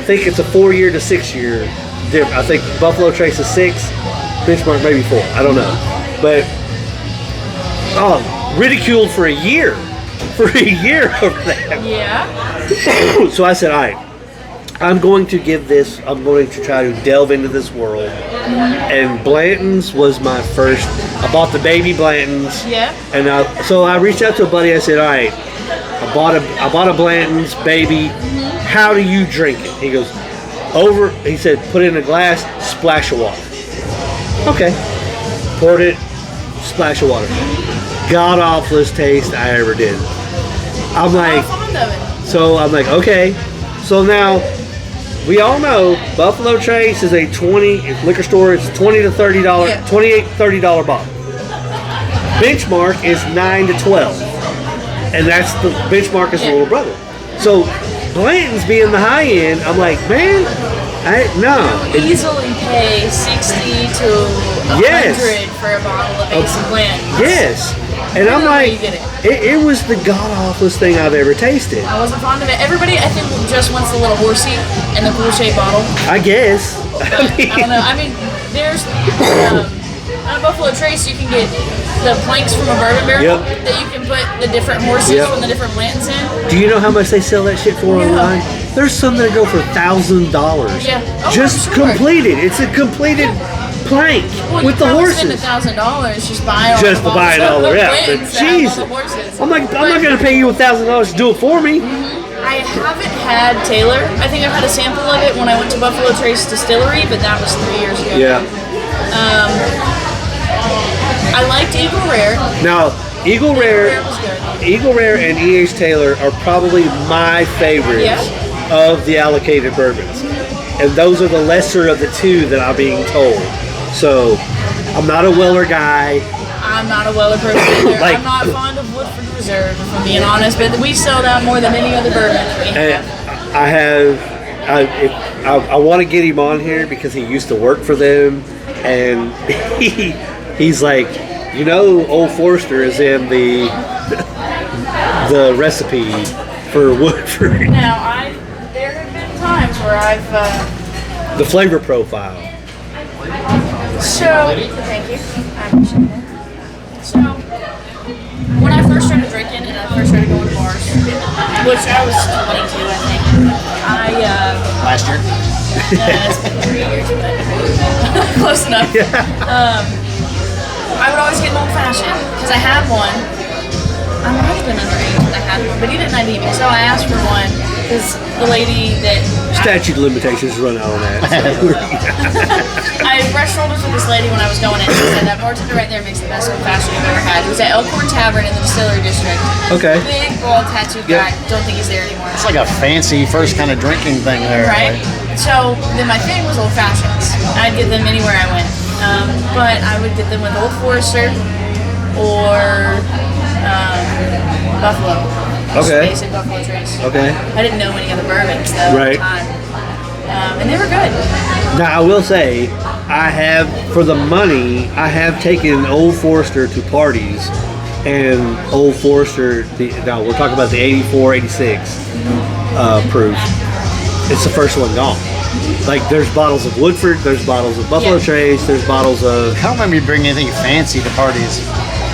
think it's a 4-year to 6-year difference. I think Buffalo Trace is 6 Benchmark maybe 4. I don't know, but ridiculed for a year over that. Yeah. So I said, all right, I'm going to try to delve into this world. And Blanton's was my first. I bought the baby Blanton's. Yeah. And so I reached out to a buddy. I said, all right, I bought a Blanton's baby. How do you drink it? He goes, he said, put it in a glass, splash of water. Okay. Poured it, splash of water. God awfulest taste I ever did. I'm like, fond of it. so I'm like, okay. So now, we all know Buffalo Trace is a liquor store. It's $20 to $30, Yeah. $28, $30 bottle. Benchmark is $9 to $12, and that's the Benchmark is the little brother. So Blanton's being the high end. I'm like, man, no. Easily pay 60 to 100 Yes. for a bottle of Ace of Blanton's. Yes. And I'm know where you like, get it was the god awfulest thing I've ever tasted. I wasn't fond of it. Everybody, I think, just wants the little horsey and the cool shaped bottle. I guess. But I don't know. I mean, there's on Buffalo Trace, you can get the planks from a bourbon barrel that you can put the different horses from the different Blantons in. Do you know how much they sell that shit for online? There's some that go for $1,000. Yeah. Oh, Just I'm sure. completed. It's a completed plank Well, with you the probably horses. spend $1,000 just buying all Just the to buy it all bottles of yeah. But Blantons that have all Jesus. the horses. I'm not gonna pay you $1,000 to do it for me. I haven't had Taylor. I think I've had a sample of it when I went to Buffalo Trace Distillery, but that was 3 years ago. Yeah. I liked Eagle Rare. Now, Eagle Rare was good. Eagle Rare and E.H. Taylor are probably my favorites of the allocated bourbons. And those are the lesser of the two that I'm being told. So, I'm not a Weller guy. I'm not a Weller person either. Like- I'm not fond of Woodford Reserve, if I'm being honest, but we sell that more than any other bourbon that we And have. I want to get him on here because he used to work for them. And he's like, Old Forester is in the recipe for Woodford. Now, there have been times where I've... The flavor profile. So, thank you. I appreciate that. So, when I first started drinking and I first started going to bars, which I was 22, I think, Last year. it's been 3 years, but close enough. I would always get an old fashioned because I had one. I might have been underage when I had one, but he didn't ID me, so I asked for one because the lady that Statute of limitations run out on that. I brushed shoulders with this lady when I was going in. She said that bartender right there makes the best old fashioned you've ever had. It was at Elkhorn Tavern in the Distillery District. Okay. Big, bald, tattooed guy. Don't think he's there anymore. It's like a fancy first kind of drinking thing there. Right? So then my thing was old fashions. I'd get them anywhere I went. But I would get them with Old Forester or Buffalo. Just Okay. basic Buffalo Trace. Okay. I didn't know any other bourbons though at the time. And they were good. Now I will say, for the money, I have taken Old Forester to parties, and Old Forester. Now we're talking about the 84, 86 proof. It's the first one gone. Like there's bottles of Woodford, there's bottles of Buffalo Trace, there's bottles of. I don't remember you bringing anything fancy to parties.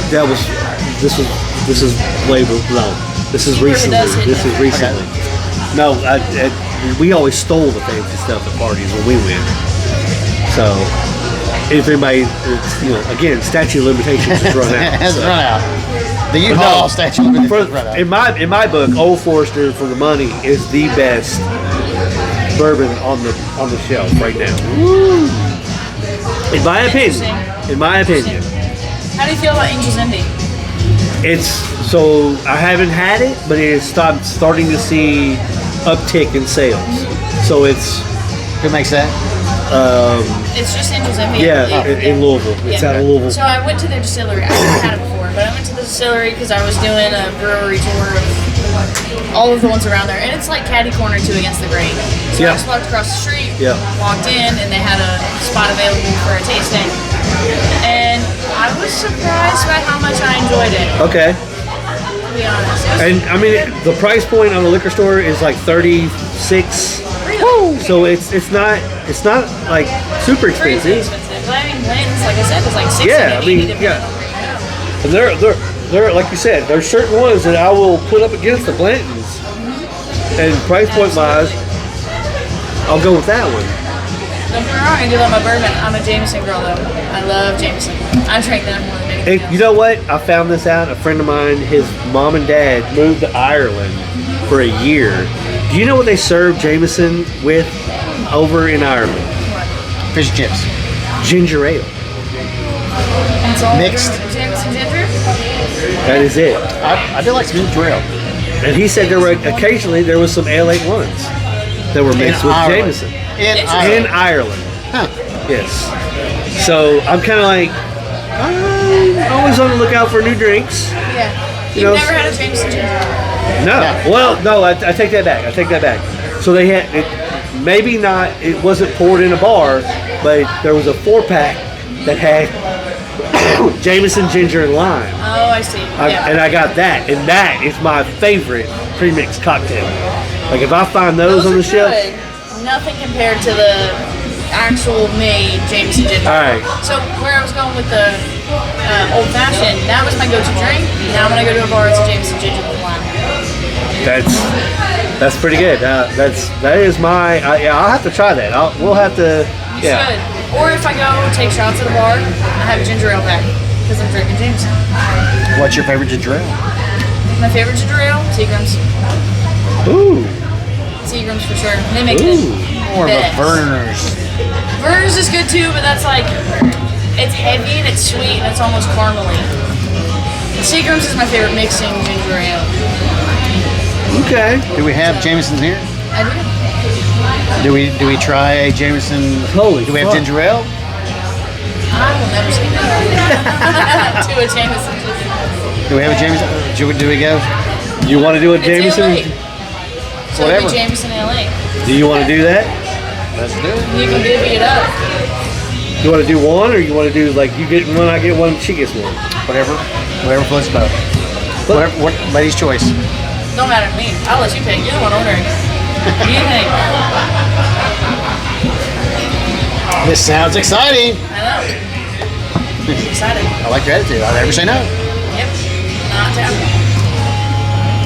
This is way no. This is recently. This is recently. No, we always stole the fancy stuff at parties when we went. So, if anybody, again, statute of limitations has run out. It hasn't run out. The Utah statute of limitations run out. In my book, Old Forester for the money is the best bourbon on the shelf right now. Woo. In my opinion. How do you feel about Angel's Envy? I haven't had it, but it is starting to see uptick in sales. So Who makes that? It's just Angel's Envy. Yeah, in Louisville. It's out of Louisville. So I went to their distillery. I've never had it before, but I went to the distillery because I was doing a brewery tour of all of the ones around there, and it's like catty corner two against the grain. So I just walked across the street, walked in, and they had a spot available for a tasting, and I was surprised by how much I enjoyed it. Okay. To be honest, And I mean, the price point on the liquor store is like $36. Really? So it's not It's not like super Crazy expensive. expensive. But I mean, Blanton's, like I said, is like 60. Yeah, I mean, yeah. And they're like you said, there's certain ones that I will put up against the Blantons, and price point wise, I'll go with that one. Don't get me wrong, I do love my bourbon. I'm a Jameson girl though. I love Jameson. I drink that more than anything And you know what? I found this out. A friend of mine, his mom and dad moved to Ireland for a year. Do you know what they serve Jameson with over in Ireland? Fish and chips. Ginger ale. It's all Mixed. Jameson ginger? That is it. I do like some ginger ale. And he said there were occasionally there was some ale-8-1s that were mixed with Ireland. Jameson In in Ireland. Huh. Yes. So I'm kind of like, I'm always on the lookout for new drinks. Yeah. You You've know, never had a Jameson ginger? No. Yeah. Well, no, I take that back. I take that back. So they had it, maybe not. It wasn't poured in a bar, but there was a 4-pack that had Jameson, ginger, and lime. Oh, I see. Yeah. And I got that, and that is my favorite pre-mixed cocktail. Like if I find those on are the shelf, good. Nothing compared to the actual made Jameson ginger. all right. So where I was going with the old fashioned, that was my go-to drink. Now when I go to a bar, it's a Jameson ginger with lime. That's pretty good. That is my. Yeah, I'll have to try that. We'll have to. You should. Or if I go take shots at a bar, I have a ginger ale back because I'm drinking Jameson. What's your favorite ginger ale? My favorite ginger ale, Seagram's. Ooh. Seagram's for sure. They make Ooh. the More of a best. Verner's. Verner's is good too, but that's like, it's heavy and it's sweet and it's almost caramely. Seagram's is my favorite mixing ginger ale. Okay. Do we have Jameson here? I do. Do we try a Jameson? Holy Do we have fuck. ginger ale? I will never say no to a Jameson ginger. Do we have a Jameson? Do we go? You want to do a It's Jameson? LA. So Whatever. it'll be Jameson LA. Do you want to do that? Let's do it. You can divvy it up. You want to do one, or you want to do like you get one, I get one, she gets one? Whatever floats your boat. Whatever, what lady's choice. Don't matter to me. I'll let you pick. You're the one ordering. What do you think? This sounds exciting. I know. Excited. I like your attitude. I'll never say no. Yep. Not down.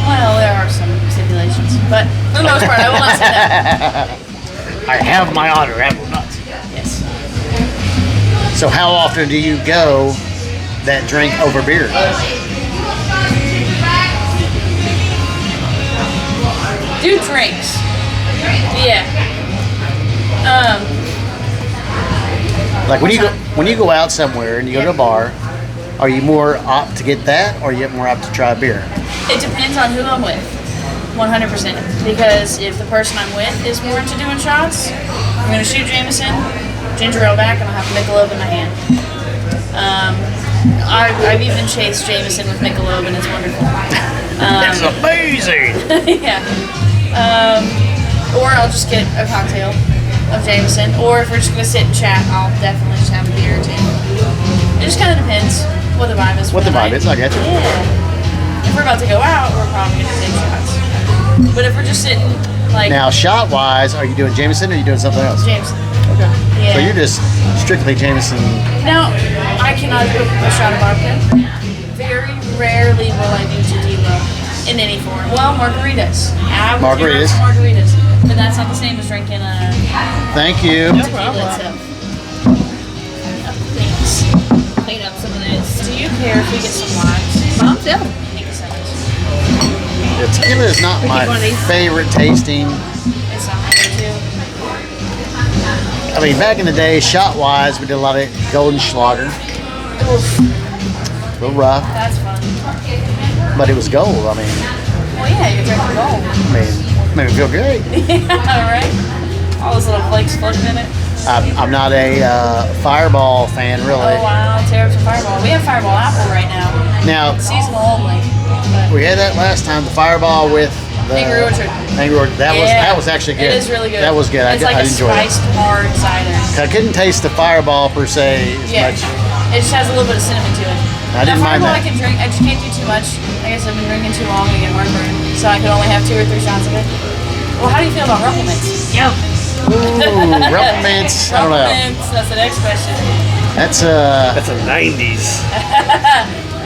Well, there are some stipulations, but for the most part, I will not say that. I have my honor. I will not. Yes. So how often do you go that drink over beer? Do drinks. Yeah. Like when you go out somewhere and you go to a bar, are you more apt to get that, or are you more apt to try a beer? It depends on who I'm with. 100%. Because if the person I'm with is more into doing shots, I'm going to shoot Jameson, ginger ale back, and I'll have Michelob in my hand. I've even chased Jameson with Michelob, and it's wonderful. It's amazing. Yeah. Or I'll just get a cocktail of Jameson. Or if we're just going to sit and chat, I'll definitely just have a beer or two. It just kind of depends what the vibe is. What the vibe is, I get you. Yeah. If we're about to go out, we're probably going to take shots. But if we're just sitting, like, Now, shot wise, are you doing Jameson or are you doing something else? Jameson. Okay. Yeah. So you're just strictly Jameson. Now, I cannot do a shot of vodka. Very rarely will I do tequila in any form. Well, margaritas. I will do Margaritas. margaritas. But that's not the same as drinking a Thank you. tequila itself. Thanks. Clean up some of this. Do you care if we get some limes? Mom's yeah. Thank you so much. The tequila is not my one of these. favorite tasting. It's not my go-to. I mean, back in the day, shot wise, we did a lot of Golden Schlager. Oof, A little rough, that's fun. but it was gold. I mean, Well, yeah, you're drinking gold. made me feel great. Yeah, right? All those little flakes floating in it. I'm not a Fireball fan, really. Oh, wow. Tear up some Fireball. We have Fireball Apple right now. Now, Seasonal only. But we had that last time, the Fireball with the Angry Orchard. Angry Orchard. That was actually good. It is really good. That was good. It's like I a enjoyed spiced hard cider. it. I couldn't taste the Fireball per se as Yeah. much. It just has a little bit of cinnamon to it. I didn't mind Fireball that. I can drink. I just can't do too much. I guess I've been drinking too long and get heartburn. So I could only have 2 or 3 shots of it. Well, how do you feel about Rumplemans? Yep. Ooh, Rumple Mints. I don't know. Mints, that's the next question. That's a 90s.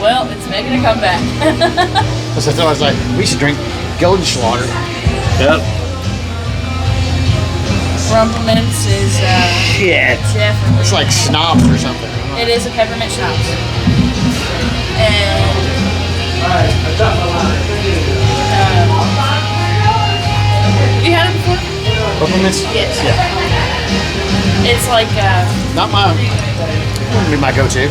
Well, it's making a comeback. So I was like, we should drink Goldenschlager. Yep. Rumple Mints is Shit. definitely. It's like Snobs or something. It is a peppermint schnapps. And you had it before? Rumple Mints? Yes. Yeah. It's like Not my, wouldn't be my go-to.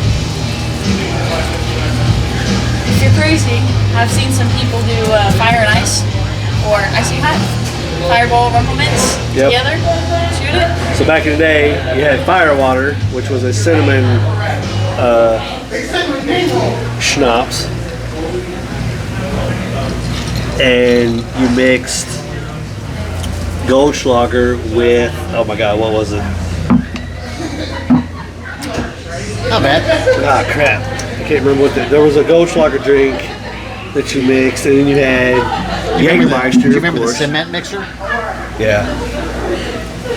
if you're crazy, I've seen some people do fire and ice or icy hot. Fireball Rumple Mints Yep. together. Shoot it. So back in the day, you had fire water, which was a cinnamon schnapps, and you mixed Goldschlager with, oh my god, what was it? Not bad. Ah, crap. I can't remember what there was a Goldschlager drink that you mixed, and then you had Jägermeister. Do you remember of the course. cement mixer? Yeah.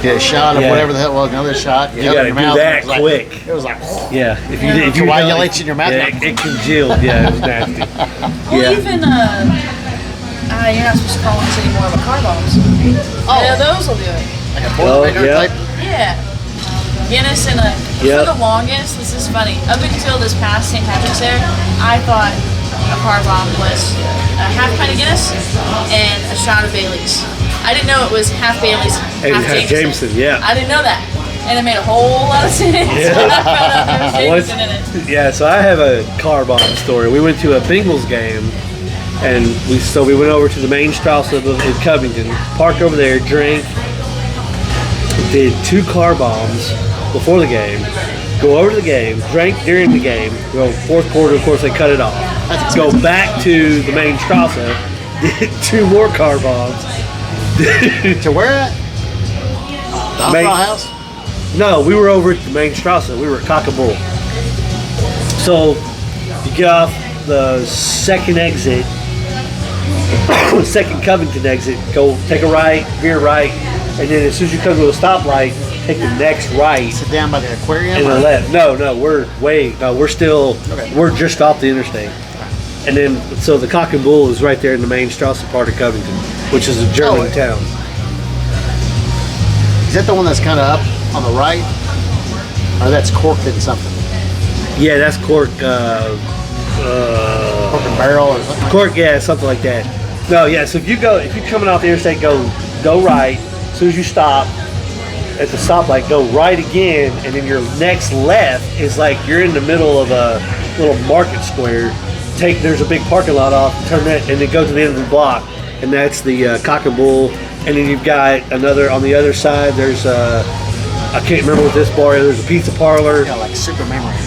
Get a shot of Yeah. whatever the hell it was, another shot. You gotta do that quick. It was like, Yeah. If you did, if you coagulates in your mouth. yeah, it congealed. Yeah, it was nasty. Well, Yeah. even you're not supposed to call them anymore, but car bombs. Oh. Yeah, those will do it. like a Oh, Boilermaker yeah. type. Yeah. Guinness and Yep. for the longest, this is funny. Up until this past St. Patrick's Day, I thought a car bomb was a half pint of Guinness and a shot of Bailey's. I didn't know it was half Bailey's, And half half Jameson. Jameson, yeah. I didn't know that. And it made a whole lot of sense. I found out there was Jameson in it. Yeah, so I have a car bomb story. We went to a Bengals game, and we went over to the main Strauss in Covington, parked over there, drank, did 2 car bombs before the game, go over to the game, drank during the game, go fourth quarter, of course they cut it off. Go back to the main Strauss, did 2 more car bombs. To where at? The Main- Opera House? No, we were over at the main Strasse. We were at Cock and Bull. So you get off the second exit, second Covington exit, go take a right, veer right, and then as soon as you come to a stoplight, take the next right Sit down by the aquarium? and or- the left. No, we're just off the interstate. And then, so the Cock and Bull is right there in the main Strasse part of Covington, which is a German town. Is that the one that's kind of up on the right? Or that's corked in something? Yeah, that's Cork. Cork and barrel or something? Cork, yeah, something like that. No, yeah. So if you're coming off the interstate, go right. As soon as you stop at the stoplight, go right again, and then your next left is like you're in the middle of a little market square. There's a big parking lot off, turn that, and then go to the end of the block, and that's the Cock and Bull. And then you've got another on the other side. There's I can't remember what this bar is. There's a pizza parlor. Yeah, like super memory.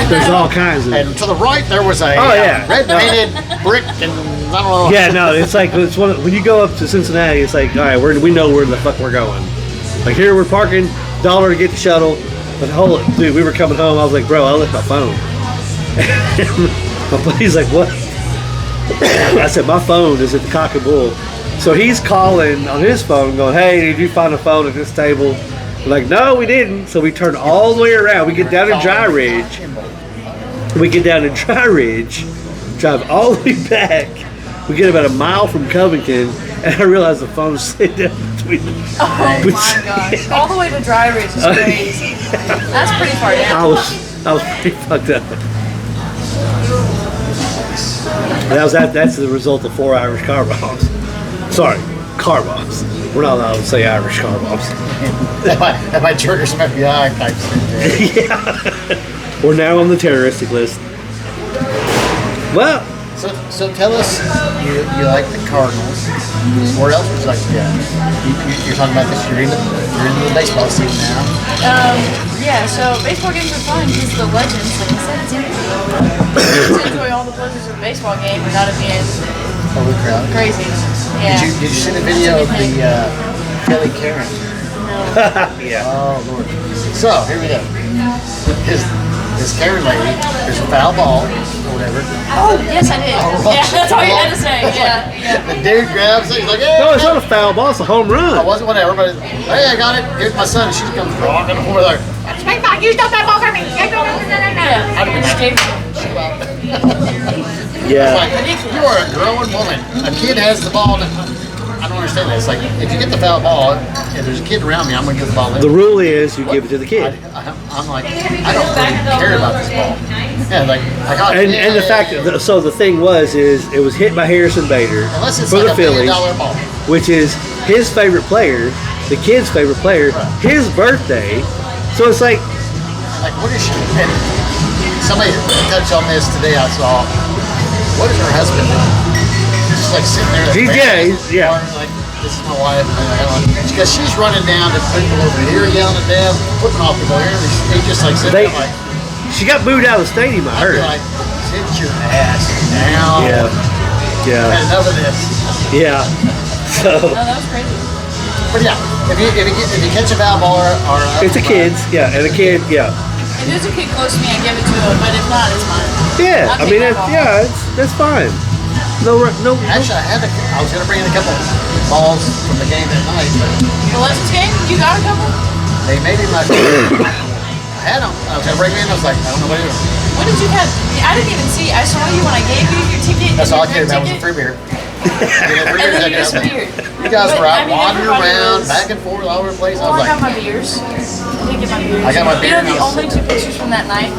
There's all kinds of. And to the right, there was a yeah. red painted brick, and I don't know. Yeah, no, it's like when you go up to Cincinnati, it's like, all right, we know where the fuck we're going. Like here, we're parking $1 to get the shuttle. But hold it, dude, we were coming home. I was like, bro, I left my phone. My buddy's like, what? I said, my phone is at the Cock and Bull. So he's calling on his phone, going, hey, did you find a phone at this table? We're like, no, we didn't. So we turn all the way around. We get down to Dry Ridge. Drive all the way back. We get about a mile from Covington, and I realize the phone's sitting down between us. Oh my gosh. All the way to Dry Ridge is crazy. That's pretty far down. I was pretty fucked up. That's the result of 4 Irish car bombs. Sorry, car bombs. We're not allowed to say Irish car bombs. That might trigger some FBI types. Yeah. We're now on the terroristic list. Well, So tell us, you like the Cardinals. Where else would you like to go? You're talking about this. You're into the baseball season now. Yeah, so baseball games are fun because the legends, like I said, it's empty. To enjoy all the pleasures of a baseball game without it being Overcrowded. crazy. Yeah. Did you see the video of the Kelly Karen? yeah. Oh Lord. So here we go. His Karen lady. There's a foul ball. or whatever. Oh, yes, I did. Yeah, that's all you had to say. Yeah. The dude grabs it. He's like, "Hey." No, it's not a foul ball. It's a home It run. wasn't whatever, but hey, I got it. Here's my son. She comes rocking over there. You stole that ball from me. Yeah. I'd have been Escape. Yeah. Like, you are a grown woman. A kid has the ball. I don't understand that. It's like, if you get the foul ball, if there's a kid around me, I'm going to give the ball in. The rule is you give it to the kid. I'm like, I don't really care about this ball. Yeah, like, I got And the fact that so the thing was is it was hit by Harrison Bader unless it's for like the a $1 Phillies, million ball. which is his favorite player, the kid's favorite player, his birthday. So it's like, What is she? And somebody touched on this today. I saw. What is her husband doing? She's like sitting there. DJ, yeah. Like, this is my wife. Because she's running down to people over here, yelling at them, flipping off people here. They just like sitting there like. She got booed out of the stadium. I heard. Like, sit your ass down. Yeah. And enough of this. Yeah. So Oh, that was crazy. But yeah, if you catch a foul ball or it's a kid's, yeah, and a kid, yeah. If there's a kid close to me, I give it to him. But if not, it's mine. Yeah, I'll I mean, take that ball. that's fine. No. Actually, I was gonna bring in a couple balls from the game that night, but The Legends game, you got a couple? they maybe my. I had them. I was gonna bring them in. I was like, I don't know what to do. What did you have? I didn't even see. I saw you when I gave you your ticket. That's all I your cared about was a ticket, free beer. And then you disappeared. You guys were out wandering everybody around, was- back and forth, all over the place. Well, I I was got like, my beers. I did get my beers. I got my beer You and know, the I was only two pictures from that night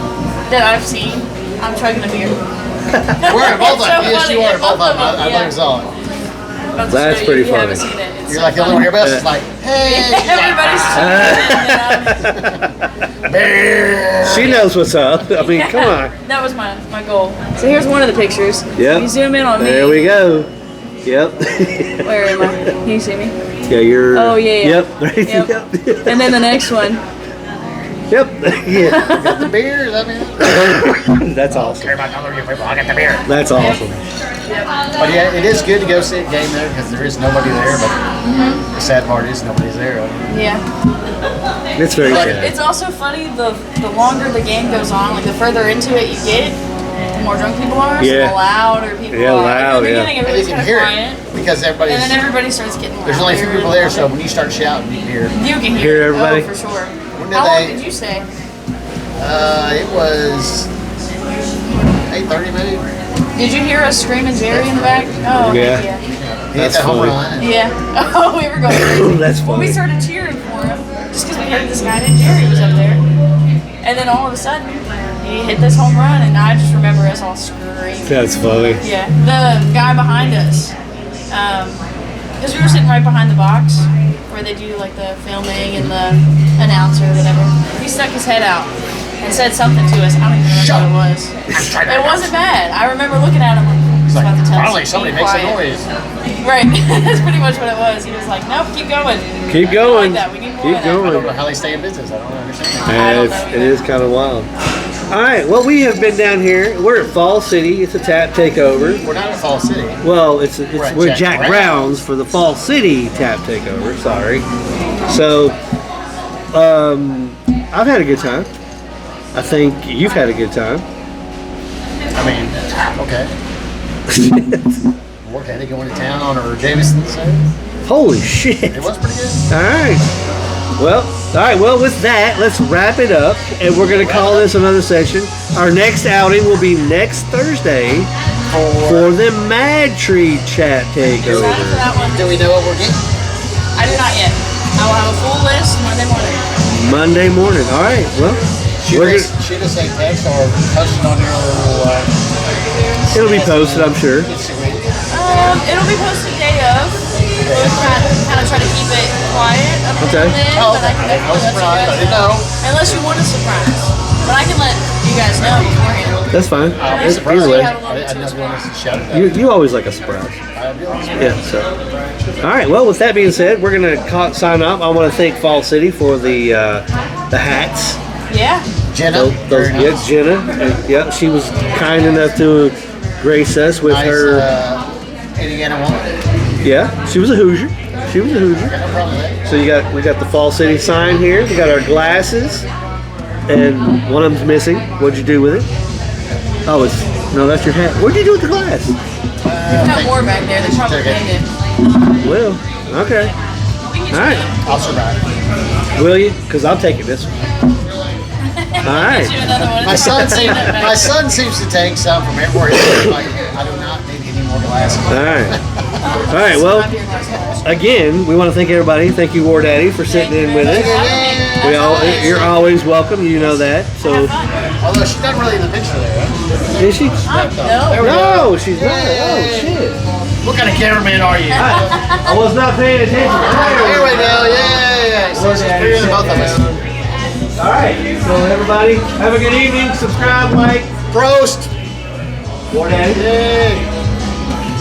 that I've seen, I'm chugging a beer. we're in both of them. So Yes, you funny. are in both of them. I Yeah. never saw it. About to That's show pretty you. You haven't funny. seen it. It's You're so like the only one here best is like, hey. Everybody's Beer. She knows what's up. I mean, come on. That was my goal. So here's one of the pictures. Yep. You zoom in on me. There we go. Yep. Where am I? Can you see me? Yeah, you're. Oh, yeah. Yep. Right. Yep. Yep. And then the next one. Yep. Yeah. Got the beer. I mean, That's awesome. care about none of you people. I got the beer. That's awesome. But yeah, it is good to go see a game there because there is nobody there. But the sad part is nobody's there. Yeah. It's very sad. It's also funny, the longer the game goes on, like the further into it you get, the more drunk people are, so Yeah. the louder people Yeah, are. loud, Like, in the yeah. beginning, And you everybody's can kind of hear quiet. it because everybody's. And then everybody starts getting louder. There's only a few people there, so when you start shouting, you can hear. You can Hear hear it. everybody? Oh, for sure. When did How long they- did you stay? It was 8:30 maybe. Did you hear us screaming Jerry in the back? Oh, Yeah. yeah. He hit That's that home funny. run. Yeah. Oh, we were going crazy. That's Well, we funny. started cheering for him just because we heard this guy named Jerry was up there. And then all of a sudden, he hit this home run, and I just remember us all screaming. That's funny. Yeah, the guy behind us, because we were sitting right behind the box where they do like the filming and the announcer or whatever. He stuck his head out and said something to us. I don't even remember what it was. It wasn't bad. I remember looking at him like, he's It's about to like, tell us finally to somebody be makes a quiet. noise. Right, that's pretty much what it was. He was like, nope, keep going. Keep I going. like that. We need more Keep of that. I don't going. know how they stay in business. I don't understand. I don't It's, know it either. is kind of wild. All right. Well, we have been down here. We're at Falls City. It's a tap takeover. We're not in Falls City. Well, at we're Jack Jack Brown's for the Falls City tap takeover. Sorry. So, I've had a good time. I think you've had a good time. I mean, okay. Work had to go into town on our Jameson sale. Holy shit! It was pretty good. All right. Well, with that, let's wrap it up, and we're gonna call this another session. Our next outing will be next Thursday for the Mad Tree Chat Excited for takeover. that one. Do we know what we're getting? I do not yet. I will have a full list Monday morning. Monday morning. All right. Well, we're Shoot us a text or post it on your little. it'll be posted, I'm sure. Instagram. It'll be posted day of. We're kind of try to keep it quiet up until Okay. then, Oh, but I can I was definitely let surprised. I you didn't guys know. Unless you want a surprise. But I can let you guys know beforehand. That's fine. I'll be Either surprised. way, have a little I bit didn't know to if you wanted us to shout it out. you always like a surprise. I'd be honest. Yeah. So, all right. Well, with that being said, we're gonna sign off. I want to thank Falls City for the hats. Yeah. Jenna, very Yeah, nice. Jenna. And, yeah, she was kind enough to grace us with Nice, her. Indiana woman. Yeah, she was a Hoosier. She was a Hoosier. Got no problem with that. So we got the Fall City sign here. We got our glasses, and one of them's missing. What'd you do with it? Oh, it's No, that's your hat. What'd you do with the glass? You've got more back there. They probably made it. Well, okay. All right. I'll survive. Will you? Because I'll take it this one. All right. Get you another one. My son seems to take some from everywhere. Like, I do not need any more glasses. All right. All right. Well, again, we want to thank everybody. Thank you, WarDaddy, for sitting in with us. You're always welcome. You know that. So, Although she's not really in the picture there. Huh? is she? There we No, go. she's not. Oh shit! What kind of cameraman are you? I was not paying attention. Here we go. Yeah. So she's bigger than both of us. All right. So everybody, have a good evening. Subscribe, like, Prost. WarDaddy. Yay.